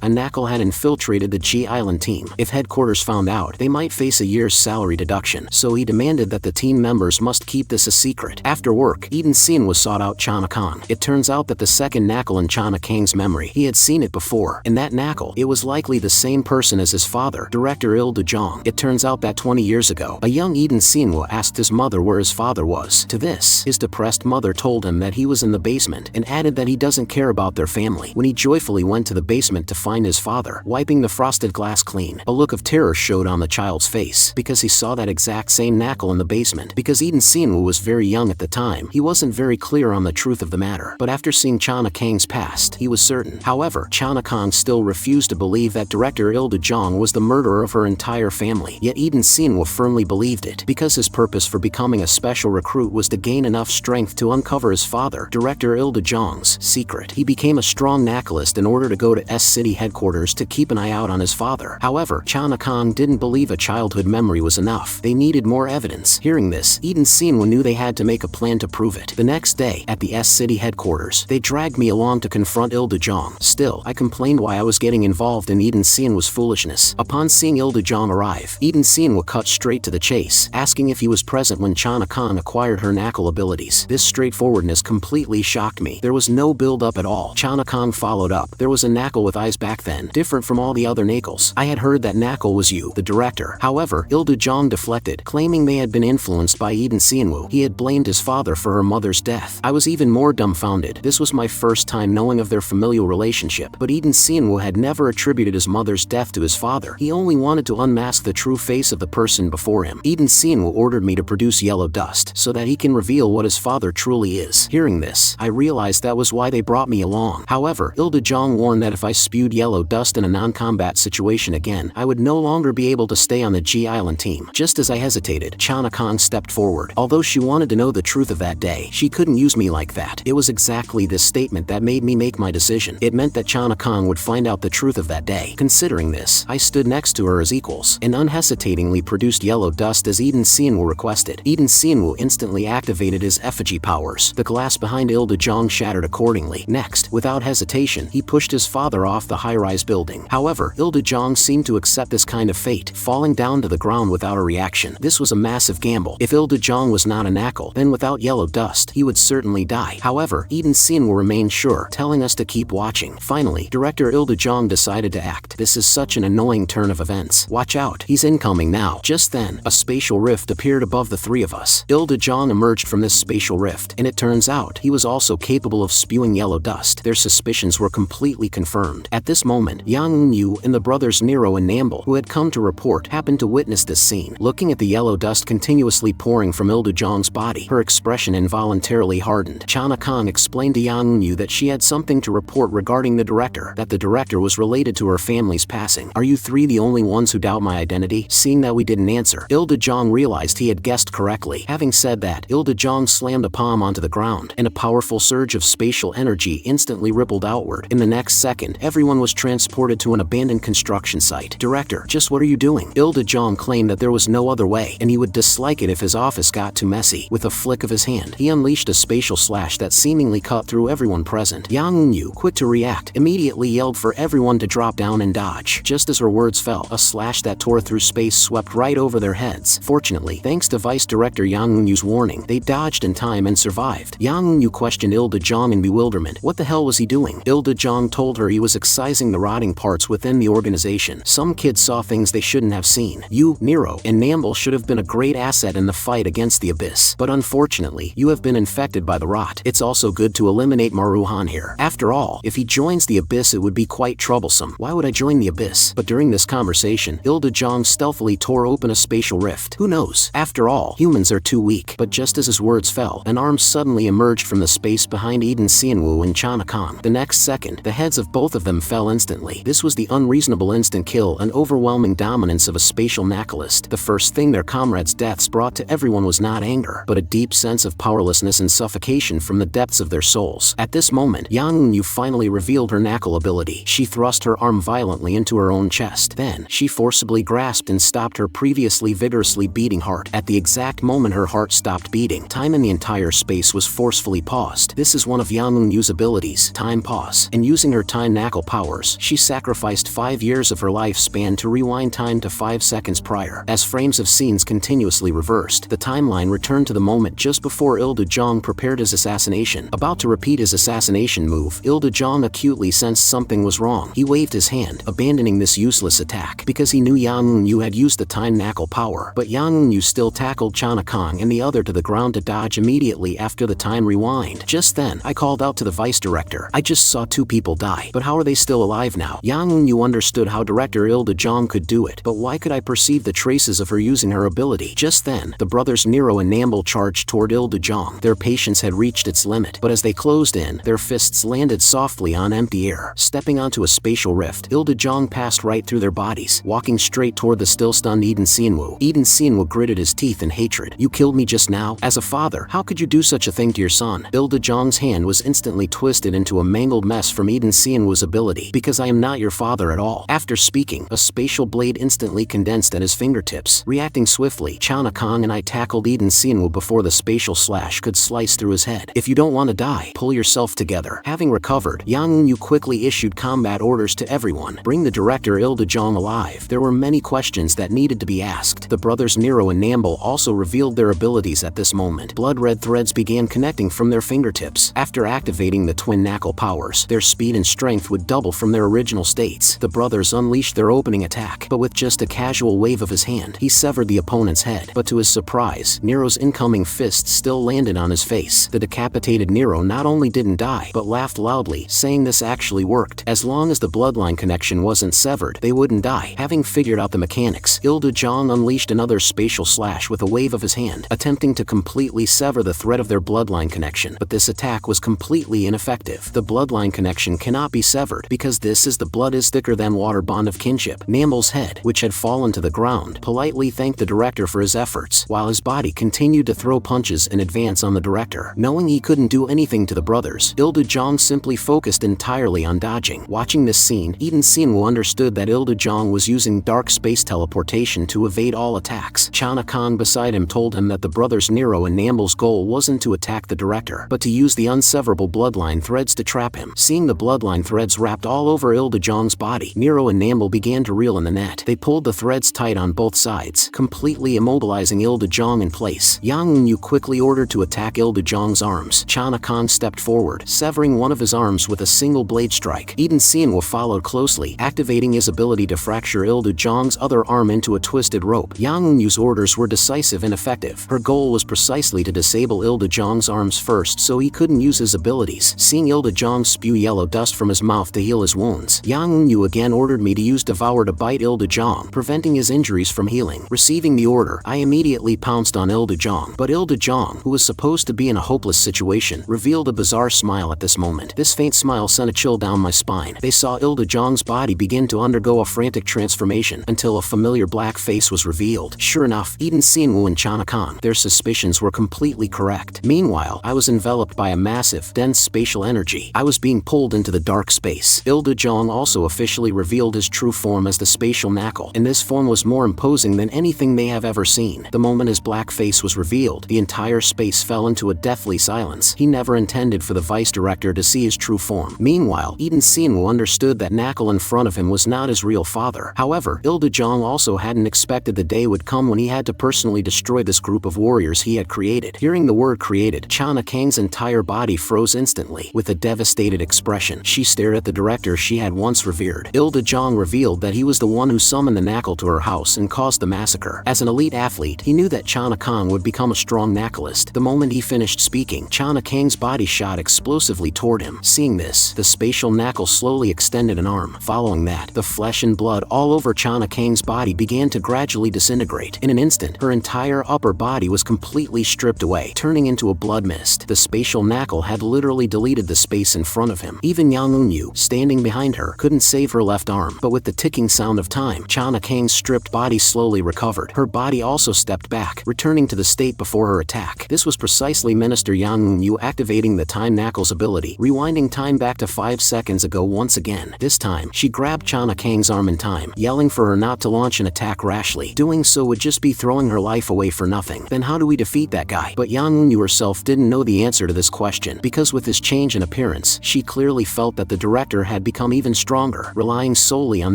a knackal had infiltrated the G Island team. If headquarters found out, they might face a year's salary deduction, so he demanded that the team members must keep this a secret. After work, Eden Sin sought out Chana Kang. It turns out that the second knackal in Chana Kang's memory, he had seen it before. In that knackal, it was likely the same person as his father, Director Ila Jang. It turns out that 20 years ago, a young Eden Sinwo asked his mother where his father was. To this, his depressed mother told him that he was in the basement and added that he doesn't care about their family. When he joyfully went to the basement to find his father, wiping the frosted glass clean, a look of terror showed on the child's face because he saw that exact same knackal in the basement. Because Eden Sinwo was very young at the time, he wasn't very clear on the truth of the matter. But after seeing Chana Kang's past, he was certain. However, Chana Kang still refused to believe that Director Ila Jang was the murderer of her entire family. Yet Eden Sinwo firmly believed it because his purpose for becoming becoming a special recruit was to gain enough strength to uncover his father, Director Ila Jang's, secret. He became a strong knackleist in order to go to S City headquarters to keep an eye out on his father. However, Chana-kan didn't believe a childhood memory was enough. They needed more evidence. Hearing this, Eden Senwu knew they had to make a plan to prove it. The next day, at the S City headquarters, they dragged me along to confront Ila Jang. Still, I complained why I was getting involved in Eden Senwu's foolishness. Upon seeing Ila Jang arrive, Eden Senwu cut straight to the chase, asking if he was present when Chana-kan acquired her knackal abilities. This straightforwardness completely shocked me. There was no build-up at all. Chana-kan followed up. There was a knackal with eyes back then, different from all the other knackals. I had heard that knackal was you, the director. However, Ila Jang deflected, claiming they had been influenced by Eden Senwu. He had blamed his father for her mother's death. I was even more dumbfounded. This was my first time knowing of their familial relationship, but Eden Senwu had never attributed his mother's death to his father. He only wanted to unmask the true face of the person before him. Eden Senwu ordered me to produce yellow dust, so that he can reveal what his father truly is. Hearing this, I realized that was why they brought me along. However, Ila Jang warned that if I spewed yellow dust in a non-combat situation again, I would no longer be able to stay on the G Island team. Just as I hesitated, Chana-kan stepped forward. Although she wanted to know the truth of that day, she couldn't use me like that. It was exactly this statement that made me make my decision. It meant that Chana-kan would find out the truth of that day. Considering this, I stood next to her as equals, and unhesitatingly produced yellow dust as Eden Senwu requested. Eden Senwu instantly activated his effigy powers. The glass behind Ila Jang shattered accordingly. Next, without hesitation, he pushed his father off the high-rise building. However, Ila Jang seemed to accept this kind of fate, falling down to the ground without a reaction. This was a massive gamble. If Ila Jang was not a knackal, then without yellow dust, he would certainly die. However, Eden Senwu remained sure, telling us to keep watching. Finally, Director Ila Jang decided to act. This is such an annoying turn of events. Watch out, he's incoming now. Just then, a spatial rift appeared above the three of us. Ila Jang emerged from this spatial rift, and it turns out he was also capable of spewing yellow dust. Their suspicions were completely confirmed. At this moment, Yang Eun-yu and the brothers Nero and Namble, who had come to report, happened to witness this scene. Looking at the yellow dust continuously pouring from Ila Jang's body, her expression involuntarily hardened. Chana-kan explained to Yang Eun-yu that she had something to report regarding the director, that the director was related to her family's passing. Are you three the only ones who doubt my identity? Seeing that we didn't answer, Ila Jang realized he had guessed correctly. Having said that, Ila Jang slammed a palm onto the ground, and a powerful surge of spatial energy instantly rippled outward. In the next second, everyone was transported to an abandoned construction site. Director, just what are you doing? Ila Jang claimed that there was no other way, and he would dislike it if his office got too messy. With a flick of his hand, he unleashed a spatial slash that seemingly cut through everyone present. Yang Eun-yu, quick to react, immediately yelled for everyone to drop down and dodge. Just as her words fell, a slash that tore through space swept right over their heads. Fortunately, thanks to Vice Director Yang Eun-yu's warning, they dodged in time and survived. Yang Eun-yu questioned Ila Jang in bewilderment. What the hell was he doing? Ila Jang told her he was excising the rotting parts within the organization. Some kids saw things they shouldn't have seen. You, Nero, and Namble should have been a great asset in the fight against the Abyss. But unfortunately, you have been infected by the rot. It's also good to eliminate Maruhan here. After all, if he joins the Abyss, it would be quite troublesome. Why would I join the Abyss? But during this conversation, Ila Jang stealthily tore open a spatial rift. Who knows? After all, humans are too weak. But just as his words fell, an arm suddenly emerged from the space behind Eden Senwu and Chana-kan. The next second, the heads of both of them fell instantly. This was the unreasonable instant kill and overwhelming dominance of a spatial knackleist. The first thing their comrades' deaths brought to everyone was not anger, but a deep sense of powerlessness and suffocation from the depths of their souls. At this moment, Yang Eun-yu finally revealed her knackal ability. She thrust her arm violently into her own chest. Then, she forcibly grasped and stopped her previously vigorously beating heart. At the exact moment her heart stopped beating, time in the entire space was forcefully paused. This is one of Yang Eun-yu's abilities, time pause. And using her time knackal powers, she sacrificed 5 years of her lifespan to rewind time to 5 seconds prior. As frames of scenes continuously reversed, the timeline returned to the moment just before Ila Jang prepared his assassination. About to repeat his assassination move, Ila Jang acutely sensed something was wrong. He waved his hand, abandoning this useless attack, because he knew Yang Eun-yu had used the time knackal power. But Yang Eun-yu still tackled Chana-kan and the other to the ground to dodge immediately after the time rewind. Just then, I called out to the vice director. I just saw 2 people die, but how are they still alive now? Yang Eun-yu understood how Director Ila Jang could do it, but why could I perceive the traces of her using her ability? Just then, the brothers Nero and Namble charged toward Ila Jang. Their patience had reached its limit, but as they closed in, their fists landed softly on empty air. Stepping onto a spatial rift, Ila Jang passed right through their bodies, walking straight toward the still-stunned Eden Senwu. Eden Senwu gritted his teeth in hatred hatred. You killed me just now? As a father, how could you do such a thing to your son? Ila Jang's hand was instantly twisted into a mangled mess from Eden Sianwoo's ability. Because I am not your father at all. After speaking, a spatial blade instantly condensed at his fingertips. Reacting swiftly, Chana Kong and I tackled Eden Sianwoo before the spatial slash could slice through his head. If you don't want to die, pull yourself together. Having recovered, Yang Eun-yu quickly issued combat orders to everyone. Bring the director Ila Jang alive. There were many questions that needed to be asked. The brothers Nero and Namble also revealed their abilities at this moment. Blood-red threads began connecting from their fingertips. After activating the twin knackal powers, their speed and strength would double from their original states. The brothers unleashed their opening attack, but with just a casual wave of his hand, he severed the opponent's head. But to his surprise, Nero's incoming fist still landed on his face. The decapitated Nero not only didn't die, but laughed loudly, saying this actually worked. As long as the bloodline connection wasn't severed, they wouldn't die. Having figured out the mechanics, Ila Jang unleashed another spatial slash with a wave of his hand, attempting to completely sever the thread of their bloodline connection. But this attack was completely ineffective. The bloodline connection cannot be severed because this is the blood is thicker than water bond of kinship. Namble's head, which had fallen to the ground, politely thanked the director for his efforts, while his body continued to throw punches in advance on the director. Knowing he couldn't do anything to the brothers, Ila Jang simply focused entirely on dodging. Watching this scene, Eden Sianwoo understood that Ila Jang was using dark space teleportation to evade all attacks. Chana Kong beside him told him that the brothers Nero and Namble's goal wasn't to attack the director, but to use the unseverable bloodline threads to trap him. Seeing the bloodline threads wrapped all over Ila Jang's body, Nero and Namble began to reel in the net. They pulled the threads tight on both sides, completely immobilizing Ila Jang in place. Yang Eun-yu quickly ordered to attack Ila Jang's arms. Chana Kong stepped forward, severing one of his arms with a single blade strike. Eden Sianwoo followed closely, activating his ability to fracture Ila Jang's other arm into a twisted rope. Yang Eun-yu's orders were decisive and effective. Her goal was precisely to disable Ila Jang's arms first so he couldn't use his abilities. Seeing Ila Jang spew yellow dust from his mouth to heal his wounds, Yang Eun-yu again ordered me to use Devour to bite Ila Jang, preventing his injuries from healing. Receiving the order, I immediately pounced on Ila Jang, but Ila Jang, who was supposed to be in a hopeless situation, revealed a bizarre smile at this moment. This faint smile sent a chill down my spine. They saw Ila Jang's body begin to undergo a frantic transformation until a familiar black face was revealed. Sure enough, Eden Sianwoo and Chana Kong, their suspicions were completely correct. Meanwhile, I was enveloped by a massive, dense spatial energy. I was being pulled into the dark space. Ila Jang also officially revealed his true form as the spatial knackal, and this form was more imposing than anything they have ever seen. The moment his black face was revealed, the entire space fell into a deathly silence. He never intended for the vice director to see his true form. Meanwhile, Eden Sianwoo understood that knackal in front of him was not his real father. However, Ila Jang also hadn't expected the day would come when he had to personally destroy this group of warriors he had created. Hearing the word created, Chana Kang's entire body froze instantly. With a devastated expression, she stared at the director she had once revered. Ila Jang revealed that he was the one who summoned the knackal to her house and caused the massacre. As an elite athlete, he knew that Chana Kang would become a strong knackalist. The moment he finished speaking, Chana Kang's body shot explosively toward him. Seeing this, the spatial knackal slowly extended an arm. Following that, the flesh and blood all over Chana Kang's body began to gradually disintegrate. In an instant, her entire upper body was completely stripped away, turning into a blood mist. The spatial knackal had literally deleted the space in front of him. Even Yang Eun-yu, standing behind her, couldn't save her left arm. But with the ticking sound of time, Chana Kang's stripped body slowly recovered. Her body also stepped back, returning to the state before her attack. This was precisely Minister Yang Eun-yu activating the time knackal's ability, rewinding time back to 5 seconds ago once again. This time, she grabbed Chana Kang's arm in time, yelling for her not to launch an attack rashly. Doing so would just be throwing her life away for nothing. Then how do we defeat that guy? But Yang Eun-yu herself didn't know the answer to this question, because with his change in appearance, she clearly felt that the director had become even stronger. Relying solely on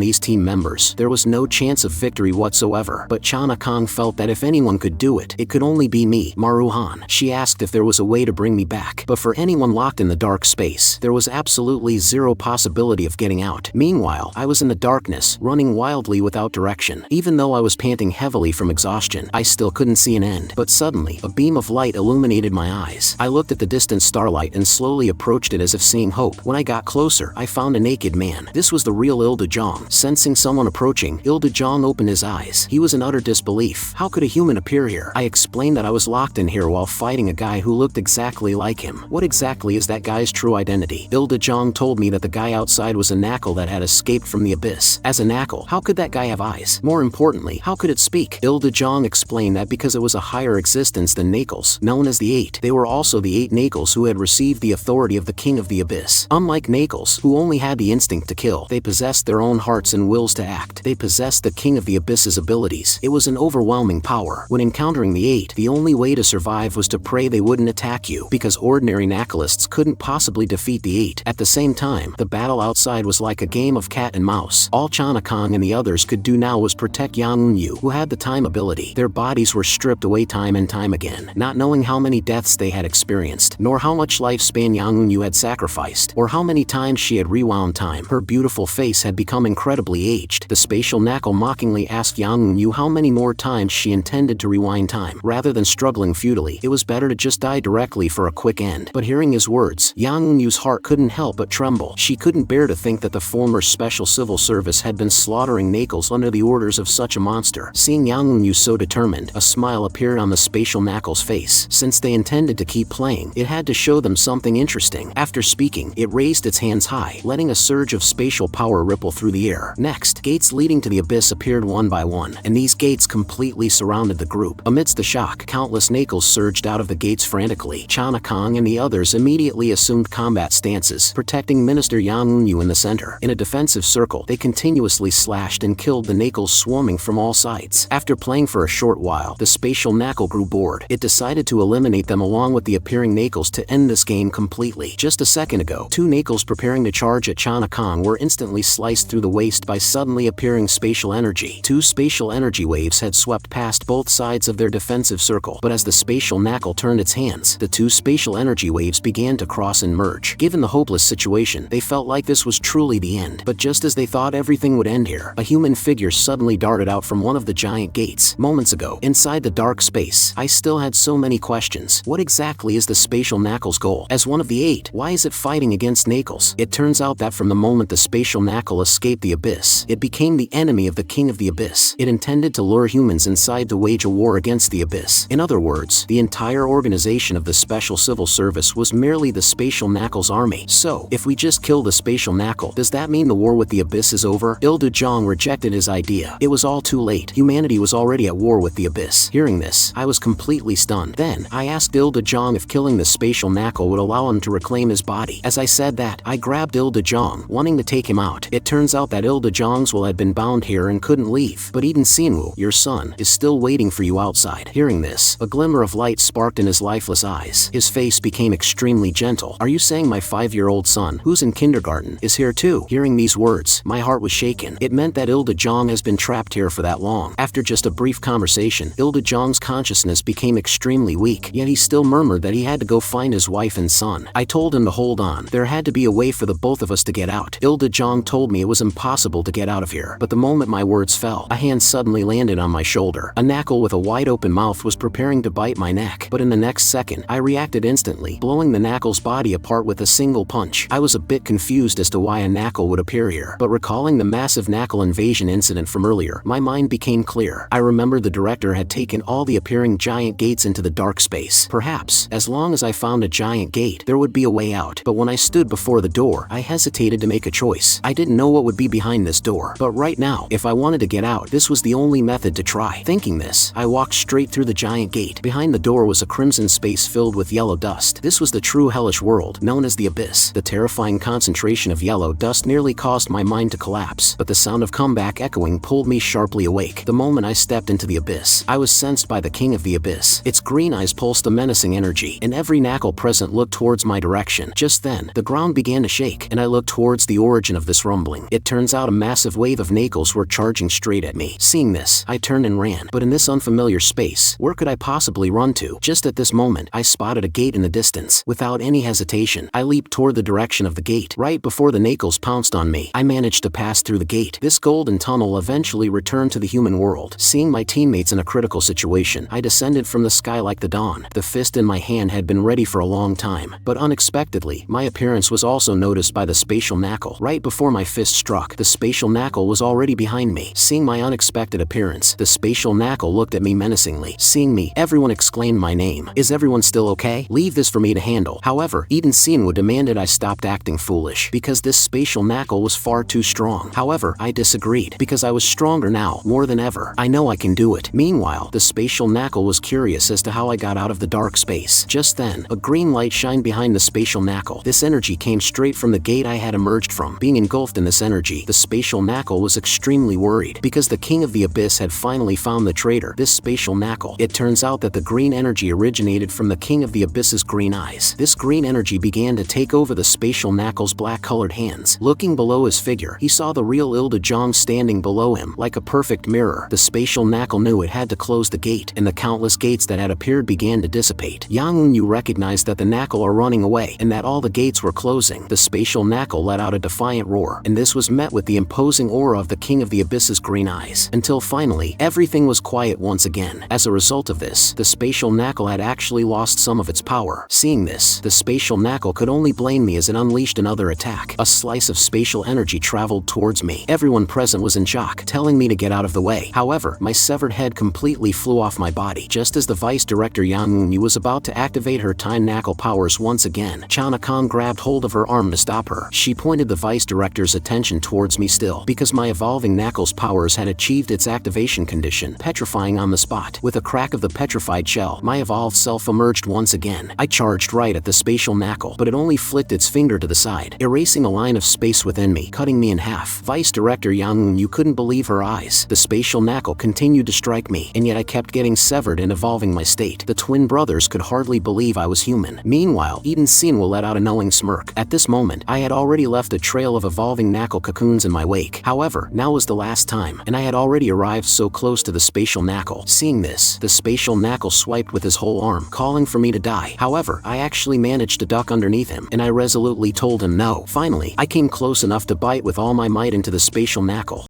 these team members, there was no chance of victory whatsoever. But Chana Kang felt that if anyone could do it, it could only be me, Maruhan. She asked if there was a way to bring me back, but for anyone locked in the dark space, there was absolutely zero possibility of getting out. Meanwhile, I was in the darkness, running wildly without direction. Even though I was panting heavily from exhaustion, I still couldn't see an end. But suddenly, a beam of light illuminated my eyes. I looked at the distant starlight and slowly approached it as if seeing hope. When I got closer, I found a naked man. This was the real Ila Jang. Sensing someone approaching, Ila Jang opened his eyes. He was in utter disbelief. How could a human appear here? I explained that I was locked in here while fighting a guy who looked exactly like him. What exactly is that guy's true identity? Ila Jang told me that the guy outside was a knackal that had escaped from the abyss. As a knackal, how could that guy have eyes? More importantly, how could it speak? Ila Jang explained that that because it was a higher existence than knackals, known as the Eight. They were also the 8 knackals who had received the authority of the King of the Abyss. Unlike knackals, who only had the instinct to kill, they possessed their own hearts and wills to act. They possessed the King of the Abyss's abilities. It was an overwhelming power. When encountering the 8, the only way to survive was to pray they wouldn't attack you, because ordinary knackalists couldn't possibly defeat the 8. At the same time, the battle outside was like a game of cat and mouse. All Chanakong and the others could do now was protect Yang Eunyu, who had the time ability. Their bodies were stripped away time and time again, not knowing how many deaths they had experienced, nor how much lifespan Yang Eunyu had sacrificed, or how many times she had rewound time. Her beautiful face had become incredibly aged. The spatial knackal mockingly asked Yang Eunyu how many more times she intended to rewind time. Rather than struggling futilely, it was better to just die directly for a quick end. But hearing his words, Yang Eunyu's heart couldn't help but tremble. She couldn't bear to think that the former special civil service had been slaughtering knackals under the orders of such a monster. Seeing Yang Eunyu so determined, a smile appeared on the spatial knackal's face. Since they intended to keep playing, it had to show them something interesting. After speaking, it raised its hands high, letting a surge of spatial power ripple through the air. Next, gates leading to the abyss appeared one by one, and these gates completely surrounded the group. Amidst the shock, countless knackals surged out of the gates frantically. Chanakong and the others immediately assumed combat stances, protecting Minister Yang Eunyu in the center. In a defensive circle, they continuously slashed and killed the knackals swarming from all sides. After playing for a short while, the spatial knackal grew bored. It decided to eliminate them along with the appearing knackals to end this game completely. Just a second ago, 2 knackals preparing to charge at Chanakong were instantly sliced through the waist by suddenly appearing spatial energy. 2 spatial energy waves had swept past both sides of their defensive circle, but as the spatial knackal turned its hands, the 2 spatial energy waves began to cross and merge. Given the hopeless situation, they felt like this was truly the end. But just as they thought everything would end here, a human figure suddenly darted out from one of the giant gates. Moments ago, inside the dark space, I still had so many questions. What exactly is the spatial knackal's goal? As one of the 8, why is it fighting against knackals? It turns out that from the moment the spatial knackal escaped the abyss, it became the enemy of the King of the Abyss. It intended to lure humans inside to wage a war against the abyss. In other words, the entire organization of the Special Civil Service was merely the spatial knackal's army. So, if we just kill the spatial knackal, does that mean the war with the abyss is over? Ila Jang rejected his idea. It was all too late. Humanity was already at war with the abyss. Hearing this, I was completely stunned. Then, I asked Ila Jang if killing the spatial knackal would allow him to reclaim his body. As I said that, I grabbed Ila Jang, wanting to take him out. It turns out that Ila Jang's will had been bound here and couldn't leave. But Eden Sinwoo, your son, is still waiting for you outside. Hearing this, a glimmer of light sparked in his lifeless eyes. His face became extremely gentle. Are you saying my 5-year-old son, who's in kindergarten, is here too? Hearing these words, my heart was shaken. It meant that Ila Jang has been trapped here for that long. After just a brief conversation, Ila Jang's consciousness became extremely weak, yet he still murmured that he had to go find his wife and son. I told him to hold on. There had to be a way for the both of us to get out. Ila Jang told me it was impossible to get out of here, but the moment my words fell, a hand suddenly landed on my shoulder. A knackal with a wide open mouth was preparing to bite my neck, but in the next second, I reacted instantly, blowing the knackal's body apart with a single punch. I was a bit confused as to why a knackal would appear here, but recalling the massive knackal invasion incident from earlier, my mind became clear. I remembered the director had taken all the appearing giant gates into the dark space. Perhaps, as long as I found a giant gate, there would be a way out. But when I stood before the door, I hesitated to make a choice. I didn't know what would be behind this door, but right now, if I wanted to get out, this was the only method to try. Thinking this, I walked straight through the giant gate. Behind the door was a crimson space filled with yellow dust. This was the true hellish world, known as the Abyss. The terrifying concentration of yellow dust nearly caused my mind to collapse, but the sound of comeback echoing pulled me sharply awake. The moment I stepped into the Abyss, I was sensed by the King of the Abyss. Its green eyes pulsed a menacing energy, and every knackal present looked towards my direction. Just then, the ground began to shake, and I looked towards the origin of this rumbling. It turns out a massive wave of knackals were charging straight at me. Seeing this, I turned and ran, but in this unfamiliar space, where could I possibly run to? Just at this moment, I spotted a gate in the distance. Without any hesitation, I leaped toward the direction of the gate. Right before the knackals pounced on me, I managed to pass through the gate. This golden tunnel eventually returned to the human world. Seeing my teammates in a critical situation, I descended from the sky like the dawn. The fist in my hand had been ready for a long time, but unexpectedly, my appearance was also noticed by the spatial knackal. Right before my fist struck, the spatial knackal was already behind me. Seeing my unexpected appearance, the spatial knackal looked at me menacingly. Seeing me, everyone exclaimed my name. Is everyone still okay? Leave this for me to handle. However, Eden Sinwoo demanded I stopped acting foolish, because this spatial knackal was far too strong. However, I disagreed, because I was stronger now, more than ever. I know I can do it. Meanwhile, Meanwhile, the spatial knackal was curious as to how I got out of the dark space. Just then, a green light shined behind the spatial knackal. This energy came straight from the gate I had emerged from. Being engulfed in this energy, the spatial knackal was extremely worried because the king of the abyss had finally found the traitor, this spatial knackal. It turns out that the green energy originated from the king of the abyss's green eyes. This green energy began to take over the spatial knackal's black-colored hands. Looking below his figure, he saw the real Ila Jang standing below him, like a perfect mirror. The spatial knackal knew it had to close the gate, and the countless gates that had appeared began to dissipate. Yang Yu recognized that the knackal are running away, and that all the gates were closing. The spatial knackal let out a defiant roar, and this was met with the imposing aura of the king of the abyss's green eyes, until finally, everything was quiet once again. As a result of this, the spatial knackal had actually lost some of its power. Seeing this, the spatial knackal could only blame me as it unleashed another attack. A slice of spatial energy traveled towards me. Everyone present was in shock, telling me to get out of the way. However, my severed head completely flew off my body. Just as the vice director Yang Yu was about to activate her time knackal powers once again, Chana-kan grabbed hold of her arm to stop her. She pointed the vice director's attention towards me still, because my evolving knackals powers had achieved its activation condition, petrifying on the spot. With a crack of the petrified shell, my evolved self emerged once again. I charged right at the spatial knackal, but it only flicked its finger to the side, erasing a line of space within me, cutting me in half. Vice director Yang Yu couldn't believe her eyes. The spatial knackal continued to strike me, and yet I kept getting severed and evolving my state. The twin brothers could hardly believe I was human. Meanwhile, Eden Sinwa let out a knowing smirk. At this moment, I had already left a trail of evolving knackal cocoons in my wake. However, now was the last time, and I had already arrived so close to the spatial knackal. Seeing this, the spatial knackal swiped with his whole arm, calling for me to die. However, I actually managed to duck underneath him, and I resolutely told him no. Finally, I came close enough to bite with all my might into the spatial knackal.